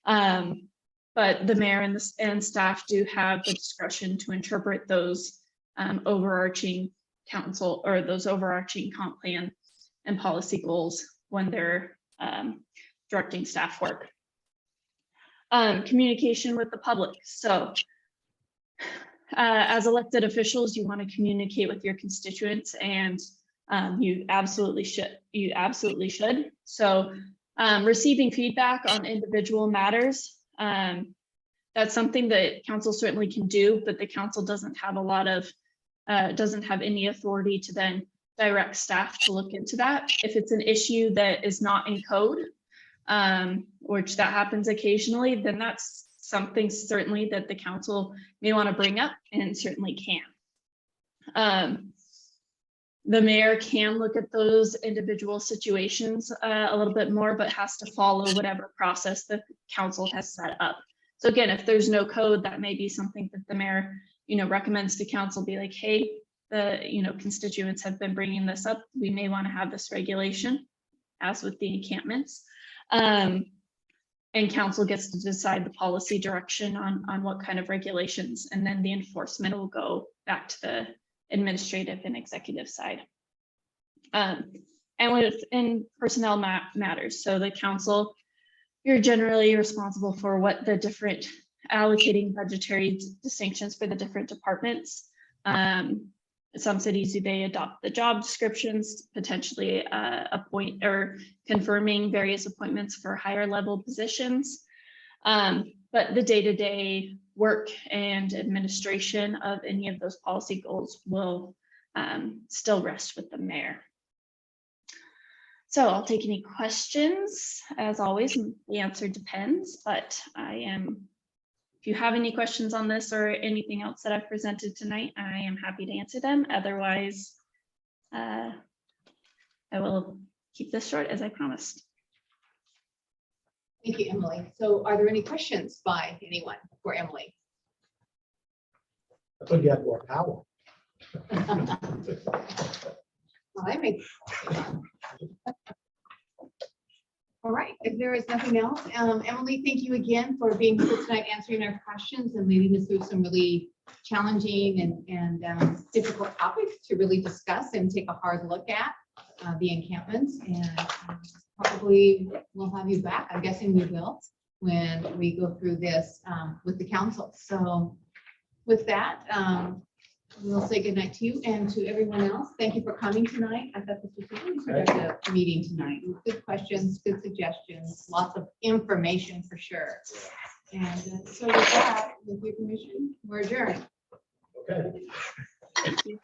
But the mayor and staff do have the discretion to interpret those overarching council or those overarching comp plan and policy goals when they're directing staff work. Communication with the public. So as elected officials, you want to communicate with your constituents, and you absolutely should. You absolutely should. So receiving feedback on individual matters, that's something that council certainly can do, but the council doesn't have a lot of, doesn't have any authority to then direct staff to look into that. If it's an issue that is not in code, which that happens occasionally, then that's something certainly that the council may want to bring up, and certainly can. The mayor can look at those individual situations a little bit more, but has to follow whatever process the council has set up. So again, if there's no code, that may be something that the mayor, recommends to council, be like, hey, the, constituents have been bringing this up. We may want to have this regulation, as with the encampments. And council gets to decide the policy direction on what kind of regulations, and then the enforcement will go back to the administrative and executive side. And within personnel matters, so the council, you're generally responsible for what the different allocating budgetary distinctions for the different departments. Some cities, they adopt the job descriptions, potentially appoint or confirming various appointments for higher level positions. But the day-to-day work and administration of any of those policy goals will still rest with the mayor. So I'll take any questions. As always, the answer depends, but if you have any questions on this or anything else that I've presented tonight, I am happy to answer them. Otherwise, I will keep this short as I promised. Thank you, Emily. So are there any questions by anyone for Emily? I thought you had more power. Well, I may. All right, if there is nothing else, Emily, thank you again for being here tonight, answering our questions and leading us through some really challenging and difficult topics to really discuss and take a hard look at the encampments. And probably we'll have you back. I'm guessing we will when we go through this with the council. So with that, we'll say good night to you and to everyone else. Thank you for coming tonight. I thought this was a really productive meeting tonight. Good questions, good suggestions, lots of information for sure. And so with that, with your permission, we're adjourned. Okay. Thank you.